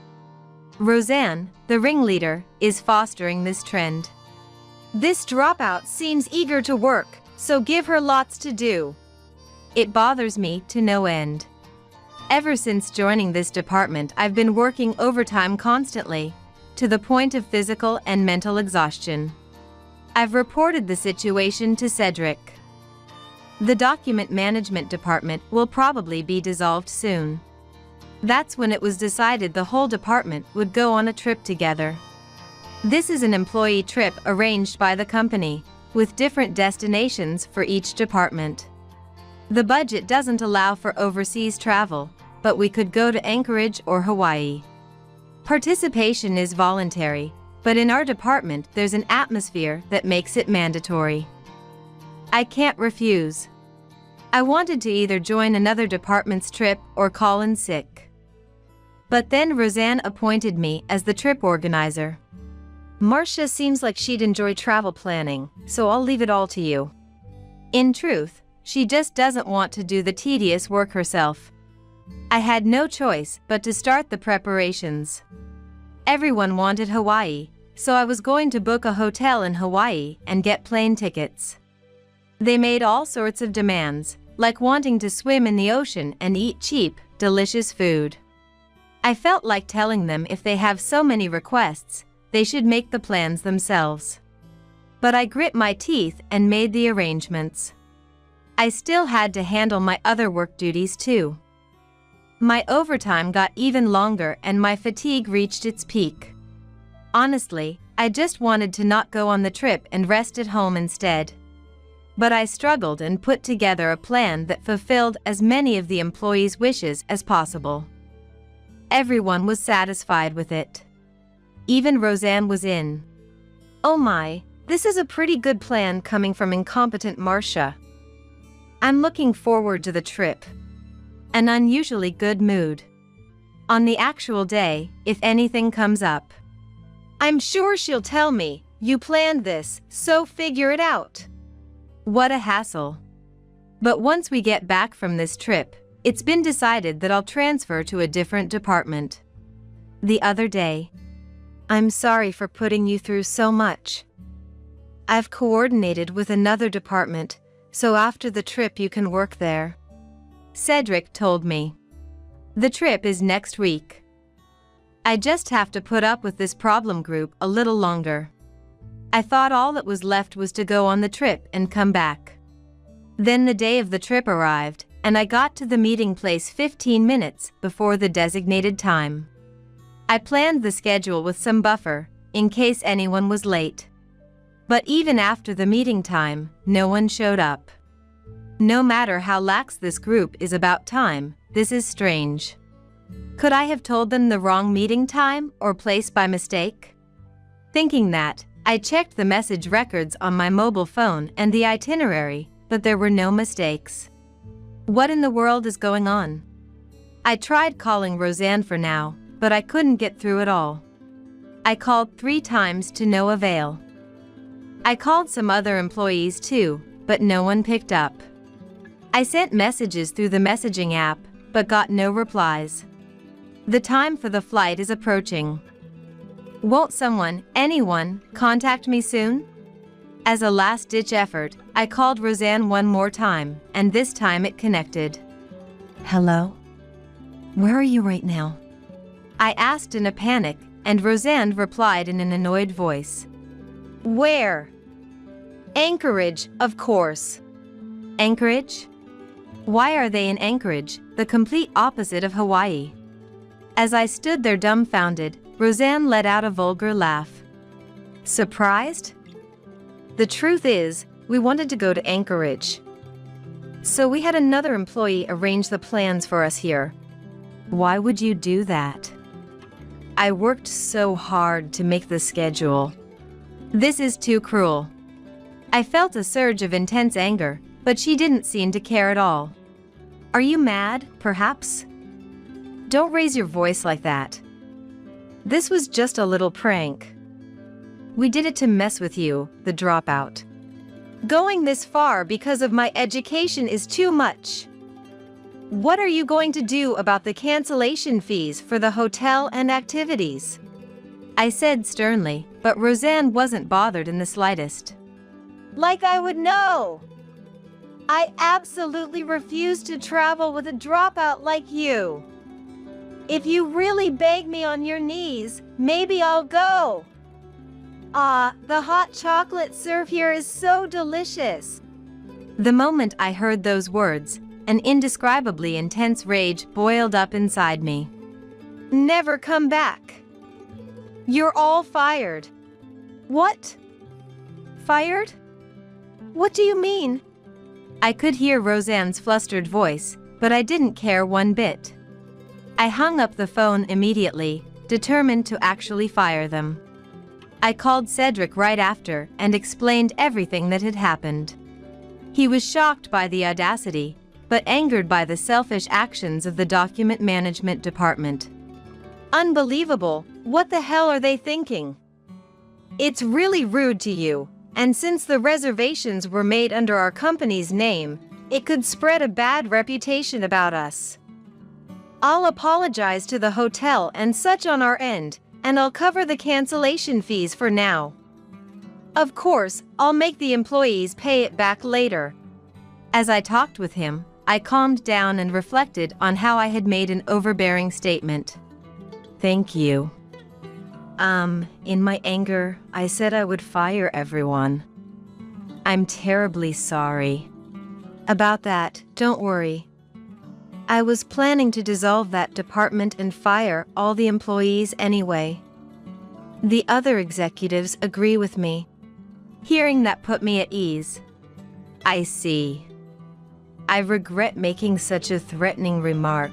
Roseanne, the ringleader, is fostering this trend. This dropout seems eager to work, so give her lots to do. It bothers me to no end. Ever since joining this department, I've been working overtime constantly, to the point of physical and mental exhaustion. I've reported the situation to Cedric. The document management department will probably be dissolved soon. That's when it was decided the whole department would go on a trip together. This is an employee trip arranged by the company, with different destinations for each department. The budget doesn't allow for overseas travel, but we could go to Anchorage or Hawaii. Participation is voluntary, but in our department there's an atmosphere that makes it mandatory. I can't refuse. I wanted to either join another department's trip or call in sick. But then Roseanne appointed me as the trip organizer. Marcia seems like she'd enjoy travel planning, so I'll leave it all to you. In truth, she just doesn't want to do the tedious work herself. I had no choice but to start the preparations. Everyone wanted Hawaii, so I was going to book a hotel in Hawaii and get plane tickets. They made all sorts of demands, like wanting to swim in the ocean and eat cheap, delicious food. I felt like telling them if they have so many requests, they should make the plans themselves. But I grit my teeth and made the arrangements. I still had to handle my other work duties too. My overtime got even longer and my fatigue reached its peak. Honestly, I just wanted to not go on the trip and rest at home instead. But I struggled and put together a plan that fulfilled as many of the employees' wishes as possible. Everyone was satisfied with it. Even Roseanne was in. Oh my, this is a pretty good plan coming from incompetent Marcia. I'm looking forward to the trip. An unusually good mood. On the actual day, if anything comes up, I'm sure she'll tell me, you planned this, so figure it out. What a hassle. But once we get back from this trip, it's been decided that I'll transfer to a different department. The other day, I'm sorry for putting you through so much. I've coordinated with another department, so after the trip you can work there. Cedric told me. The trip is next week. I just have to put up with this problem group a little longer. I thought all that was left was to go on the trip and come back. Then the day of the trip arrived, and I got to the meeting place 15 minutes before the designated time. I planned the schedule with some buffer, in case anyone was late. But even after the meeting time, no one showed up. No matter how lax this group is about time, this is strange. Could I have told them the wrong meeting time or place by mistake? Thinking that, I checked the message records on my mobile phone and the itinerary, but there were no mistakes. What in the world is going on? I tried calling Roseanne for now, but I couldn't get through at all. I called 3 times to no avail. I called some other employees too, but no one picked up. I sent messages through the messaging app, but got no replies. The time for the flight is approaching. Won't someone, anyone, contact me soon? As a last-ditch effort, I called Roseanne one more time, and this time it connected. Hello? Where are you right now? I asked in a panic, and Roseanne replied in an annoyed voice. Where? Anchorage, of course. Anchorage? Why are they in Anchorage, the complete opposite of Hawaii? As I stood there dumbfounded, Roseanne let out a vulgar laugh. Surprised? The truth is, we wanted to go to Anchorage. So we had another employee arrange the plans for us here. Why would you do that? I worked so hard to make the schedule. This is too cruel. I felt a surge of intense anger, but she didn't seem to care at all. Are you mad, perhaps? Don't raise your voice like that. This was just a little prank. We did it to mess with you, the dropout. Going this far because of my education is too much. What are you going to do about the cancellation fees for the hotel and activities? I said sternly, but Roseanne wasn't bothered in the slightest. Like I would know. I absolutely refuse to travel with a dropout like you. If you really beg me on your knees, maybe I'll go. The hot chocolate served here is so delicious. The moment I heard those words, an indescribably intense rage boiled up inside me. Never come back. You're all fired. What? Fired? What do you mean? I could hear Roseanne's flustered voice, but I didn't care one bit. I hung up the phone immediately, determined to actually fire them. I called Cedric right after and explained everything that had happened. He was shocked by the audacity, but angered by the selfish actions of the document management department. Unbelievable, what the hell are they thinking? It's really rude to you, and since the reservations were made under our company's name, it could spread a bad reputation about us. I'll apologize to the hotel and such on our end, and I'll cover the cancellation fees for now. Of course, I'll make the employees pay it back later. As I talked with him, I calmed down and reflected on how I had made an overbearing statement. Thank you. In my anger, I said I would fire everyone. I'm terribly sorry. About that, don't worry. I was planning to dissolve that department and fire all the employees anyway. The other executives agree with me. Hearing that put me at ease. I see. I regret making such a threatening remark.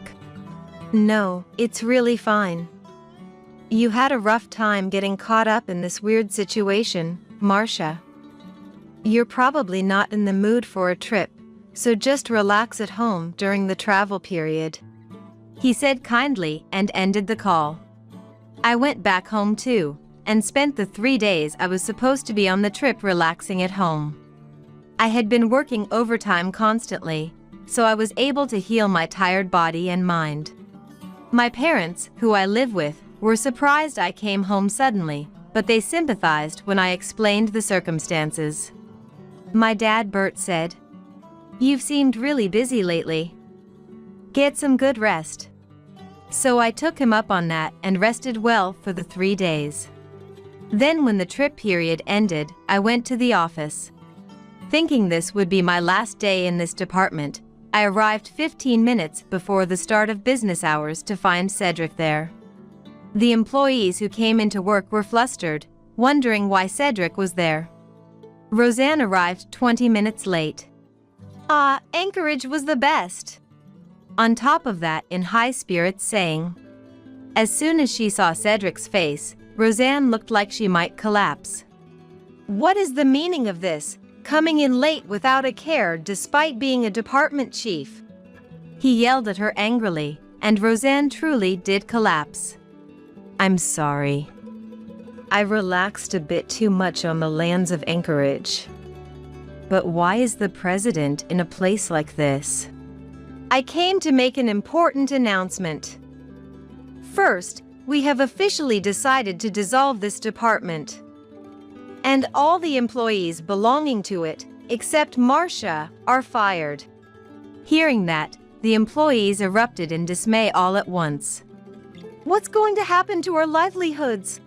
No, it's really fine. You had a rough time getting caught up in this weird situation, Marcia. You're probably not in the mood for a trip, so just relax at home during the travel period. He said kindly and ended the call. I went back home too, and spent the 3 days I was supposed to be on the trip relaxing at home. I had been working overtime constantly, so I was able to heal my tired body and mind. My parents, who I live with, were surprised I came home suddenly, but they sympathized when I explained the circumstances. My dad, Bert, said, "You've seemed really busy lately. Get some good rest." So I took him up on that and rested well for the 3 days. Then when the trip period ended, I went to the office. Thinking this would be my last day in this department, I arrived 15 minutes before the start of business hours to find Cedric there. The employees who came into work were flustered, wondering why Cedric was there. Roseanne arrived 20 minutes late. Anchorage was the best. On top of that, in high spirits, saying. As soon as she saw Cedric's face, Roseanne looked like she might collapse. What is the meaning of this? Coming in late without a care despite being a department chief? He yelled at her angrily, and Roseanne truly did collapse. I'm sorry. I relaxed a bit too much on the lands of Anchorage. But why is the president in a place like this? I came to make an important announcement. First, we have officially decided to dissolve this department. And all the employees belonging to it, except Marcia, are fired. Hearing that, the employees erupted in dismay all at once. What's going to happen to our livelihoods?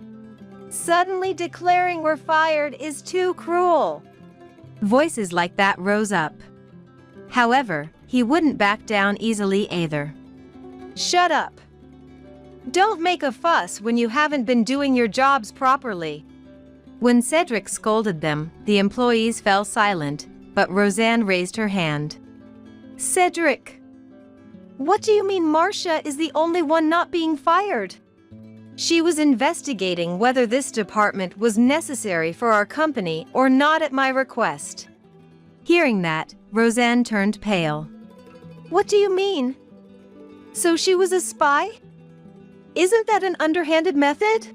Suddenly declaring we're fired is too cruel. Voices like that rose up. However, he wouldn't back down easily either. Shut up. Don't make a fuss when you haven't been doing your jobs properly. When Cedric scolded them, the employees fell silent, but Roseanne raised her hand. Cedric, what do you mean Marcia is the only one not being fired? She was investigating whether this department was necessary for our company or not at my request. Hearing that, Roseanne turned pale. What do you mean? So she was a spy? Isn't that an underhanded method?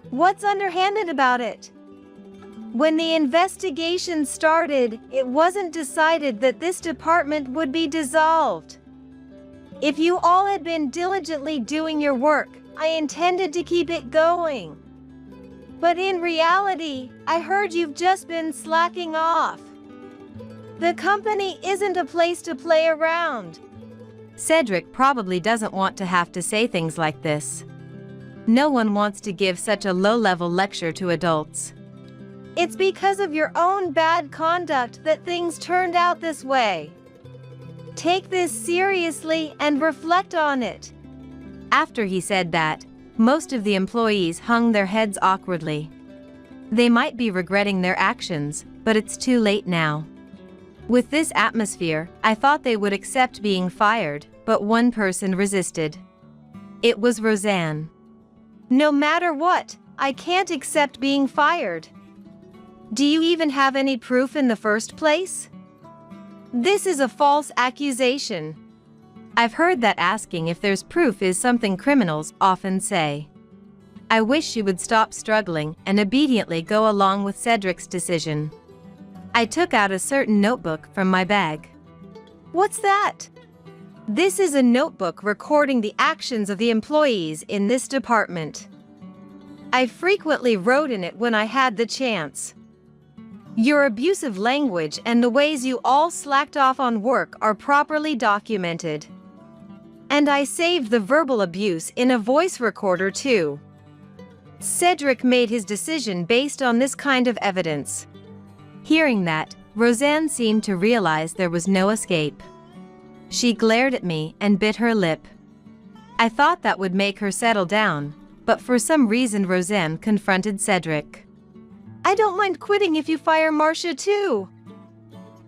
What's underhanded about it? When the investigation started, it wasn't decided that this department would be dissolved. If you all had been diligently doing your work, I intended to keep it going. But in reality, I heard you've just been slacking off. The company isn't a place to play around. Cedric probably doesn't want to have to say things like this. No one wants to give such a low-level lecture to adults. It's because of your own bad conduct that things turned out this way. Take this seriously and reflect on it. After he said that, most of the employees hung their heads awkwardly. They might be regretting their actions, but it's too late now. With this atmosphere, I thought they would accept being fired, but one person resisted. It was Roseanne. No matter what, I can't accept being fired. Do you even have any proof in the first place? This is a false accusation. I've heard that asking if there's proof is something criminals often say. I wish she would stop struggling and obediently go along with Cedric's decision. I took out a certain notebook from my bag. What's that? This is a notebook recording the actions of the employees in this department. I frequently wrote in it when I had the chance. Your abusive language and the ways you all slacked off on work are properly documented. And I saved the verbal abuse in a voice recorder too. Cedric made his decision based on this kind of evidence. Hearing that, Roseanne seemed to realize there was no escape. She glared at me and bit her lip. I thought that would make her settle down, but for some reason Roseanne confronted Cedric. I don't mind quitting if you fire Marcia too.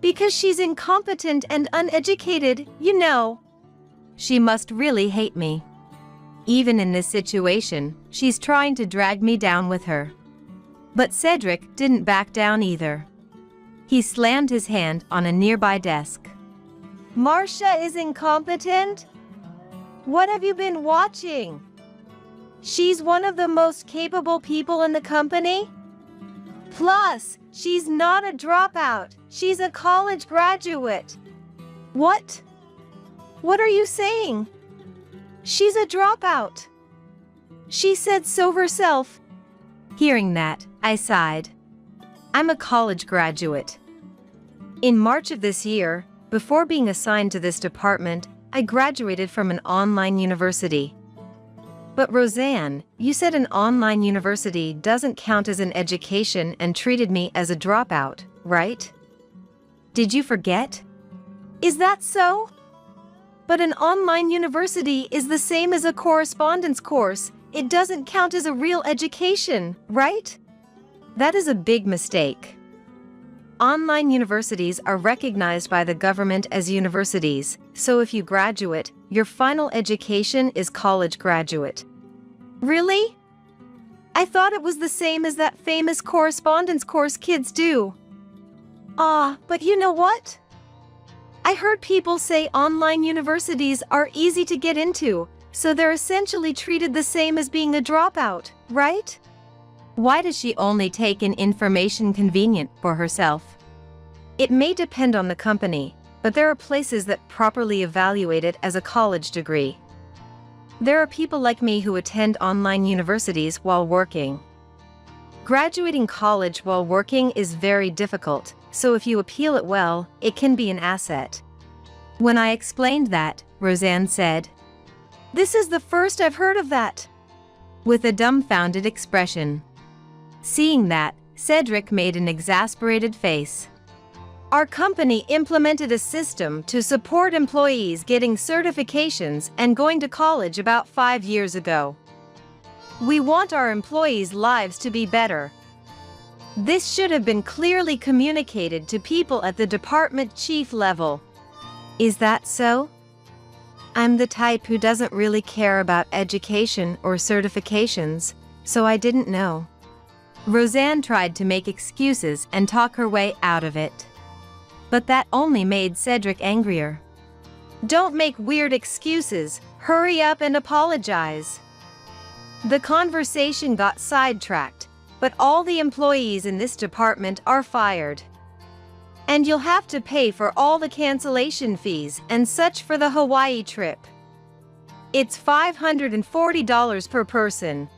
Because she's incompetent and uneducated, you know. She must really hate me. Even in this situation, she's trying to drag me down with her. But Cedric didn't back down either. He slammed his hand on a nearby desk. Marcia is incompetent? What have you been watching? She's one of the most capable people in the company? Plus, she's not a dropout. She's a college graduate. What? What are you saying? She's a dropout. She said so herself. Hearing that, I sighed. I'm a college graduate. In March of this year, before being assigned to this department, I graduated from an online university. But Roseanne, you said an online university doesn't count as an education and treated me as a dropout, right? Did you forget? Is that so? But an online university is the same as a correspondence course. It doesn't count as a real education, right? That is a big mistake. online universities are recognized by the government as universities, so if you graduate, your final education is college graduate. Really? I thought it was the same as that famous correspondence course kids do. But you know what? I heard people say online universities are easy to get into, so they're essentially treated the same as being a dropout, right? Why does she only take in information convenient for herself? It may depend on the company, but there are places that properly evaluate it as a college degree. There are people like me who attend online universities while working. Graduating college while working is very difficult, so if you appeal it well, it can be an asset. When I explained that, Roseanne said, "This is the first I've heard of that," with a dumbfounded expression. Seeing that, Cedric made an exasperated face. "Our company implemented a system to support employees getting certifications and going to college about 5 years ago. We want our employees' lives to be better. This should have been clearly communicated to people at the department chief level." Is that so? I'm the type who doesn't really care about education or certifications, so I didn't know. Roseanne tried to make excuses and talk her way out of it. But that only made Cedric angrier. "Don't make weird excuses, hurry up and apologize." The conversation got sidetracked, but all the employees in this department are fired. "And you'll have to pay for all the cancellation fees and such for the Hawaii trip. It's $540 per person."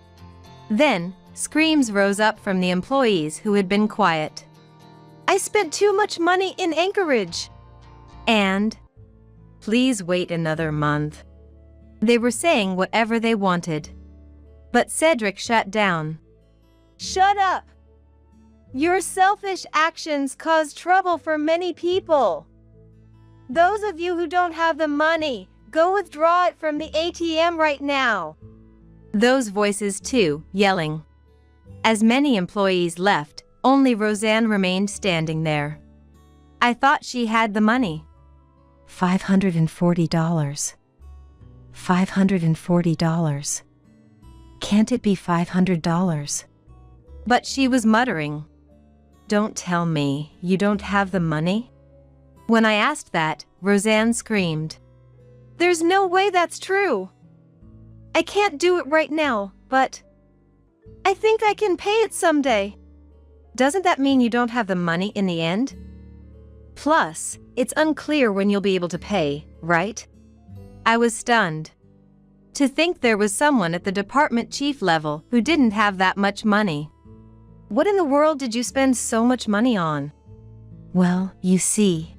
Then, screams rose up from the employees who had been quiet. "I spent too much money in Anchorage." And, "Please wait another month." They were saying whatever they wanted. But Cedric shut down. "Shut up! Your selfish actions cause trouble for many people. Those of you who don't have the money, go withdraw it from the ATM right now." Those voices too, yelling. As many employees left, only Roseanne remained standing there. I thought she had the money. $540. $540. Can't it be $500? But she was muttering. Don't tell me you don't have the money? When I asked that, Roseanne screamed. "There's no way that's true. I can't do it right now, but I think I can pay it someday." Doesn't that mean you don't have the money in the end? Plus, it's unclear when you'll be able to pay, right? I was stunned. To think there was someone at the department chief level who didn't have that much money. What in the world did you spend so much money on? Well, you see,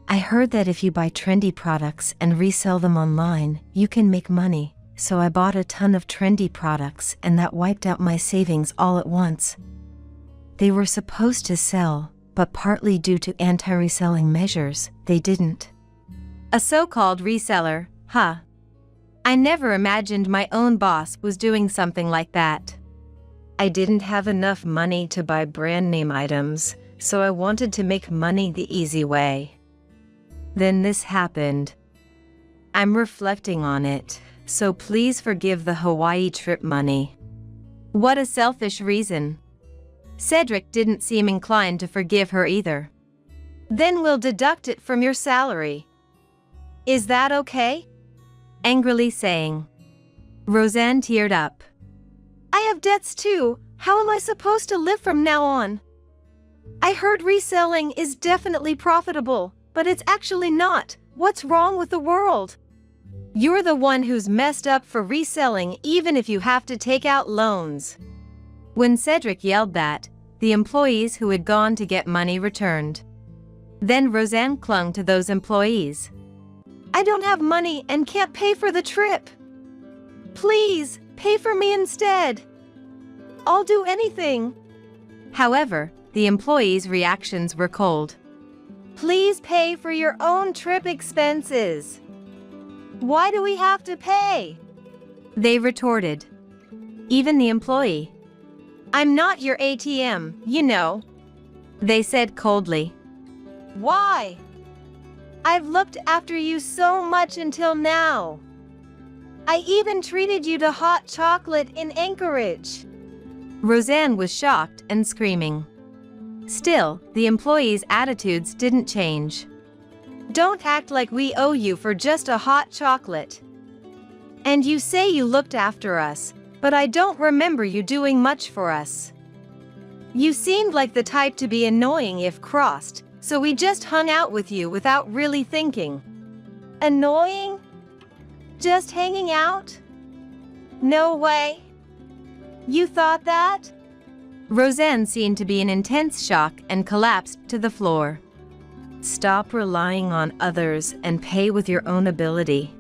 I heard that if you buy trendy products and resell them online, you can make money, so I bought a ton of trendy products and that wiped out my savings all at once. They were supposed to sell, but partly due to anti-reselling measures, they didn't. A so-called reseller, huh? I never imagined my own boss was doing something like that. I didn't have enough money to buy brand name items, so I wanted to make money the easy way. Then this happened. I'm reflecting on it, so please forgive the Hawaii trip money. What a selfish reason. Cedric didn't seem inclined to forgive her either. "Then we'll deduct it from your salary. Is that okay?" Angrily saying. Roseanne teared up. "I have debts too. How am I supposed to live from now on? I heard reselling is definitely profitable, but it's actually not. What's wrong with the world? You're the one who's messed up for reselling even if you have to take out loans." When Cedric yelled that, the employees who had gone to get money returned. Then Roseanne clung to those employees. "I don't have money and can't pay for the trip. Please, pay for me instead. I'll do anything." However, the employees' reactions were cold. "Please pay for your own trip expenses. Why do we have to pay?" They retorted. Even the employee. "I'm not your ATM, you know. They said coldly. Why? I've looked after you so much until now. I even treated you to hot chocolate in Anchorage. Roseanne was shocked and screaming. Still, the employees' attitudes didn't change. Don't act like we owe you for just a hot chocolate. And you say you looked after us, but I don't remember you doing much for us. You seemed like the type to be annoying if crossed, so we just hung out with you without really thinking. Annoying? Just hanging out? No way. You thought that? Roseanne seemed to be in intense shock and collapsed to the floor. Stop relying on others and pay with your own ability.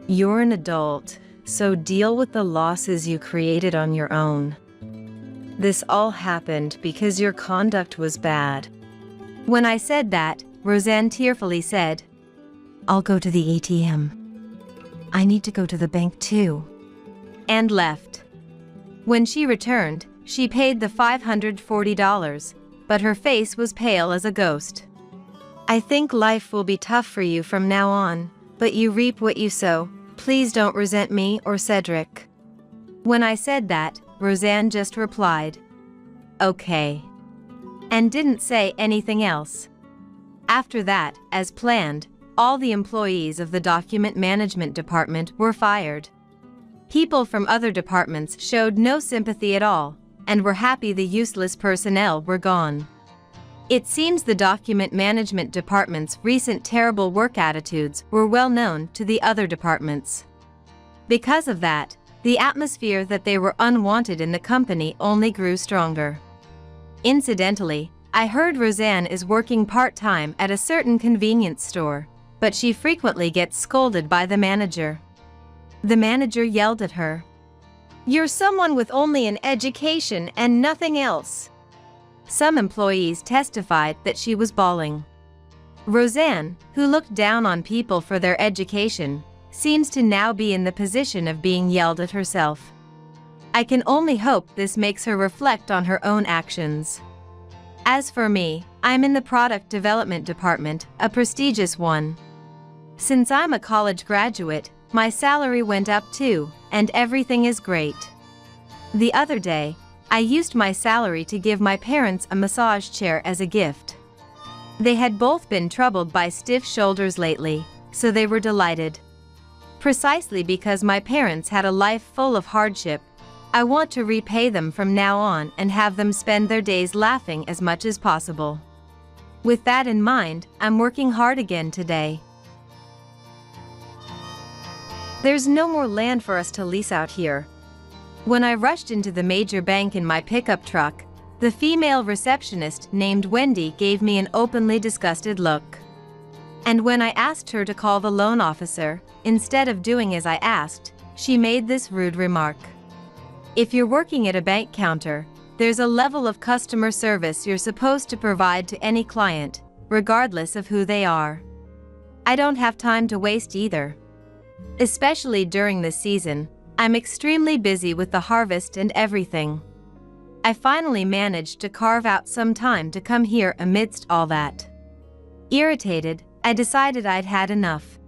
You're an adult, so deal with the losses you created on your own. This all happened because your conduct was bad. When I said that, Roseanne tearfully said, I'll go to the ATM. I need to go to the bank too. And left. When she returned, she paid the $540, but her face was pale as a ghost. I think life will be tough for you from now on, but you reap what you sow. Please don't resent me or Cedric. When I said that, Roseanne just replied, okay, and didn't say anything else. After that, as planned, all the employees of the document management department were fired. People from other departments showed no sympathy at all, and were happy the useless personnel were gone. It seems the document management department's recent terrible work attitudes were well known to the other departments. Because of that, the atmosphere that they were unwanted in the company only grew stronger. Incidentally, I heard Roseanne is working part-time at a certain convenience store, but she frequently gets scolded by the manager. The manager yelled at her. You're someone with only an education and nothing else. Some employees testified that she was bawling. Roseanne, who looked down on people for their education, seems to now be in the position of being yelled at herself. I can only hope this makes her reflect on her own actions. As for me, I'm in the product development department, a prestigious one. Since I'm a college graduate, my salary went up too, and everything is great. The other day, I used my salary to give my parents a massage chair as a gift. They had both been troubled by stiff shoulders lately, so they were delighted. Precisely because my parents had a life full of hardship, I want to repay them from now on and have them spend their days laughing as much as possible. With that in mind, I'm working hard again today. There's no more land for us to lease out here. When I rushed into the major bank in my pickup truck, the female receptionist named Wendy gave me an openly disgusted look. And when I asked her to call the loan officer, instead of doing as I asked, she made this rude remark. If you're working at a bank counter, there's a level of customer service you're supposed to provide to any client, regardless of who they are. I don't have time to waste either. Especially during this season, I'm extremely busy with the harvest and everything. I finally managed to carve out some time to come here amidst all that. Irritated, I decided I'd had enough.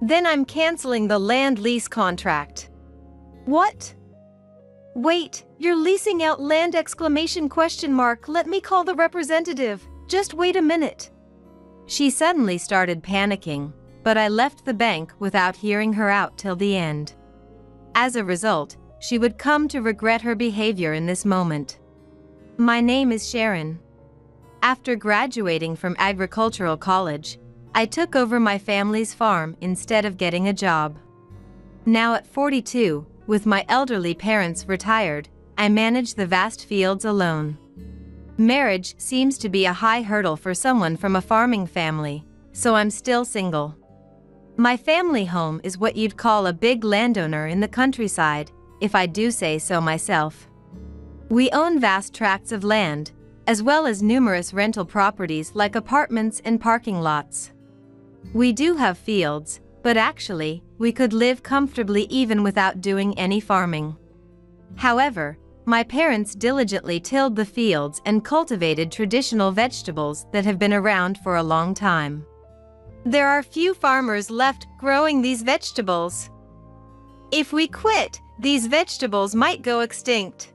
Then I'm canceling the land lease contract. What? Wait, you're leasing out land ? Let me call the representative. Just wait a minute. She suddenly started panicking, but I left the bank without hearing her out till the end. As a result, she would come to regret her behavior in this moment. My name is Sharon. After graduating from agricultural college, I took over my family's farm instead of getting a job. Now at 42, with my elderly parents retired, I manage the vast fields alone. Marriage seems to be a high hurdle for someone from a farming family, so I'm still single. My family home is what you'd call a big landowner in the countryside, if I do say so myself. We own vast tracts of land, as well as numerous rental properties like apartments and parking lots. We do have fields, but actually, we could live comfortably even without doing any farming. However, my parents diligently tilled the fields and cultivated traditional vegetables that have been around for a long time. There are few farmers left growing these vegetables. If we quit, these vegetables might go extinct.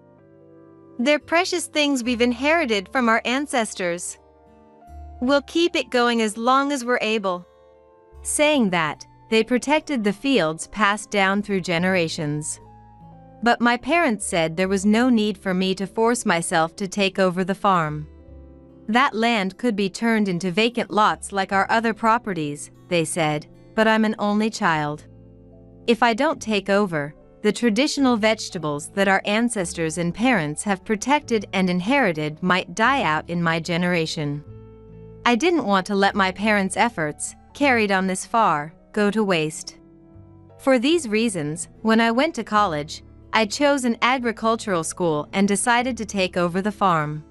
They're precious things we've inherited from our ancestors. We'll keep it going as long as we're able. Saying that, they protected the fields passed down through generations. But my parents said there was no need for me to force myself to take over the farm. That land could be turned into vacant lots like our other properties, they said, but I'm an only child. If I don't take over, the traditional vegetables that our ancestors and parents have protected and inherited might die out in my generation. I didn't want to let my parents' efforts, carried on this far, go to waste. For these reasons, when I went to college, I chose an agricultural school and decided to take over the farm.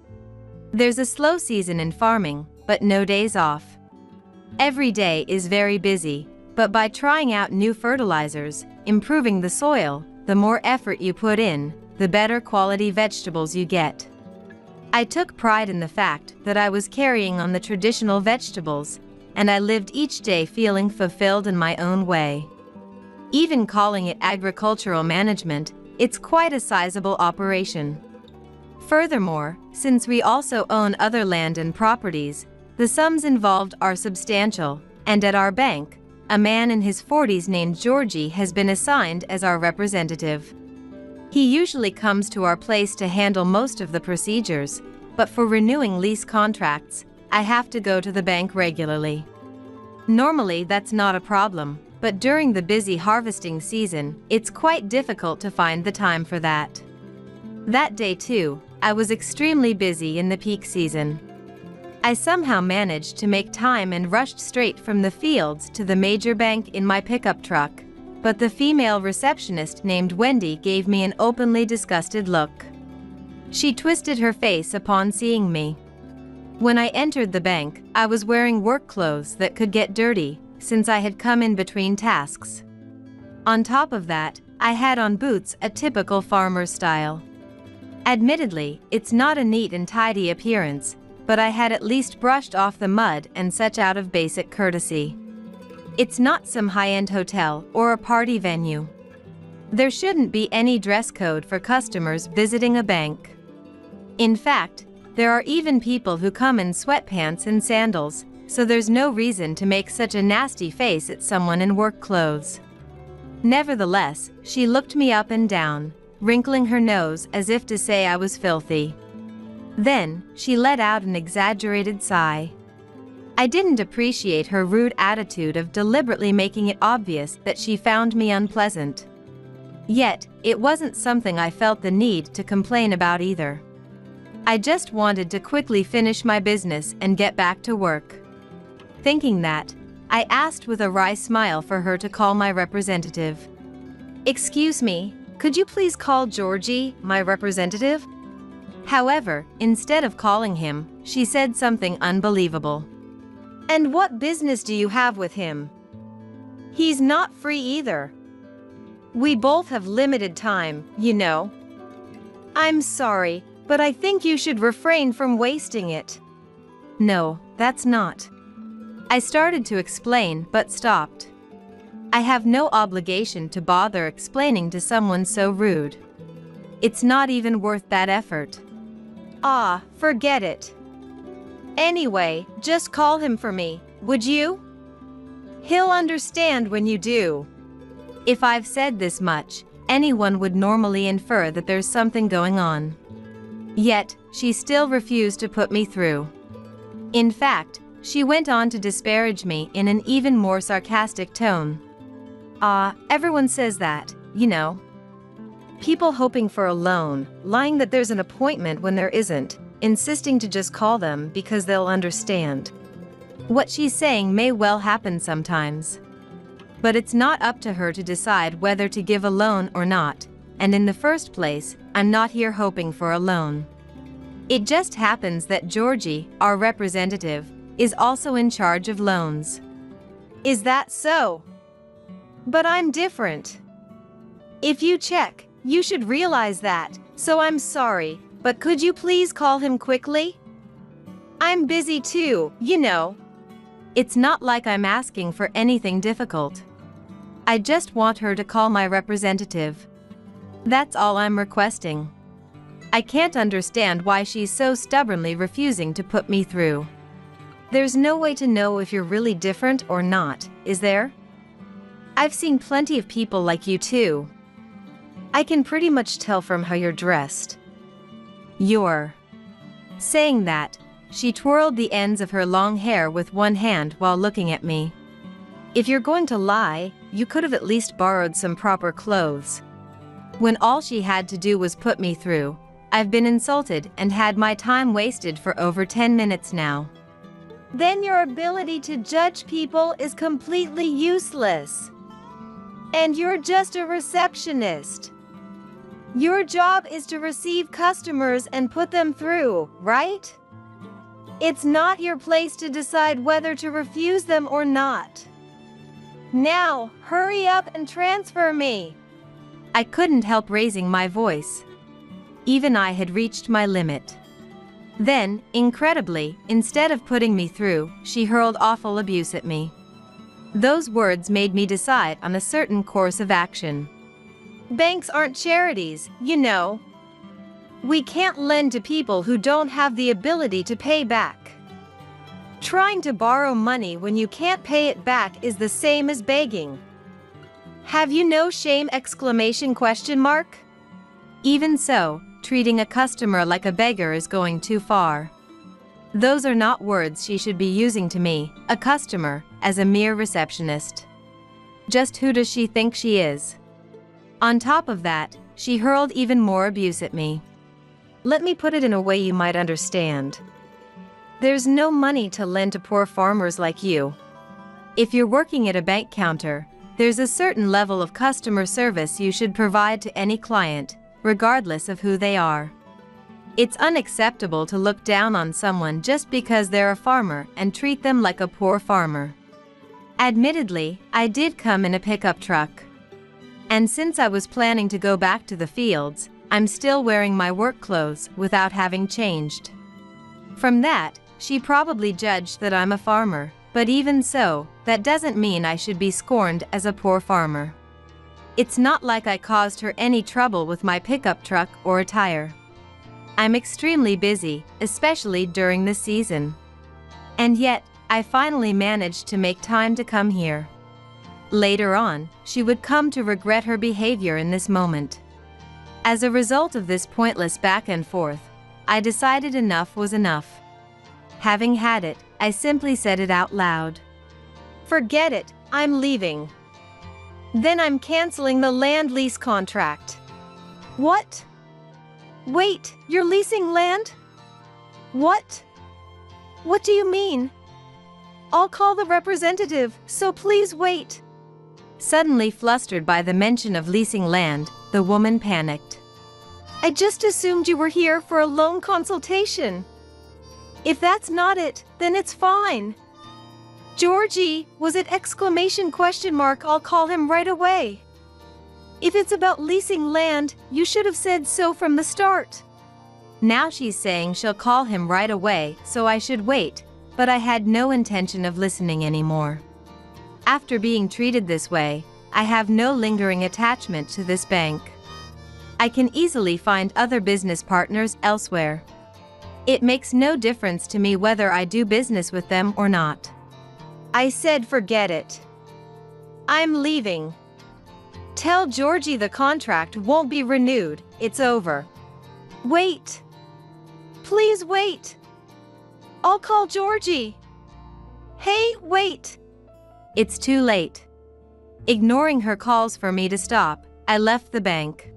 There's a slow season in farming, but no days off. Every day is very busy, but by trying out new fertilizers, improving the soil, the more effort you put in, the better quality vegetables you get. I took pride in the fact that I was carrying on the traditional vegetables, and I lived each day feeling fulfilled in my own way. Even calling it agricultural management, it's quite a sizable operation. Furthermore, since we also own other land and properties, the sums involved are substantial, and at our bank, a man in his 40s named Georgie has been assigned as our representative. He usually comes to our place to handle most of the procedures, but for renewing lease contracts, I have to go to the bank regularly. Normally that's not a problem, but during the busy harvesting season, it's quite difficult to find the time for that. That day too, I was extremely busy in the peak season. I somehow managed to make time and rushed straight from the fields to the major bank in my pickup truck, but the female receptionist named Wendy gave me an openly disgusted look. She twisted her face upon seeing me. When I entered the bank, I was wearing work clothes that could get dirty, since I had come in between tasks. On top of that, I had on boots a typical farmer style. Admittedly, it's not a neat and tidy appearance, but I had at least brushed off the mud and such out of basic courtesy. It's not some high-end hotel or a party venue. There shouldn't be any dress code for customers visiting a bank. In fact, there are even people who come in sweatpants and sandals, so there's no reason to make such a nasty face at someone in work clothes. Nevertheless, she looked me up and down, wrinkling her nose as if to say I was filthy. Then, she let out an exaggerated sigh. I didn't appreciate her rude attitude of deliberately making it obvious that she found me unpleasant. Yet, it wasn't something I felt the need to complain about either. I just wanted to quickly finish my business and get back to work. Thinking that, I asked with a wry smile for her to call my representative. "Excuse me, could you please call Georgie, my representative?" However, instead of calling him, she said something unbelievable. "And what business do you have with him? He's not free either. We both have limited time, you know." "I'm sorry, but I think you should refrain from wasting it." "No, that's not." I started to explain but stopped. I have no obligation to bother explaining to someone so rude. It's not even worth that effort. "Ah, forget it. Anyway, just call him for me, would you? He'll understand when you do." If I've said this much, anyone would normally infer that there's something going on. Yet, she still refused to put me through. In fact, she went on to disparage me in an even more sarcastic tone. Everyone says that, you know. People hoping for a loan, lying that there's an appointment when there isn't, insisting to just call them because they'll understand. What she's saying may well happen sometimes. But it's not up to her to decide whether to give a loan or not, and in the first place, I'm not here hoping for a loan. It just happens that Georgie, our representative, is also in charge of loans. "Is that so? But I'm different. If you check, You should realize that, so I'm sorry, but could you please call him quickly? I'm busy too, you know. It's not like I'm asking for anything difficult. I just want her to call my representative. That's all I'm requesting. I can't understand why she's so stubbornly refusing to put me through. There's no way to know if you're really different or not, is there? I've seen plenty of people like you too. I can pretty much tell from how you're dressed. You're... Saying that, she twirled the ends of her long hair with one hand while looking at me. If you're going to lie, you could have at least borrowed some proper clothes. When all she had to do was put me through, I've been insulted and had my time wasted for over 10 minutes now. Then your ability to judge people is completely useless. And you're just a receptionist. Your job is to receive customers and put them through, right? It's not your place to decide whether to refuse them or not. Now, hurry up and transfer me. I couldn't help raising my voice. Even I had reached my limit. Then, incredibly, instead of putting me through, she hurled awful abuse at me. Those words made me decide on a certain course of action. Banks aren't charities, you know. We can't lend to people who don't have the ability to pay back. Trying to borrow money when you can't pay it back is the same as begging. Have you no shame ? Even so, treating a customer like a beggar is going too far. Those are not words she should be using to me, a customer, as a mere receptionist. Just who does she think she is? On top of that, she hurled even more abuse at me. Let me put it in a way you might understand. There's no money to lend to poor farmers like you. If you're working at a bank counter, there's a certain level of customer service you should provide to any client, regardless of who they are. It's unacceptable to look down on someone just because they're a farmer and treat them like a poor farmer. Admittedly, I did come in a pickup truck. And since I was planning to go back to the fields, I'm still wearing my work clothes without having changed. From that, she probably judged that I'm a farmer, but even so, that doesn't mean I should be scorned as a poor farmer. It's not like I caused her any trouble with my pickup truck or attire. I'm extremely busy, especially during this season. And yet, I finally managed to make time to come here. Later on, she would come to regret her behavior in this moment. As a result of this pointless back and forth, I decided enough was enough. Having had it, I simply said it out loud. Forget it, I'm leaving. Then I'm canceling the land lease contract. What? Wait, you're leasing land? What? What do you mean? I'll call the representative, so please wait. Suddenly flustered by the mention of leasing land, the woman panicked. I just assumed you were here for a loan consultation. If that's not it, then it's fine. Georgie, was it ? I'll call him right away. If it's about leasing land, you should have said so from the start. Now she's saying she'll call him right away, so I should wait, but I had no intention of listening anymore. After being treated this way, I have no lingering attachment to this bank. I can easily find other business partners elsewhere. It makes no difference to me whether I do business with them or not. I said forget it. I'm leaving. Tell Georgie the contract won't be renewed, it's over. Wait. Please wait. I'll call Georgie. Hey, wait. It's too late. Ignoring her calls for me to stop, I left the bank.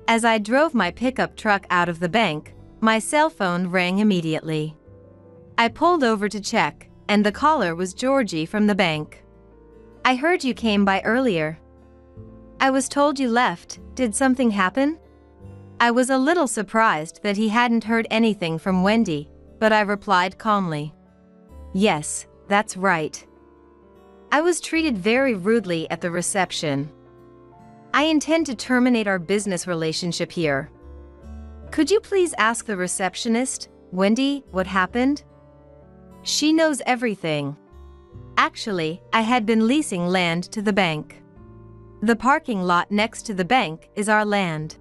As I drove my pickup truck out of the bank, my cell phone rang immediately. I pulled over to check, and the caller was Georgie from the bank. I heard you came by earlier. I was told you left. Did something happen? I was a little surprised that he hadn't heard anything from Wendy, but I replied calmly. Yes, that's right. I was treated very rudely at the reception. I intend to terminate our business relationship here. Could you please ask the receptionist, Wendy, what happened? She knows everything. Actually, I had been leasing land to the bank. The parking lot next to the bank is our land.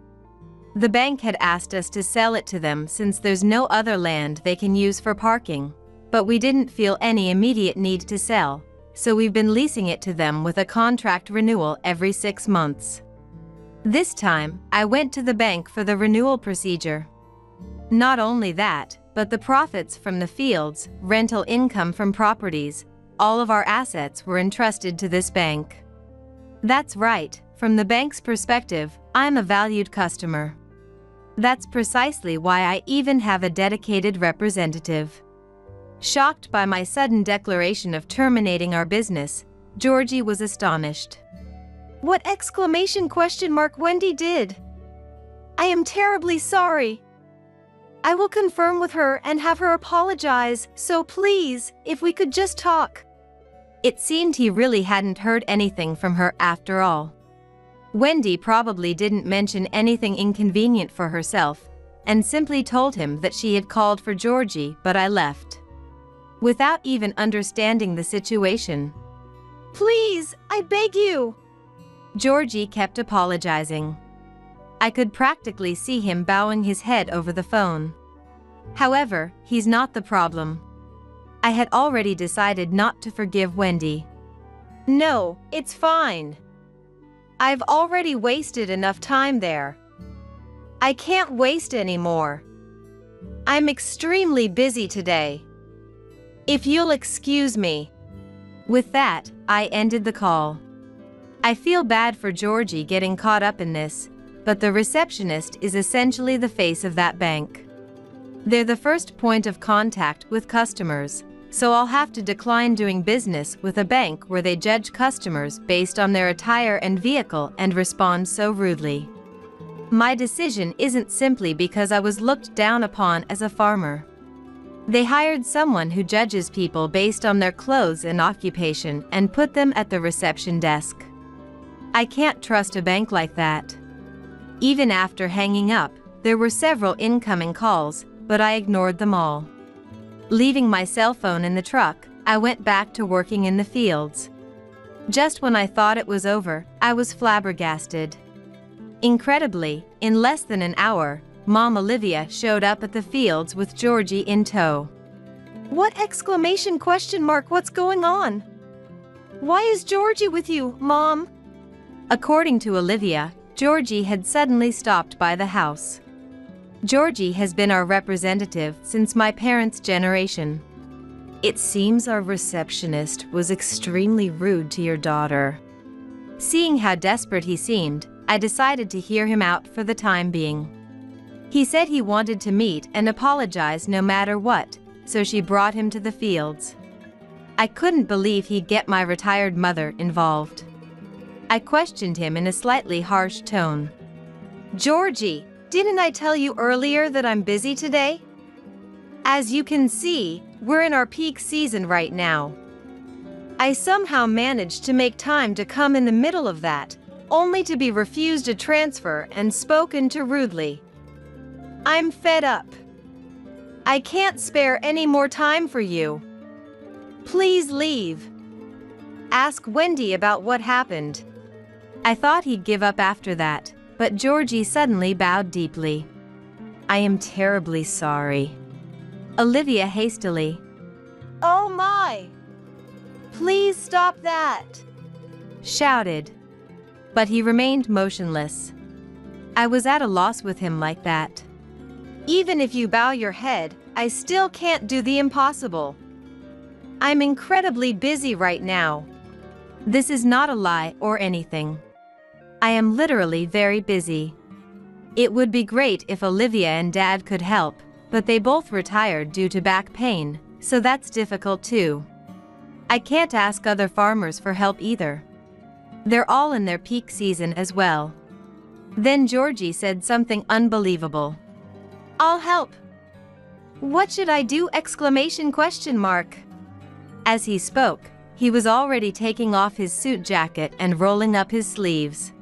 The bank had asked us to sell it to them since there's no other land they can use for parking, but we didn't feel any immediate need to sell, so we've been leasing it to them with a contract renewal every 6 months. This time, I went to the bank for the renewal procedure. Not only that, but the profits from the fields, rental income from properties, all of our assets were entrusted to this bank. That's right, from the bank's perspective, I'm a valued customer. That's precisely why I even have a dedicated representative. Shocked by my sudden declaration of terminating our business, Georgie was astonished. What exclamation question mark Wendy did? I am terribly sorry. I will confirm with her and have her apologize, so please, if we could just talk. It seemed he really hadn't heard anything from her after all. Wendy probably didn't mention anything inconvenient for herself, and simply told him that she had called for Georgie, but I left. Without even understanding the situation. Please, I beg you. Georgie kept apologizing. I could practically see him bowing his head over the phone. However, he's not the problem. I had already decided not to forgive Wendy. No, it's fine. I've already wasted enough time there. I can't waste any more. I'm extremely busy today. If you'll excuse me. With that, I ended the call. I feel bad for Georgie getting caught up in this, but the receptionist is essentially the face of that bank. They're the first point of contact with customers, so I'll have to decline doing business with a bank where they judge customers based on their attire and vehicle and respond so rudely. My decision isn't simply because I was looked down upon as a farmer. They hired someone who judges people based on their clothes and occupation and put them at the reception desk. I can't trust a bank like that. Even after hanging up, there were several incoming calls, but I ignored them all. Leaving my cell phone in the truck, I went back to working in the fields. Just when I thought it was over, I was flabbergasted. Incredibly, in less than an hour, Mom Olivia showed up at the fields with Georgie in tow. What exclamation question mark what's going on? Why is Georgie with you, Mom? According to Olivia, Georgie had suddenly stopped by the house. Georgie has been our representative since my parents' generation. It seems our receptionist was extremely rude to your daughter. Seeing how desperate he seemed, I decided to hear him out for the time being. He said he wanted to meet and apologize no matter what, so she brought him to the fields. I couldn't believe he'd get my retired mother involved. I questioned him in a slightly harsh tone. Georgie, didn't I tell you earlier that I'm busy today? As you can see, we're in our peak season right now. I somehow managed to make time to come in the middle of that, only to be refused a transfer and spoken to rudely. I'm fed up. I can't spare any more time for you. Please leave. Ask Wendy about what happened. I thought he'd give up after that, but Georgie suddenly bowed deeply. I am terribly sorry. Olivia hastily. Oh my! Please stop that! Shouted. But he remained motionless. I was at a loss with him like that. Even if you bow your head, I still can't do the impossible. I'm incredibly busy right now. This is not a lie or anything. I am literally very busy. It would be great if Olivia and Dad could help, but they both retired due to back pain, so that's difficult too. I can't ask other farmers for help either. They're all in their peak season as well. Then Georgie said something unbelievable. I'll help. What should I do? Exclamation question mark. As he spoke, he was already taking off his suit jacket and rolling up his sleeves.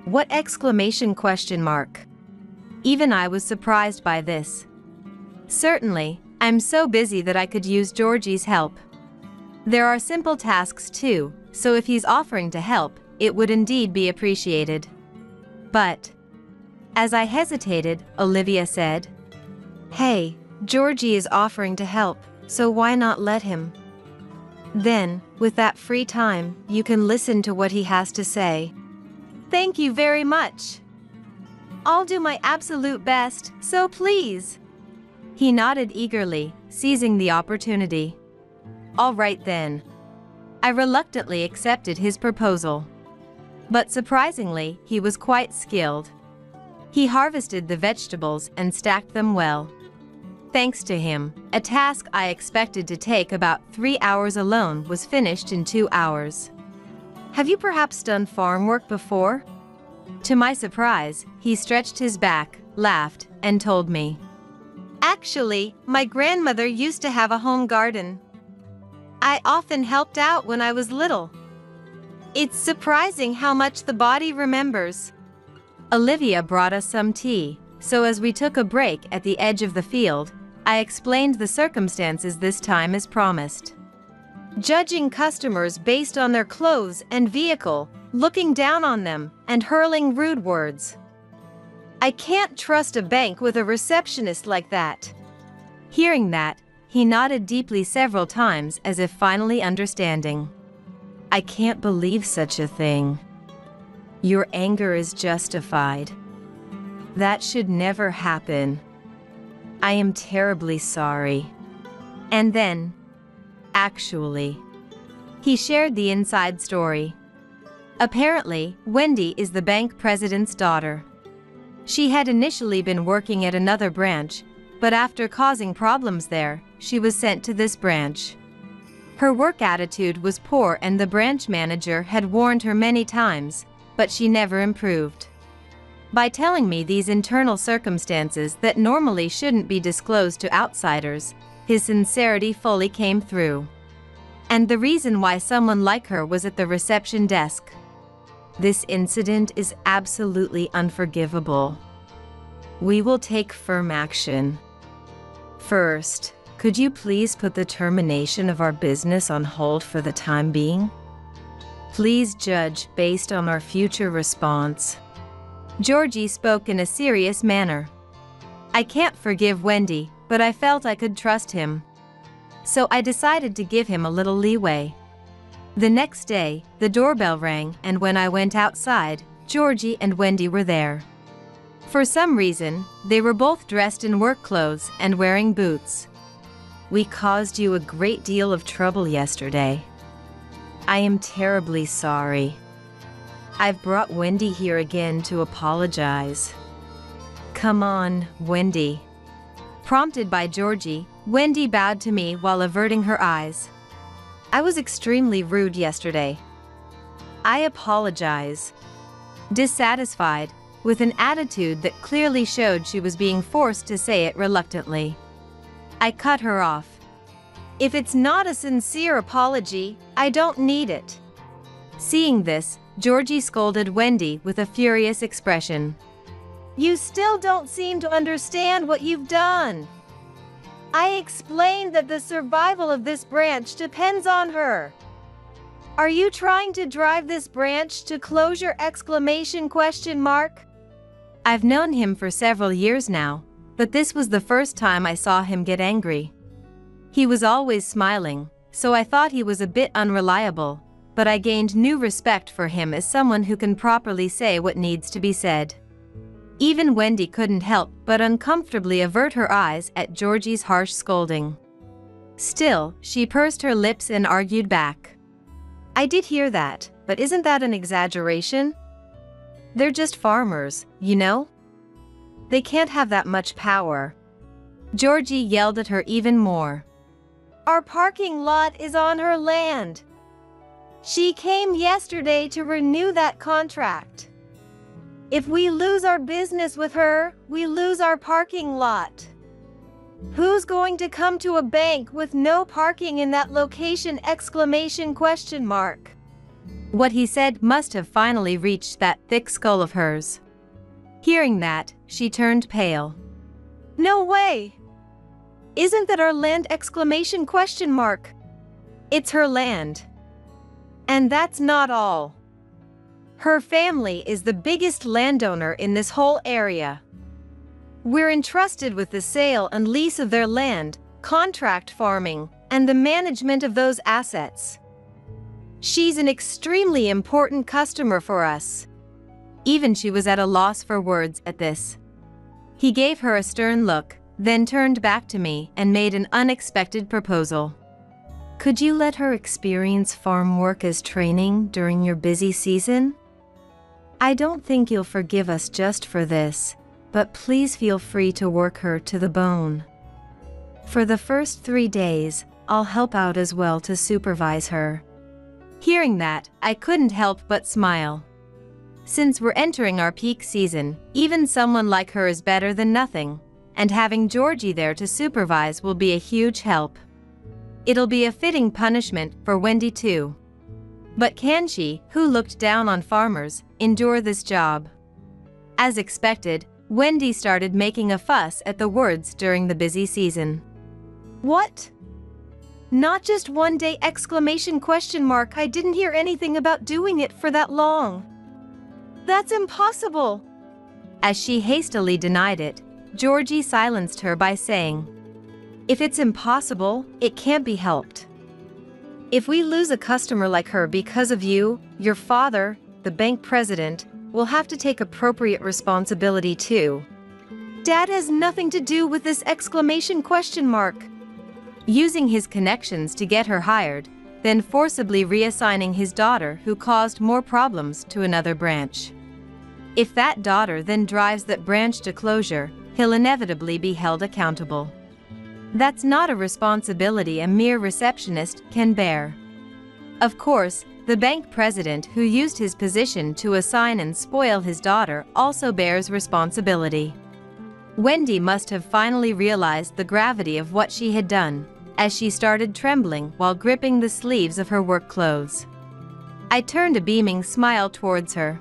What exclamation question mark? Even I was surprised by this. Certainly, I'm so busy that I could use Georgie's help. There are simple tasks too, so if he's offering to help, it would indeed be appreciated. But, as I hesitated, Olivia said, "Hey, Georgie is offering to help, so why not let him? Then, with that free time, you can listen to what he has to say." Thank you very much. I'll do my absolute best, so please. He nodded eagerly, seizing the opportunity. All right then. I reluctantly accepted his proposal. But surprisingly, he was quite skilled. He harvested the vegetables and stacked them well. Thanks to him, a task I expected to take about 3 hours alone was finished in 2 hours. Have you perhaps done farm work before? To my surprise, he stretched his back, laughed, and told me. Actually, my grandmother used to have a home garden. I often helped out when I was little. It's surprising how much the body remembers. Olivia brought us some tea, so as we took a break at the edge of the field, I explained the circumstances this time as promised. Judging customers based on their clothes and vehicle, looking down on them, and hurling rude words. I can't trust a bank with a receptionist like that. Hearing that, he nodded deeply several times as if finally understanding. I can't believe such a thing. Your anger is justified. That should never happen. I am terribly sorry. And then, actually, he shared the inside story. Apparently, Wendy is the bank president's daughter. She had initially been working at another branch, but after causing problems there, she was sent to this branch. Her work attitude was poor and the branch manager had warned her many times, but she never improved. By telling me these internal circumstances that normally shouldn't be disclosed to outsiders, his sincerity fully came through. And the reason why someone like her was at the reception desk. This incident is absolutely unforgivable. We will take firm action. First, could you please put the termination of our business on hold for the time being? Please judge based on our future response. Georgie spoke in a serious manner. I can't forgive Wendy, but I felt I could trust him. So I decided to give him a little leeway. The next day, the doorbell rang, and when I went outside, Georgie and Wendy were there. For some reason, they were both dressed in work clothes and wearing boots. We caused you a great deal of trouble yesterday. I am terribly sorry. I've brought Wendy here again to apologize. Come on, Wendy. Prompted by Georgie, Wendy bowed to me while averting her eyes. I was extremely rude yesterday. I apologize. Dissatisfied, with an attitude that clearly showed she was being forced to say it reluctantly. I cut her off. If it's not a sincere apology, I don't need it. Seeing this, Georgie scolded Wendy with a furious expression. You still don't seem to understand what you've done. I explained that the survival of this branch depends on her. Are you trying to drive this branch to closure ? I've known him for several years now, but this was the first time I saw him get angry. He was always smiling, so I thought he was a bit unreliable, but I gained new respect for him as someone who can properly say what needs to be said. Even Wendy couldn't help but uncomfortably avert her eyes at Georgie's harsh scolding. Still, she pursed her lips and argued back. I did hear that, but isn't that an exaggeration? They're just farmers, you know? They can't have that much power. Georgie yelled at her even more. Our parking lot is on her land. She came yesterday to renew that contract. If we lose our business with her, we lose our parking lot. Who's going to come to a bank with no parking in that location ? What he said must have finally reached that thick skull of hers. Hearing that, she turned pale. No way! Isn't that our land ? It's her land. And that's not all. Her family is the biggest landowner in this whole area. We're entrusted with the sale and lease of their land, contract farming, and the management of those assets. She's an extremely important customer for us. Even she was at a loss for words at this. He gave her a stern look, then turned back to me and made an unexpected proposal. Could you let her experience farm work as training during your busy season? I don't think you'll forgive us just for this, but please feel free to work her to the bone. For the first 3 days, I'll help out as well to supervise her. Hearing that, I couldn't help but smile. Since we're entering our peak season, even someone like her is better than nothing, and having Georgie there to supervise will be a huge help. It'll be a fitting punishment for Wendy too. But can she, who looked down on farmers, endure this job? As expected, Wendy started making a fuss at the words during the busy season. What? Not just 1 day ? I didn't hear anything about doing it for that long. That's impossible. As she hastily denied it, Georgie silenced her by saying, If it's impossible, it can't be helped. If we lose a customer like her because of you, your father, the bank president, will have to take appropriate responsibility too. Dad has nothing to do with this ? Using his connections to get her hired, then forcibly reassigning his daughter who caused more problems to another branch. If that daughter then drives that branch to closure, he'll inevitably be held accountable. That's not a responsibility a mere receptionist can bear. Of course, the bank president who used his position to assign and spoil his daughter also bears responsibility. Wendy must have finally realized the gravity of what she had done, as she started trembling while gripping the sleeves of her work clothes. I turned a beaming smile towards her.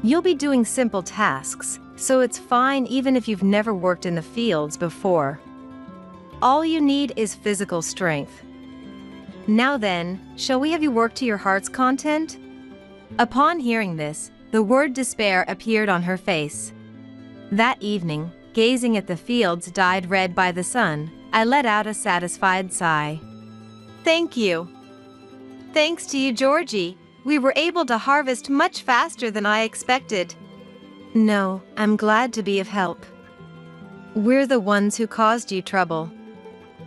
You'll be doing simple tasks, so it's fine even if you've never worked in the fields before. All you need is physical strength. Now then, shall we have you work to your heart's content? Upon hearing this, the word despair appeared on her face. That evening, gazing at the fields dyed red by the sun, I let out a satisfied sigh. Thank you. Thanks to you, Georgie, we were able to harvest much faster than I expected. No, I'm glad to be of help. We're the ones who caused you trouble.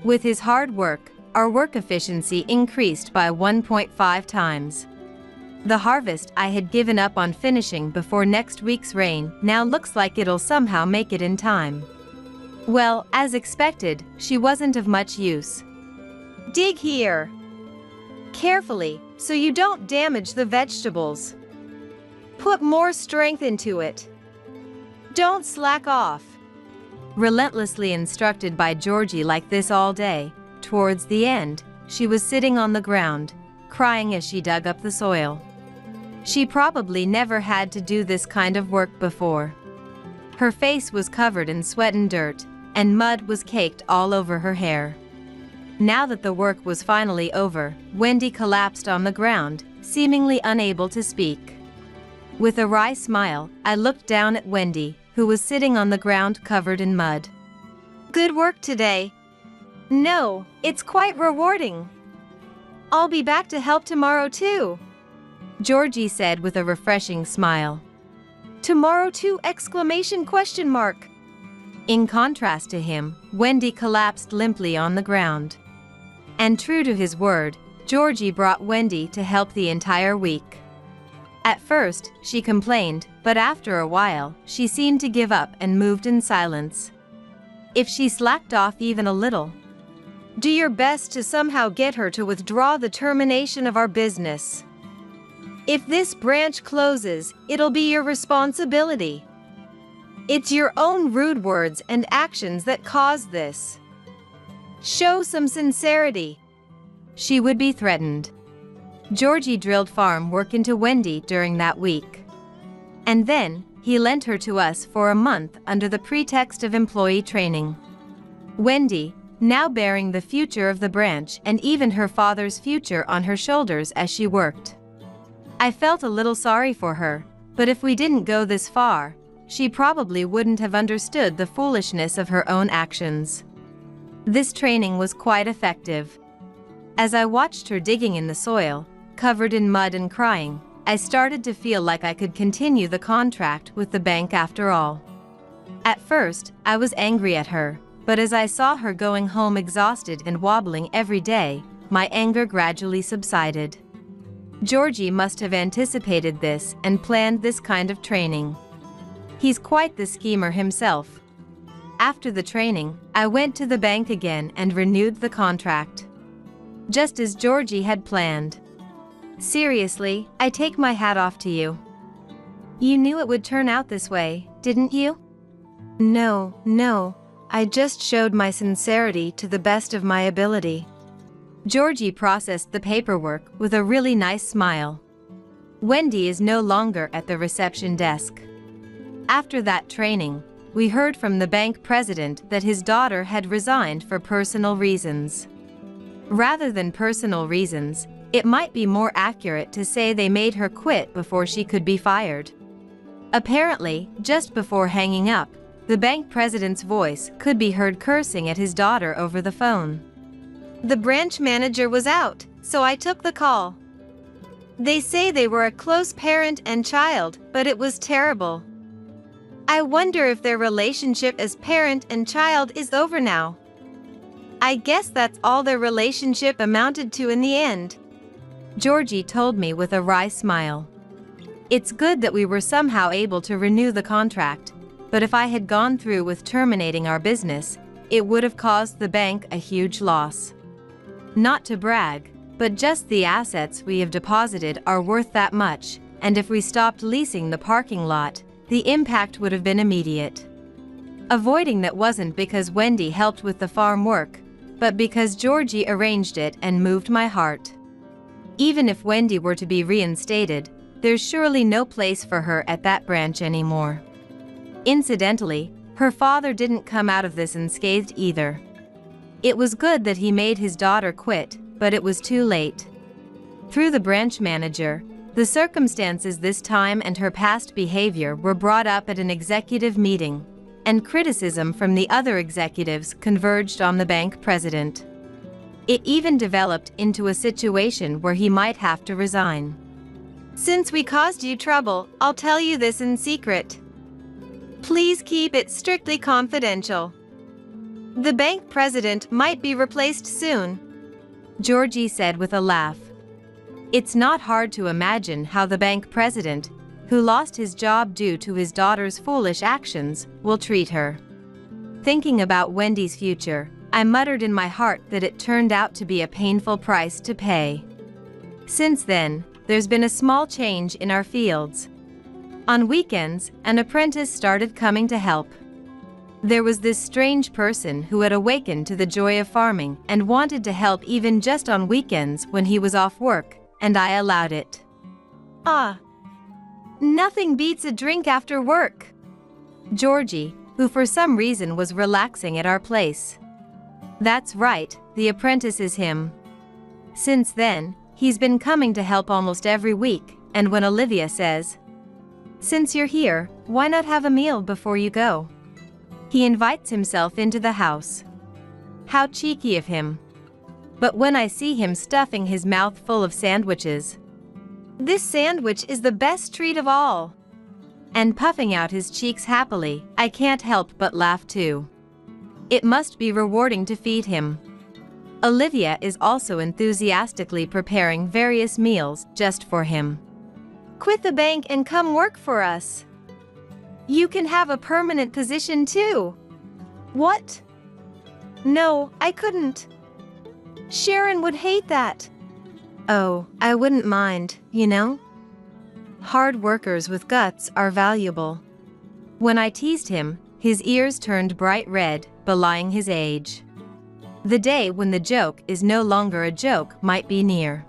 With his hard work, our work efficiency increased by 1.5 times. The harvest I had given up on finishing before next week's rain now looks like it'll somehow make it in time. Well, as expected, she wasn't of much use. Dig here. Carefully, so you don't damage the vegetables. Put more strength into it. Don't slack off. Relentlessly instructed by Georgie like this all day, towards the end, she was sitting on the ground, crying as she dug up the soil. She probably never had to do this kind of work before. Her face was covered in sweat and dirt, and mud was caked all over her hair. Now that the work was finally over, Wendy collapsed on the ground, seemingly unable to speak. With a wry smile, I looked down at Wendy, who was sitting on the ground covered in mud. Good work today. No, it's quite rewarding. I'll be back to help tomorrow too, Georgie said with a refreshing smile. Tomorrow too ? In contrast to him, Wendy collapsed limply on the ground. And true to his word, Georgie brought Wendy to help the entire week. At first, she complained, but after a while, she seemed to give up and moved in silence. If she slacked off even a little, do your best to somehow get her to withdraw the termination of our business. If this branch closes, it'll be your responsibility. It's your own rude words and actions that caused this. Show some sincerity. She would be threatened. Georgie drilled farm work into Wendy during that week. And then, he lent her to us for a month under the pretext of employee training. Wendy, now bearing the future of the branch and even her father's future on her shoulders as she worked. I felt a little sorry for her, but if we didn't go this far, she probably wouldn't have understood the foolishness of her own actions. This training was quite effective. As I watched her digging in the soil, covered in mud and crying, I started to feel like I could continue the contract with the bank after all. At first, I was angry at her, but as I saw her going home exhausted and wobbling every day, my anger gradually subsided. Georgie must have anticipated this and planned this kind of training. He's quite the schemer himself. After the training, I went to the bank again and renewed the contract. Just as Georgie had planned. Seriously, I take my hat off to you. You knew it would turn out this way, didn't you? No, I just showed my sincerity to the best of my ability. Georgie processed the paperwork with a really nice smile. Wendy is no longer at the reception desk. After that training, we heard from the bank president that his daughter had resigned for personal reasons. Rather than personal reasons, it might be more accurate to say they made her quit before she could be fired. Apparently, just before hanging up, the bank president's voice could be heard cursing at his daughter over the phone. The branch manager was out, so I took the call. They say they were a close parent and child, but it was terrible. I wonder if their relationship as parent and child is over now. I guess that's all their relationship amounted to in the end. Georgie told me with a wry smile. It's good that we were somehow able to renew the contract, but if I had gone through with terminating our business, it would have caused the bank a huge loss. Not to brag, but just the assets we have deposited are worth that much, and if we stopped leasing the parking lot, the impact would have been immediate. Avoiding that wasn't because Wendy helped with the farm work, but because Georgie arranged it and moved my heart. Even if Wendy were to be reinstated, there's surely no place for her at that branch anymore. Incidentally, her father didn't come out of this unscathed either. It was good that he made his daughter quit, but it was too late. Through the branch manager, the circumstances this time and her past behavior were brought up at an executive meeting, and criticism from the other executives converged on the bank president. It even developed into a situation where he might have to resign. Since we caused you trouble, I'll tell you this in secret. Please keep it strictly confidential. The bank president might be replaced soon, Georgie said with a laugh. It's not hard to imagine how the bank president, who lost his job due to his daughter's foolish actions, will treat her. Thinking about Wendy's future, I muttered in my heart that it turned out to be a painful price to pay. Since then, there's been a small change in our fields. On weekends, an apprentice started coming to help. There was this strange person who had awakened to the joy of farming and wanted to help even just on weekends when he was off work, and I allowed it. Nothing beats a drink after work. Georgie, who for some reason was relaxing at our place. That's right, the apprentice is him. Since then, he's been coming to help almost every week, and when Olivia says, "Since you're here, why not have a meal before you go?" he invites himself into the house. How cheeky of him. But when I see him stuffing his mouth full of sandwiches, "This sandwich is the best treat of all," and puffing out his cheeks happily, I can't help but laugh too. It must be rewarding to feed him. Olivia is also enthusiastically preparing various meals just for him. "Quit the bank and come work for us. You can have a permanent position too." "What? No, I couldn't. Sharon would hate that." "Oh, I wouldn't mind, you know. Hard workers with guts are valuable." When I teased him, his ears turned bright red, belying his age. The day when the joke is no longer a joke might be near.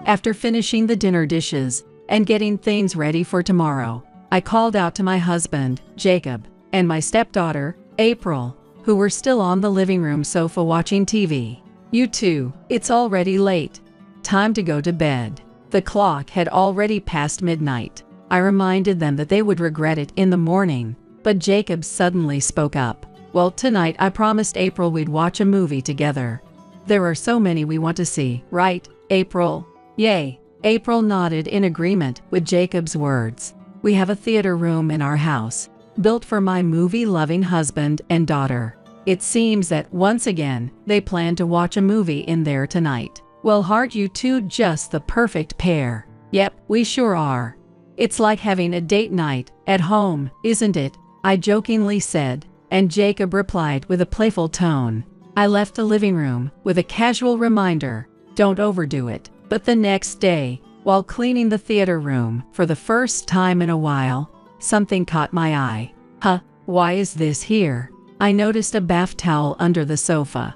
After finishing the dinner dishes and getting things ready for tomorrow, I called out to my husband, Jacob, and my stepdaughter, April, who were still on the living room sofa watching TV. "You two, it's already late. Time to go to bed." The clock had already passed midnight. I reminded them that they would regret it in the morning, but Jacob suddenly spoke up. "Well, tonight I promised April we'd watch a movie together. There are so many we want to see, right, April?" "Yay." April nodded in agreement with Jacob's words. "We have a theater room in our house, built for my movie-loving husband and daughter. It seems that, once again, they plan to watch a movie in there tonight. Well, aren't you two just the perfect pair?" "Yep, we sure are. It's like having a date night at home, isn't it?" I jokingly said, and Jacob replied with a playful tone. I left the living room with a casual reminder, "Don't overdo it." But the next day, while cleaning the theater room for the first time in a while, something caught my eye. "Huh, why is this here?" I noticed a bath towel under the sofa.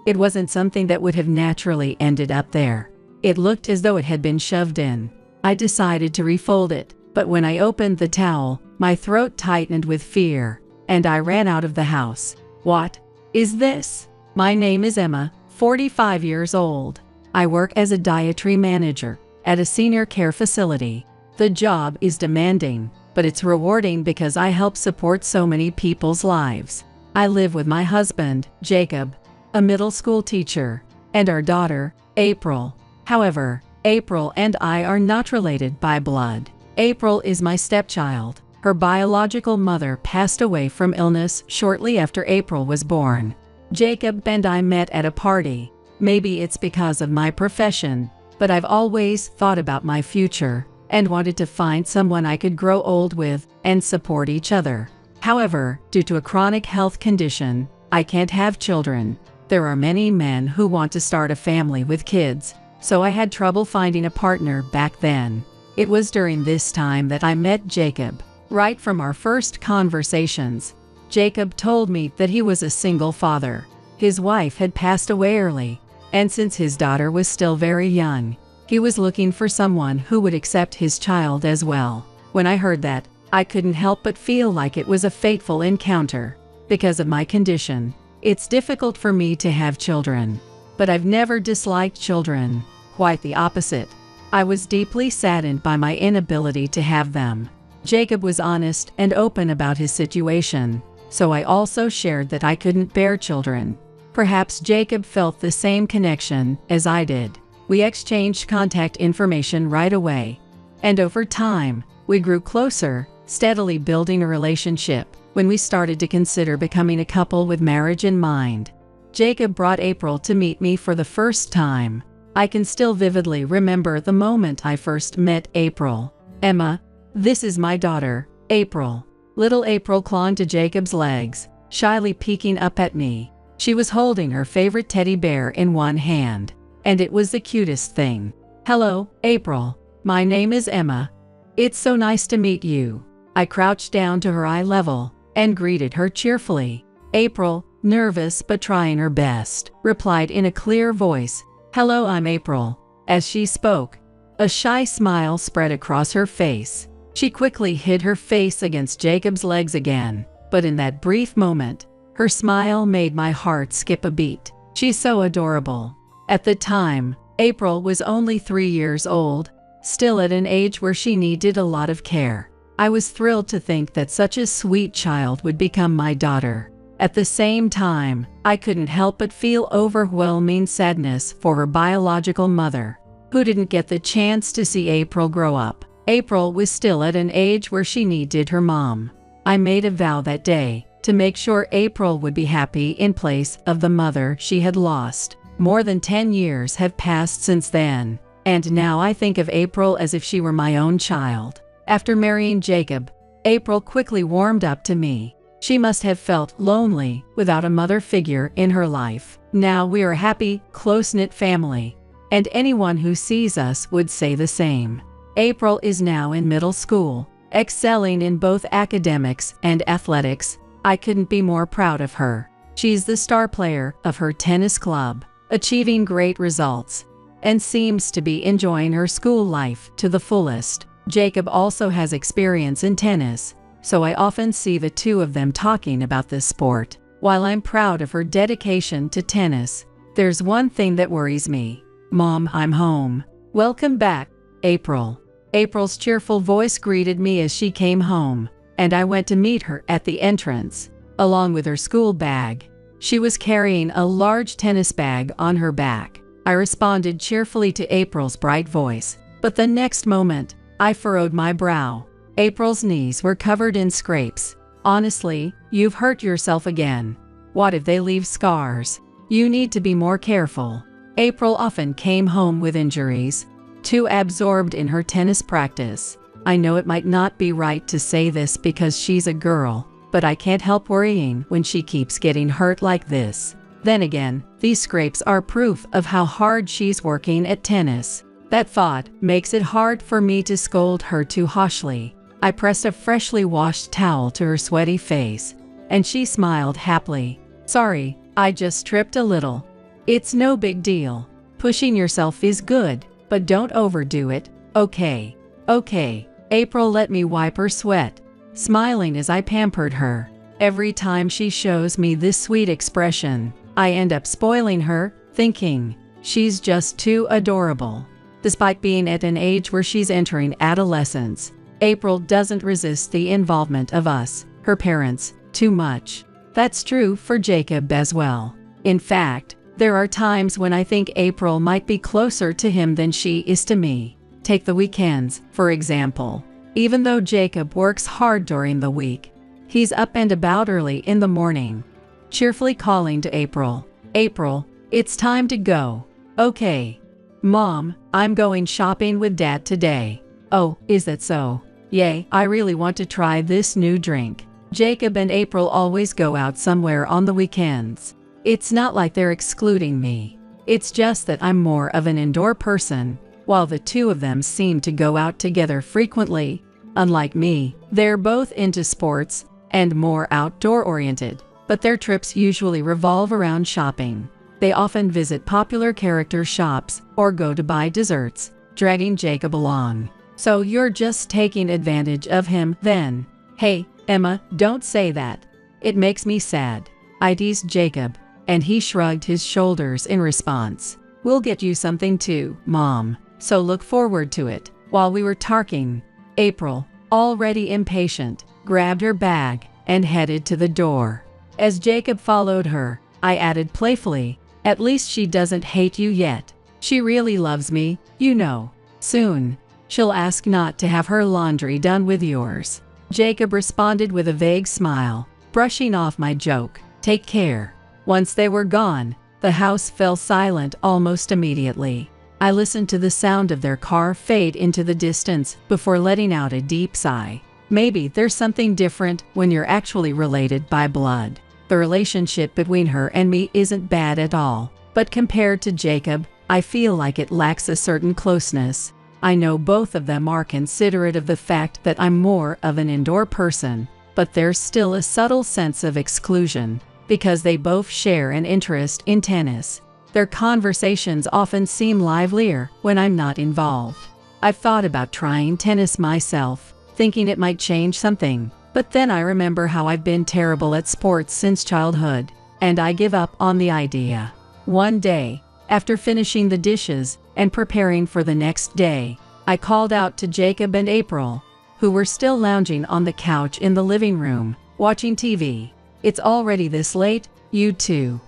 It wasn't something that would have naturally ended up there. It looked as though it had been shoved in. I decided to refold it, but when I opened the towel, my throat tightened with fear, and I ran out of the house. "What is this?" My name is Emma, 45 years old. I work as a dietary manager at a senior care facility. The job is demanding, but it's rewarding because I help support so many people's lives. I live with my husband, Jacob, a middle school teacher, and our daughter, April. However, April and I are not related by blood. April is my stepchild. Her biological mother passed away from illness shortly after April was born. Jacob and I met at a party. Maybe it's because of my profession, but I've always thought about my future and wanted to find someone I could grow old with and support each other. However, due to a chronic health condition, I can't have children. There are many men who want to start a family with kids, so I had trouble finding a partner back then. It was during this time that I met Jacob. Right from our first conversations, Jacob told me that he was a single father. His wife had passed away early, and since his daughter was still very young, he was looking for someone who would accept his child as well. When I heard that, I couldn't help but feel like it was a fateful encounter. Because of my condition, it's difficult for me to have children. But I've never disliked children. Quite the opposite. I was deeply saddened by my inability to have them. Jacob was honest and open about his situation, so I also shared that I couldn't bear children. Perhaps Jacob felt the same connection as I did. We exchanged contact information right away, and over time, we grew closer, steadily building a relationship. When we started to consider becoming a couple with marriage in mind, Jacob brought April to meet me for the first time. I can still vividly remember the moment I first met April. "Emma, this is my daughter, April." Little April clung to Jacob's legs, shyly peeking up at me. She was holding her favorite teddy bear in one hand, and it was the cutest thing. "Hello, April. My name is Emma. It's so nice to meet you." I crouched down to her eye level and greeted her cheerfully. April, nervous but trying her best, replied in a clear voice, "Hello, I'm April." As she spoke, a shy smile spread across her face. She quickly hid her face against Jacob's legs again, but in that brief moment, her smile made my heart skip a beat. She's so adorable. At the time, April was only 3 years old, still at an age where she needed a lot of care. I was thrilled to think that such a sweet child would become my daughter. At the same time, I couldn't help but feel overwhelming sadness for her biological mother, who didn't get the chance to see April grow up. April was still at an age where she needed her mom. I made a vow that day to make sure April would be happy in place of the mother she had lost. More than 10 years have passed since then, and now I think of April as if she were my own child. After marrying Jacob, April quickly warmed up to me. She must have felt lonely without a mother figure in her life. Now we are a happy, close-knit family, and anyone who sees us would say the same. April is now in middle school, excelling in both academics and athletics. I couldn't be more proud of her. She's the star player of her tennis club, achieving great results. and seems to be enjoying her school life to the fullest. Jacob also has experience in tennis, so I often see the two of them talking about this sport. While I'm proud of her dedication to tennis, there's one thing that worries me. Mom, I'm home. Welcome back, April. April's cheerful voice greeted me as she came home, and I went to meet her at the entrance, along with her school bag. She was carrying a large tennis bag on her back. I responded cheerfully to April's bright voice, but the next moment, I furrowed my brow. April's knees were covered in scrapes. Honestly, you've hurt yourself again. What if they leave scars? You need to be more careful. April often came home with injuries, too absorbed in her tennis practice. I know it might not be right to say this because she's a girl, but I can't help worrying when she keeps getting hurt like this. Then again, these scrapes are proof of how hard she's working at tennis. That thought makes it hard for me to scold her too harshly. I pressed a freshly washed towel to her sweaty face, and she smiled happily. Sorry, I just tripped a little. It's no big deal. Pushing yourself is good, but don't overdo it, okay? Okay. April let me wipe her sweat, smiling as I pampered her. Every time she shows me this sweet expression, I end up spoiling her, thinking, she's just too adorable. Despite being at an age where she's entering adolescence, April doesn't resist the involvement of us, her parents, too much. That's true for Jacob as well. In fact, there are times when I think April might be closer to him than she is to me. Take the weekends, for example. Even though Jacob works hard during the week, he's up and about early in the morning, cheerfully calling to April, "April, it's time to go." "Okay. Mom, I'm going shopping with Dad today." "Oh, is that so? Yay, I really want to try this new drink." Jacob and April always go out somewhere on the weekends. It's not like they're excluding me. It's just that I'm more of an indoor person, while the two of them seem to go out together frequently. Unlike me, they're both into sports and more outdoor-oriented, but their trips usually revolve around shopping. They often visit popular character shops or go to buy desserts, dragging Jacob along. "So you're just taking advantage of him, then?" "Hey, Emma, don't say that. It makes me sad." I teased Jacob, and he shrugged his shoulders in response. "We'll get you something too, Mom, so look forward to it." While we were talking, April, already impatient, grabbed her bag and headed to the door. As Jacob followed her, I added playfully, "At least she doesn't hate you yet. She really loves me, you know. Soon, she'll ask not to have her laundry done with yours." Jacob responded with a vague smile, brushing off my joke. "Take care." Once they were gone, the house fell silent almost immediately. I listened to the sound of their car fade into the distance before letting out a deep sigh. Maybe there's something different when you're actually related by blood. The relationship between her and me isn't bad at all, but compared to Jacob, I feel like it lacks a certain closeness. I know both of them are considerate of the fact that I'm more of an indoor person, but there's still a subtle sense of exclusion, because they both share an interest in tennis. Their conversations often seem livelier when I'm not involved. I've thought about trying tennis myself, thinking it might change something, but then I remember how I've been terrible at sports since childhood, and I give up on the idea. One day, after finishing the dishes and preparing for the next day, I called out to Jacob and April, who were still lounging on the couch in the living room, watching TV. "It's already this late, you two.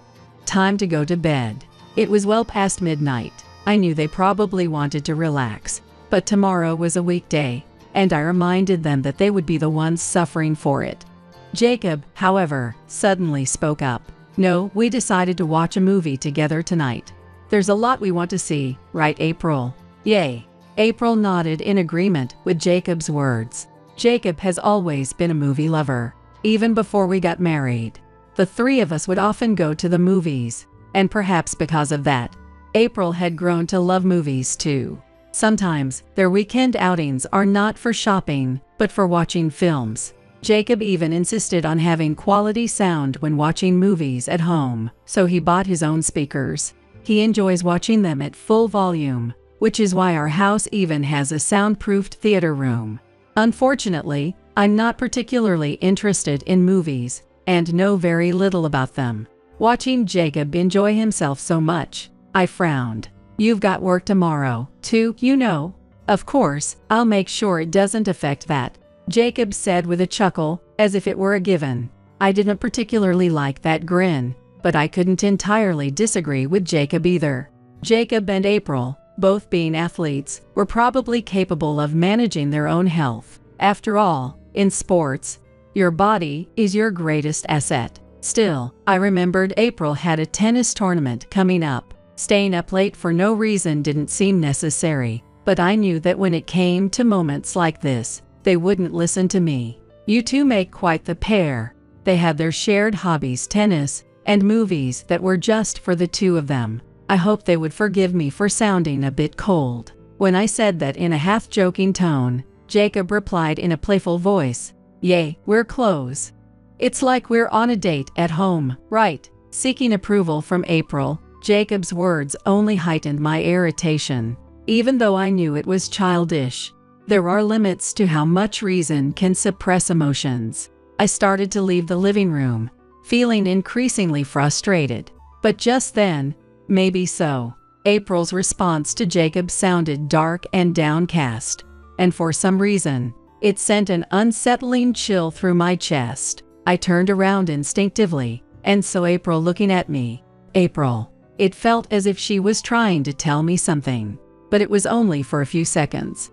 Time to go to bed." It was well past midnight. I knew they probably wanted to relax, but tomorrow was a weekday, and I reminded them that they would be the ones suffering for it. Jacob, however, suddenly spoke up. "No, we decided to watch a movie together tonight. There's a lot we want to see, right, April?" "Yay." April nodded in agreement with Jacob's words. Jacob has always been a movie lover, even before we got married. The three of us would often go to the movies, and perhaps because of that, April had grown to love movies too. Sometimes, their weekend outings are not for shopping, but for watching films. Jacob even insisted on having quality sound when watching movies at home, so he bought his own speakers. He enjoys watching them at full volume, which is why our house even has a soundproofed theater room. Unfortunately, I'm not particularly interested in movies and know very little about them. Watching Jacob enjoy himself so much, I frowned. You've got work tomorrow, too, you know. Of course, I'll make sure it doesn't affect that, Jacob said with a chuckle, as if it were a given. I didn't particularly like that grin, but I couldn't entirely disagree with Jacob either. Jacob and April, both being athletes, were probably capable of managing their own health. After all, in sports, your body is your greatest asset. Still, I remembered April had a tennis tournament coming up. Staying up late for no reason didn't seem necessary, but I knew that when it came to moments like this, they wouldn't listen to me. You two make quite the pair. They had their shared hobbies, tennis and movies, that were just for the two of them. I hoped they would forgive me for sounding a bit cold. When I said that in a half-joking tone, Jacob replied in a playful voice, "Yay, we're close. It's like we're on a date at home, right?" Seeking approval from April, Jacob's words only heightened my irritation. Even though I knew it was childish, there are limits to how much reason can suppress emotions. I started to leave the living room, feeling increasingly frustrated. But just then, maybe so, April's response to Jacob sounded dark and downcast, and for some reason, it sent an unsettling chill through my chest. I turned around instinctively, and saw April looking at me. April. It felt as if she was trying to tell me something, but it was only for a few seconds.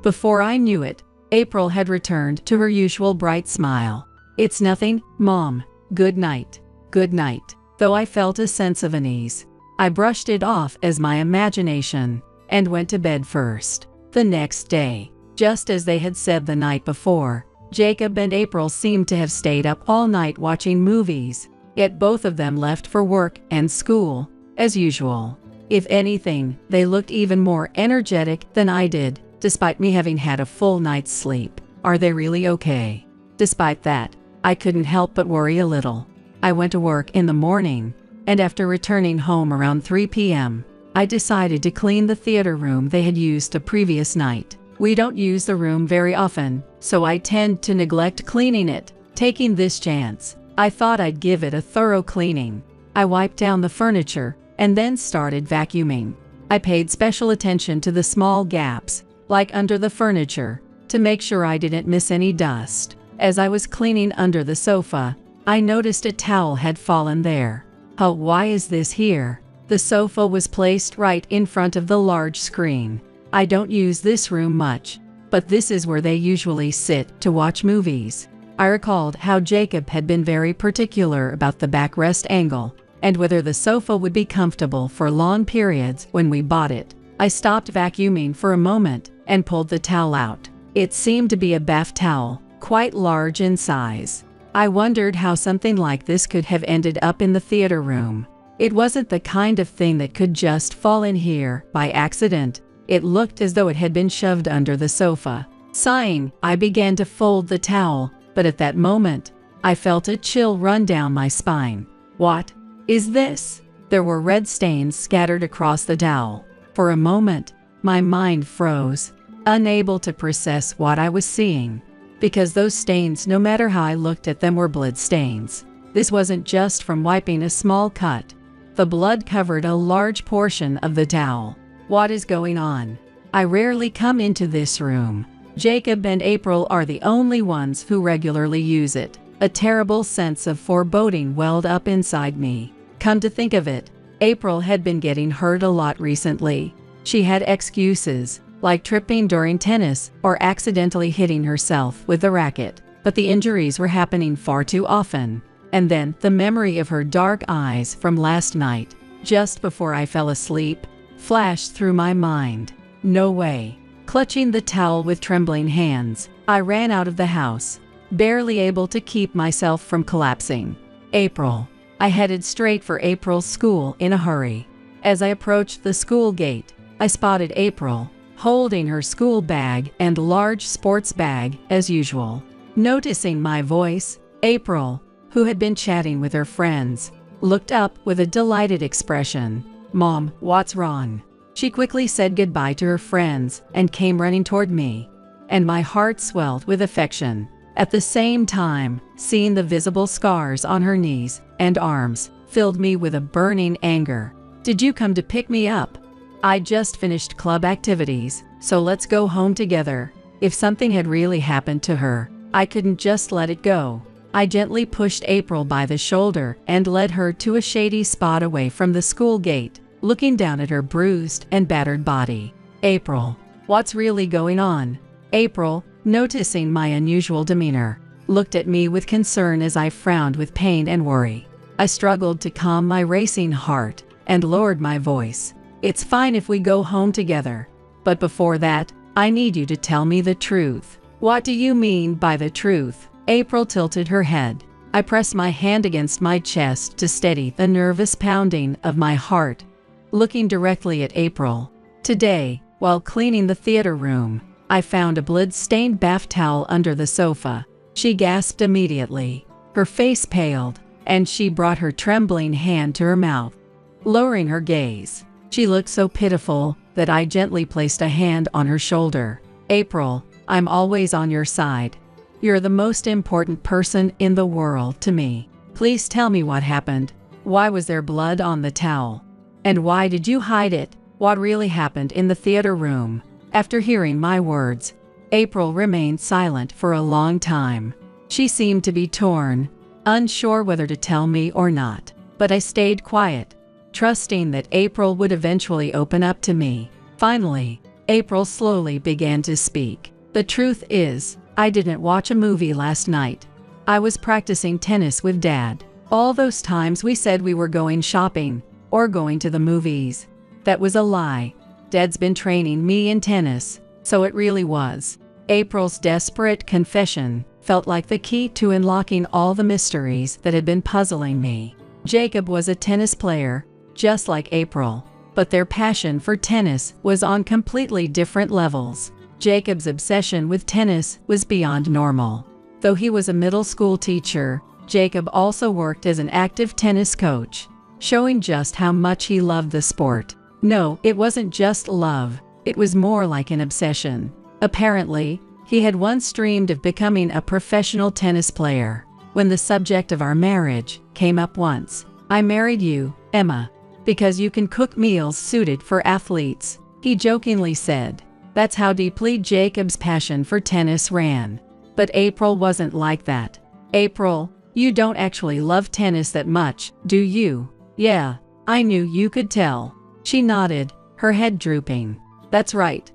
Before I knew it, April had returned to her usual bright smile. "It's nothing, Mom. Good night." Good night. Though I felt a sense of unease, I brushed it off as my imagination, and went to bed first. The next day, just as they had said the night before, Jacob and April seemed to have stayed up all night watching movies, yet both of them left for work and school, as usual. If anything, they looked even more energetic than I did, despite me having had a full night's sleep. Are they really okay? Despite that, I couldn't help but worry a little. I went to work in the morning, and after returning home around 3 p.m., I decided to clean the theater room they had used the previous night. We don't use the room very often, so I tend to neglect cleaning it. Taking this chance, I thought I'd give it a thorough cleaning. I wiped down the furniture, and then started vacuuming. I paid special attention to the small gaps, like under the furniture, to make sure I didn't miss any dust. As I was cleaning under the sofa, I noticed a towel had fallen there. Oh, why is this here? The sofa was placed right in front of the large screen. I don't use this room much, but this is where they usually sit to watch movies. I recalled how Jacob had been very particular about the backrest angle, and whether the sofa would be comfortable for long periods when we bought it. I stopped vacuuming for a moment and pulled the towel out. It seemed to be a bath towel, quite large in size. I wondered how something like this could have ended up in the theater room. It wasn't the kind of thing that could just fall in here by accident. It looked as though it had been shoved under the sofa. Sighing, I began to fold the towel, but at that moment, I felt a chill run down my spine. What is this? There were red stains scattered across the towel. For a moment, my mind froze, unable to process what I was seeing. Because those stains, no matter how I looked at them, were blood stains. This wasn't just from wiping a small cut. The blood covered a large portion of the towel. What is going on? I rarely come into this room. Jacob and April are the only ones who regularly use it. A terrible sense of foreboding welled up inside me. Come to think of it, April had been getting hurt a lot recently. She had excuses, like tripping during tennis or accidentally hitting herself with the racket, but the injuries were happening far too often. And then the memory of her dark eyes from last night, just before I fell asleep, flashed through my mind. No way. Clutching the towel with trembling hands, I ran out of the house, barely able to keep myself from collapsing. April. I headed straight for April's school in a hurry. As I approached the school gate, I spotted April, holding her school bag and large sports bag as usual. Noticing my voice, April, who had been chatting with her friends, looked up with a delighted expression. "Mom, what's wrong?" She quickly said goodbye to her friends and came running toward me, and my heart swelled with affection. At the same time, seeing the visible scars on her knees and arms filled me with a burning anger. "Did you come to pick me up? I just finished club activities, so let's go home together." If something had really happened to her, I couldn't just let it go. I gently pushed April by the shoulder and led her to a shady spot away from the school gate, looking down at her bruised and battered body. "April, what's really going on?" April, noticing my unusual demeanor, looked at me with concern as I frowned with pain and worry. I struggled to calm my racing heart and lowered my voice. "It's fine if we go home together. But before that, I need you to tell me the truth." "What do you mean by the truth?" April tilted her head. I pressed my hand against my chest to steady the nervous pounding of my heart, looking directly at April. "Today, while cleaning the theater room, I found a blood-stained bath towel under the sofa." She gasped immediately. Her face paled, and she brought her trembling hand to her mouth. Lowering her gaze, she looked so pitiful that I gently placed a hand on her shoulder. "April, I'm always on your side. You're the most important person in the world to me. Please tell me what happened. Why was there blood on the towel? And why did you hide it? What really happened in the theater room?" After hearing my words, April remained silent for a long time. She seemed to be torn, unsure whether to tell me or not. But I stayed quiet, trusting that April would eventually open up to me. Finally, April slowly began to speak. "The truth is, I didn't watch a movie last night. I was practicing tennis with Dad. All those times we said we were going shopping or going to the movies, that was a lie. Dad's been training me in tennis, so it really was." April's desperate confession felt like the key to unlocking all the mysteries that had been puzzling me. Jacob was a tennis player, just like April, but their passion for tennis was on completely different levels. Jacob's obsession with tennis was beyond normal. Though he was a middle school teacher, Jacob also worked as an active tennis coach, showing just how much he loved the sport. No, it wasn't just love, it was more like an obsession. Apparently, he had once dreamed of becoming a professional tennis player. When the subject of our marriage came up once, "I married you, Emma, because you can cook meals suited for athletes," he jokingly said. That's how deeply Jacob's passion for tennis ran. But April wasn't like that. "April, you don't actually love tennis that much, do you?" "Yeah, I knew you could tell." She nodded, her head drooping. "That's right.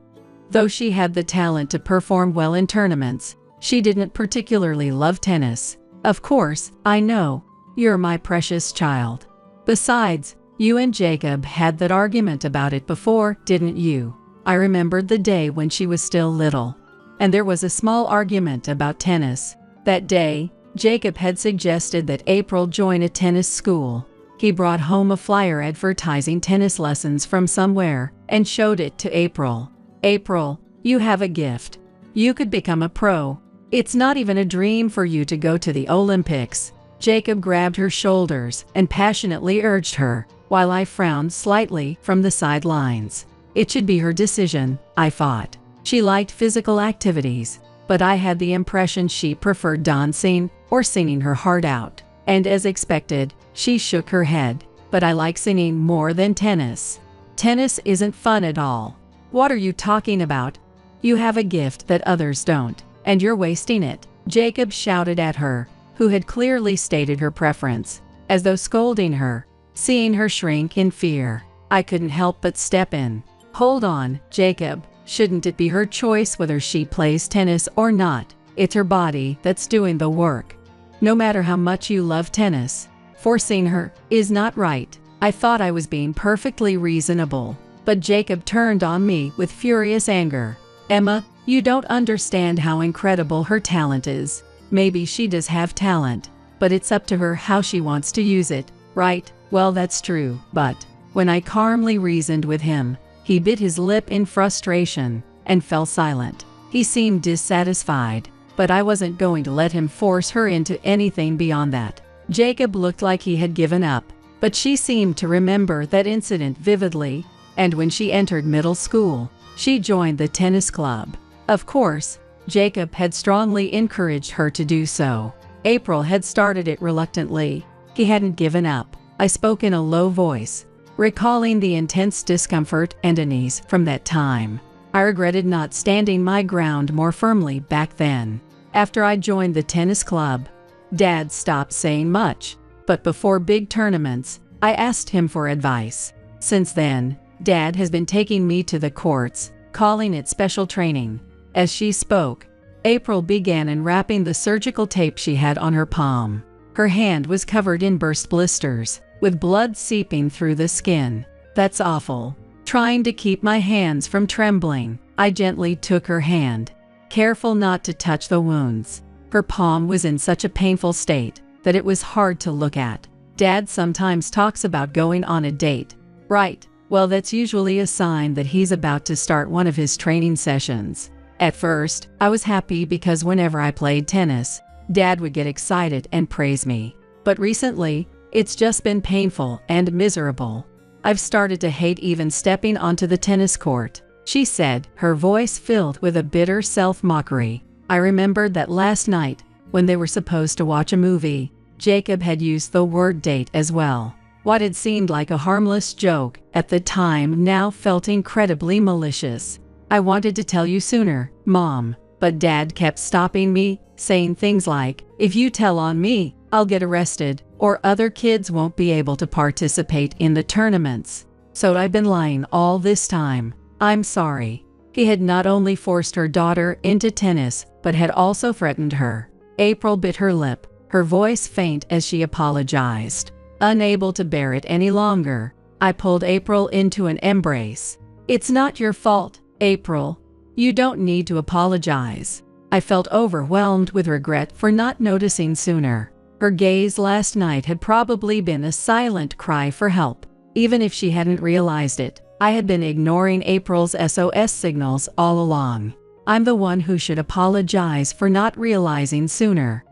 Though she had the talent to perform well in tournaments, she didn't particularly love tennis. Of course, I know. You're my precious child. Besides, you and Jacob had that argument about it before, didn't you?" I remembered the day when she was still little, and there was a small argument about tennis. That day, Jacob had suggested that April join a tennis school. He brought home a flyer advertising tennis lessons from somewhere and showed it to April. "April, you have a gift. You could become a pro. It's not even a dream for you to go to the Olympics." Jacob grabbed her shoulders and passionately urged her, while I frowned slightly from the sidelines. It should be her decision, I thought. She liked physical activities, but I had the impression she preferred dancing or singing her heart out. And as expected, she shook her head. "But I like singing more than tennis. Tennis isn't fun at all." "What are you talking about? You have a gift that others don't, and you're wasting it," Jacob shouted at her, who had clearly stated her preference, as though scolding her. Seeing her shrink in fear, I couldn't help but step in. "Hold on, Jacob. Shouldn't it be her choice whether she plays tennis or not? It's her body that's doing the work. No matter how much you love tennis, forcing her is not right." I thought I was being perfectly reasonable, but Jacob turned on me with furious anger. "Emma, you don't understand how incredible her talent is. Maybe she does have talent, but it's up to her how she wants to use it, right?" "Well, that's true, but..." When I calmly reasoned with him, he bit his lip in frustration and fell silent. He seemed dissatisfied, but I wasn't going to let him force her into anything beyond that. Jacob looked like he had given up, but she seemed to remember that incident vividly, and when she entered middle school, she joined the tennis club. Of course, Jacob had strongly encouraged her to do so. April had started it reluctantly. He hadn't given up. I spoke in a low voice, recalling the intense discomfort and unease from that time. I regretted not standing my ground more firmly back then. After I joined the tennis club, Dad stopped saying much, but before big tournaments, I asked him for advice. Since then, Dad has been taking me to the courts, calling it special training. As she spoke, April began unwrapping the surgical tape she had on her palm. Her hand was covered in burst blisters, with blood seeping through the skin. That's awful. Trying to keep my hands from trembling, I gently took her hand, careful not to touch the wounds. Her palm was in such a painful state that it was hard to look at. Dad sometimes talks about going on a date. Right, well, that's usually a sign that he's about to start one of his training sessions. At first, I was happy because whenever I played tennis, Dad would get excited and praise me. But recently, it's just been painful and miserable. I've started to hate even stepping onto the tennis court, she said, her voice filled with a bitter self-mockery. I remembered that last night, when they were supposed to watch a movie, Jacob had used the word date as well. What had seemed like a harmless joke at the time now felt incredibly malicious. I wanted to tell you sooner, Mom, but Dad kept stopping me, saying things like, if you tell on me, I'll get arrested, or other kids won't be able to participate in the tournaments. So I've been lying all this time. I'm sorry. He had not only forced her daughter into tennis, but had also threatened her. April bit her lip, her voice faint as she apologized. Unable to bear it any longer, I pulled April into an embrace. It's not your fault, April. You don't need to apologize. I felt overwhelmed with regret for not noticing sooner. Her gaze last night had probably been a silent cry for help. Even if she hadn't realized it, I had been ignoring April's SOS signals all along. I'm the one who should apologize for not realizing sooner.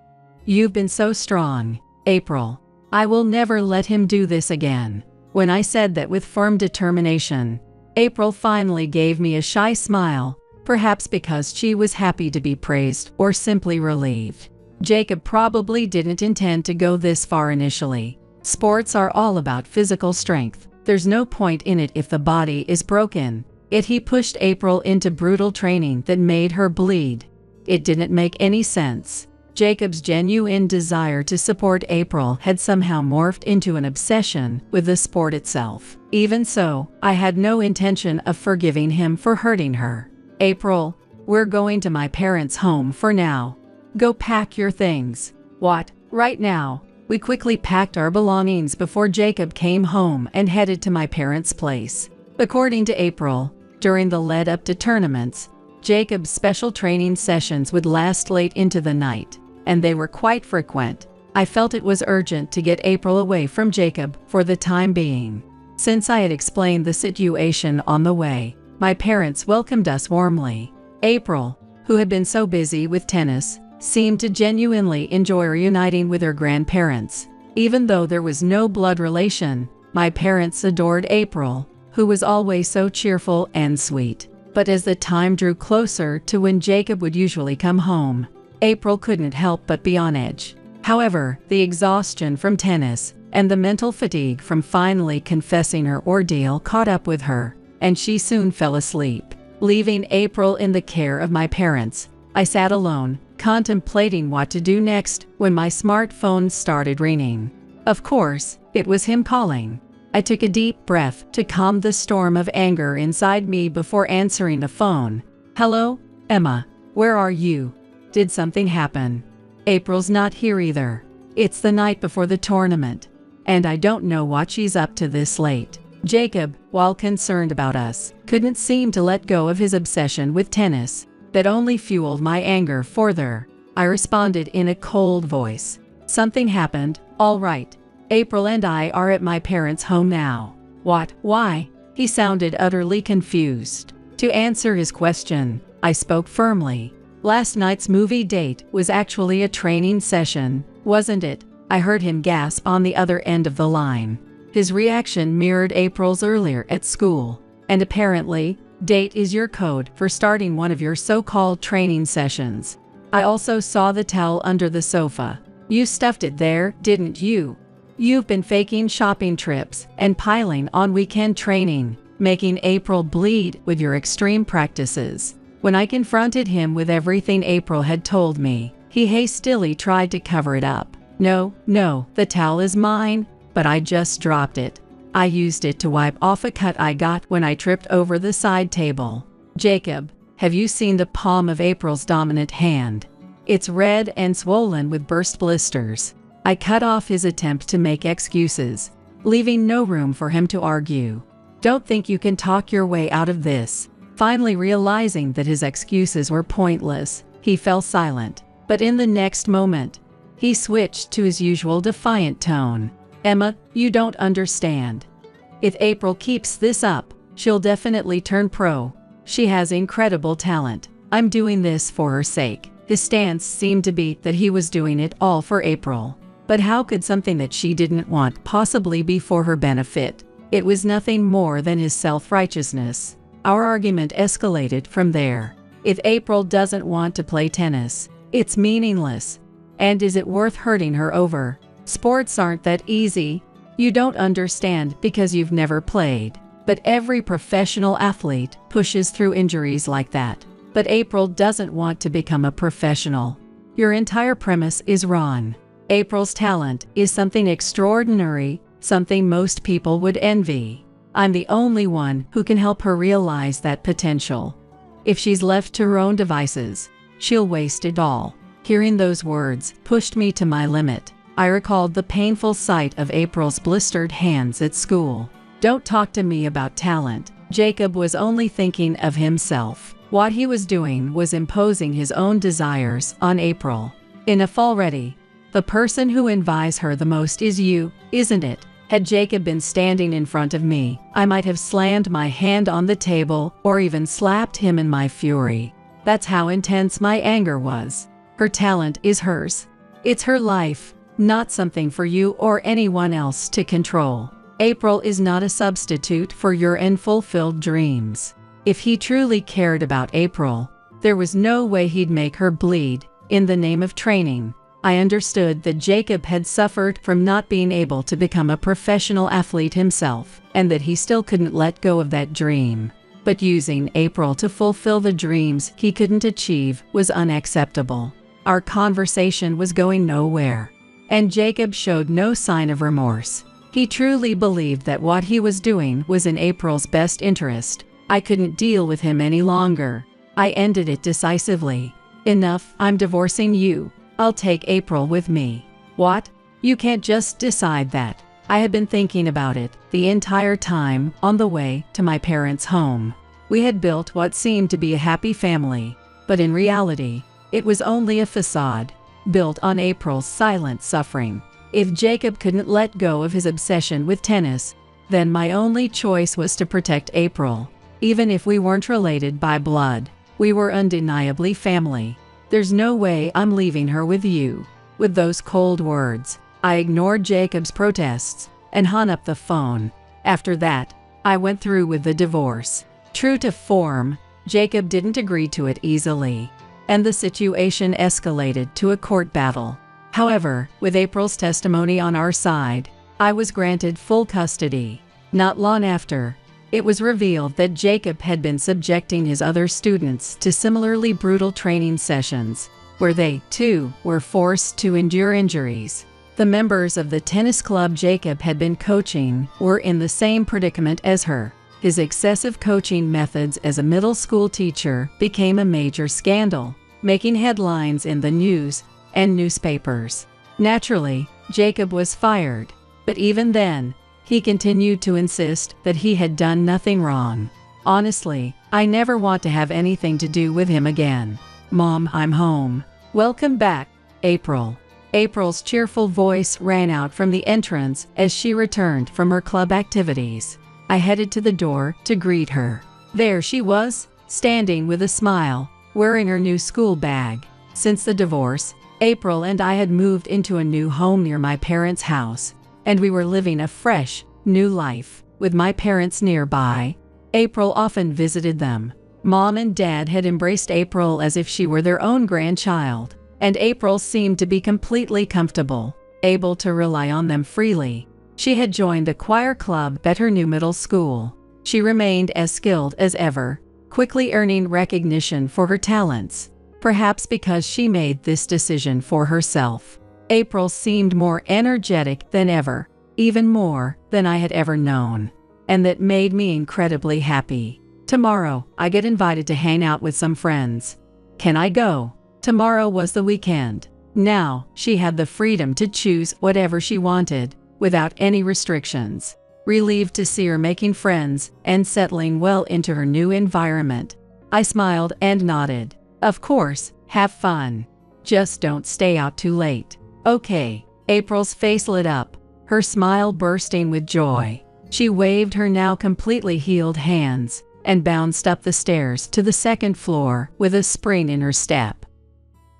You've been so strong, April. I will never let him do this again. When I said that with firm determination, April finally gave me a shy smile, perhaps because she was happy to be praised or simply relieved. Jacob probably didn't intend to go this far initially. Sports are all about physical strength. There's no point in it if the body is broken. Yet he pushed April into brutal training that made her bleed. It didn't make any sense. Jacob's genuine desire to support April had somehow morphed into an obsession with the sport itself. Even so, I had no intention of forgiving him for hurting her. April, we're going to my parents' home for now. Go pack your things. What? Right now? We quickly packed our belongings before Jacob came home and headed to my parents' place. According to April, during the lead-up to tournaments, Jacob's special training sessions would last late into the night, and they were quite frequent. I felt it was urgent to get April away from Jacob for the time being. Since I had explained the situation on the way, my parents welcomed us warmly. April, who had been so busy with tennis, seemed to genuinely enjoy reuniting with her grandparents. Even though there was no blood relation, my parents adored April, who was always so cheerful and sweet. But as the time drew closer to when Jacob would usually come home, April couldn't help but be on edge. However, the exhaustion from tennis and the mental fatigue from finally confessing her ordeal caught up with her, and she soon fell asleep. Leaving April in the care of my parents, I sat alone, contemplating what to do next when my smartphone started ringing. Of course, it was him calling. I took a deep breath to calm the storm of anger inside me before answering the phone. Hello, Emma. Where are you? Did something happen? April's not here either. It's the night before the tournament, and I don't know what she's up to this late. Jacob, while concerned about us, couldn't seem to let go of his obsession with tennis. That only fueled my anger further. I responded in a cold voice. Something happened, all right. April and I are at my parents' home now. What? Why? He sounded utterly confused. To answer his question, I spoke firmly. Last night's movie date was actually a training session, wasn't it? I heard him gasp on the other end of the line. His reaction mirrored April's earlier at school. And apparently, date is your code for starting one of your so-called training sessions. I also saw the towel under the sofa. You stuffed it there, didn't you? You've been faking shopping trips and piling on weekend training, making April bleed with your extreme practices. When I confronted him with everything April had told me, he hastily tried to cover it up. No, the towel is mine, but I just dropped it. I used it to wipe off a cut I got when I tripped over the side table. Jacob, have you seen the palm of April's dominant hand? It's red and swollen with burst blisters. I cut off his attempt to make excuses, leaving no room for him to argue. Don't think you can talk your way out of this. Finally realizing that his excuses were pointless, he fell silent. But in the next moment, he switched to his usual defiant tone. Emma, you don't understand. If April keeps this up, she'll definitely turn pro. She has incredible talent. I'm doing this for her sake. His stance seemed to be that he was doing it all for April. But how could something that she didn't want possibly be for her benefit? It was nothing more than his self-righteousness. Our argument escalated from there. If April doesn't want to play tennis, it's meaningless. And is it worth hurting her over? Sports aren't that easy. You don't understand because you've never played. But every professional athlete pushes through injuries like that. But April doesn't want to become a professional. Your entire premise is wrong. April's talent is something extraordinary, something most people would envy. I'm the only one who can help her realize that potential. If she's left to her own devices, she'll waste it all. Hearing those words pushed me to my limit. I recalled the painful sight of April's blistered hands at school. Don't talk to me about talent. Jacob was only thinking of himself. What he was doing was imposing his own desires on April. Enough already. The person who envies her the most is you, isn't it? Had Jacob been standing in front of me, I might have slammed my hand on the table or even slapped him in my fury. That's how intense my anger was. Her talent is hers. It's her life, not something for you or anyone else to control. April is not a substitute for your unfulfilled dreams. If he truly cared about April, there was no way he'd make her bleed in the name of training. I understood that Jacob had suffered from not being able to become a professional athlete himself, and that he still couldn't let go of that dream. But using April to fulfill the dreams he couldn't achieve was unacceptable. Our conversation was going nowhere, and Jacob showed no sign of remorse. He truly believed that what he was doing was in April's best interest. I couldn't deal with him any longer. I ended it decisively. Enough, I'm divorcing you. I'll take April with me. What? You can't just decide that. I had been thinking about it the entire time on the way to my parents' home. We had built what seemed to be a happy family, but in reality, it was only a facade, built on April's silent suffering. If Jacob couldn't let go of his obsession with tennis, then my only choice was to protect April. Even if we weren't related by blood, we were undeniably family. There's no way I'm leaving her with you. With those cold words, I ignored Jacob's protests and hung up the phone. After that, I went through with the divorce. True to form, Jacob didn't agree to it easily, and the situation escalated to a court battle. However, with April's testimony on our side, I was granted full custody. Not long after, it was revealed that Jacob had been subjecting his other students to similarly brutal training sessions, where they, too, were forced to endure injuries. The members of the tennis club Jacob had been coaching were in the same predicament as her. His excessive coaching methods as a middle school teacher became a major scandal, making headlines in the news and newspapers. Naturally, Jacob was fired, but even then, he continued to insist that he had done nothing wrong. Honestly, I never want to have anything to do with him again. Mom, I'm home. Welcome back, April. April's cheerful voice rang out from the entrance as she returned from her club activities. I headed to the door to greet her. There she was, standing with a smile, wearing her new school bag. Since the divorce, April and I had moved into a new home near my parents' house, and we were living a fresh, new life. With my parents nearby, April often visited them. Mom and Dad had embraced April as if she were their own grandchild, and April seemed to be completely comfortable, able to rely on them freely. She had joined the choir club at her new middle school. She remained as skilled as ever, quickly earning recognition for her talents, perhaps because she made this decision for herself. April seemed more energetic than ever, even more than I had ever known, and that made me incredibly happy. Tomorrow, I get invited to hang out with some friends. Can I go? Tomorrow was the weekend. Now, she had the freedom to choose whatever she wanted, without any restrictions. Relieved to see her making friends and settling well into her new environment, I smiled and nodded. Of course, have fun. Just don't stay out too late. Okay. April's face lit up, her smile bursting with joy. She waved her now completely healed hands and bounced up the stairs to the second floor with a spring in her step.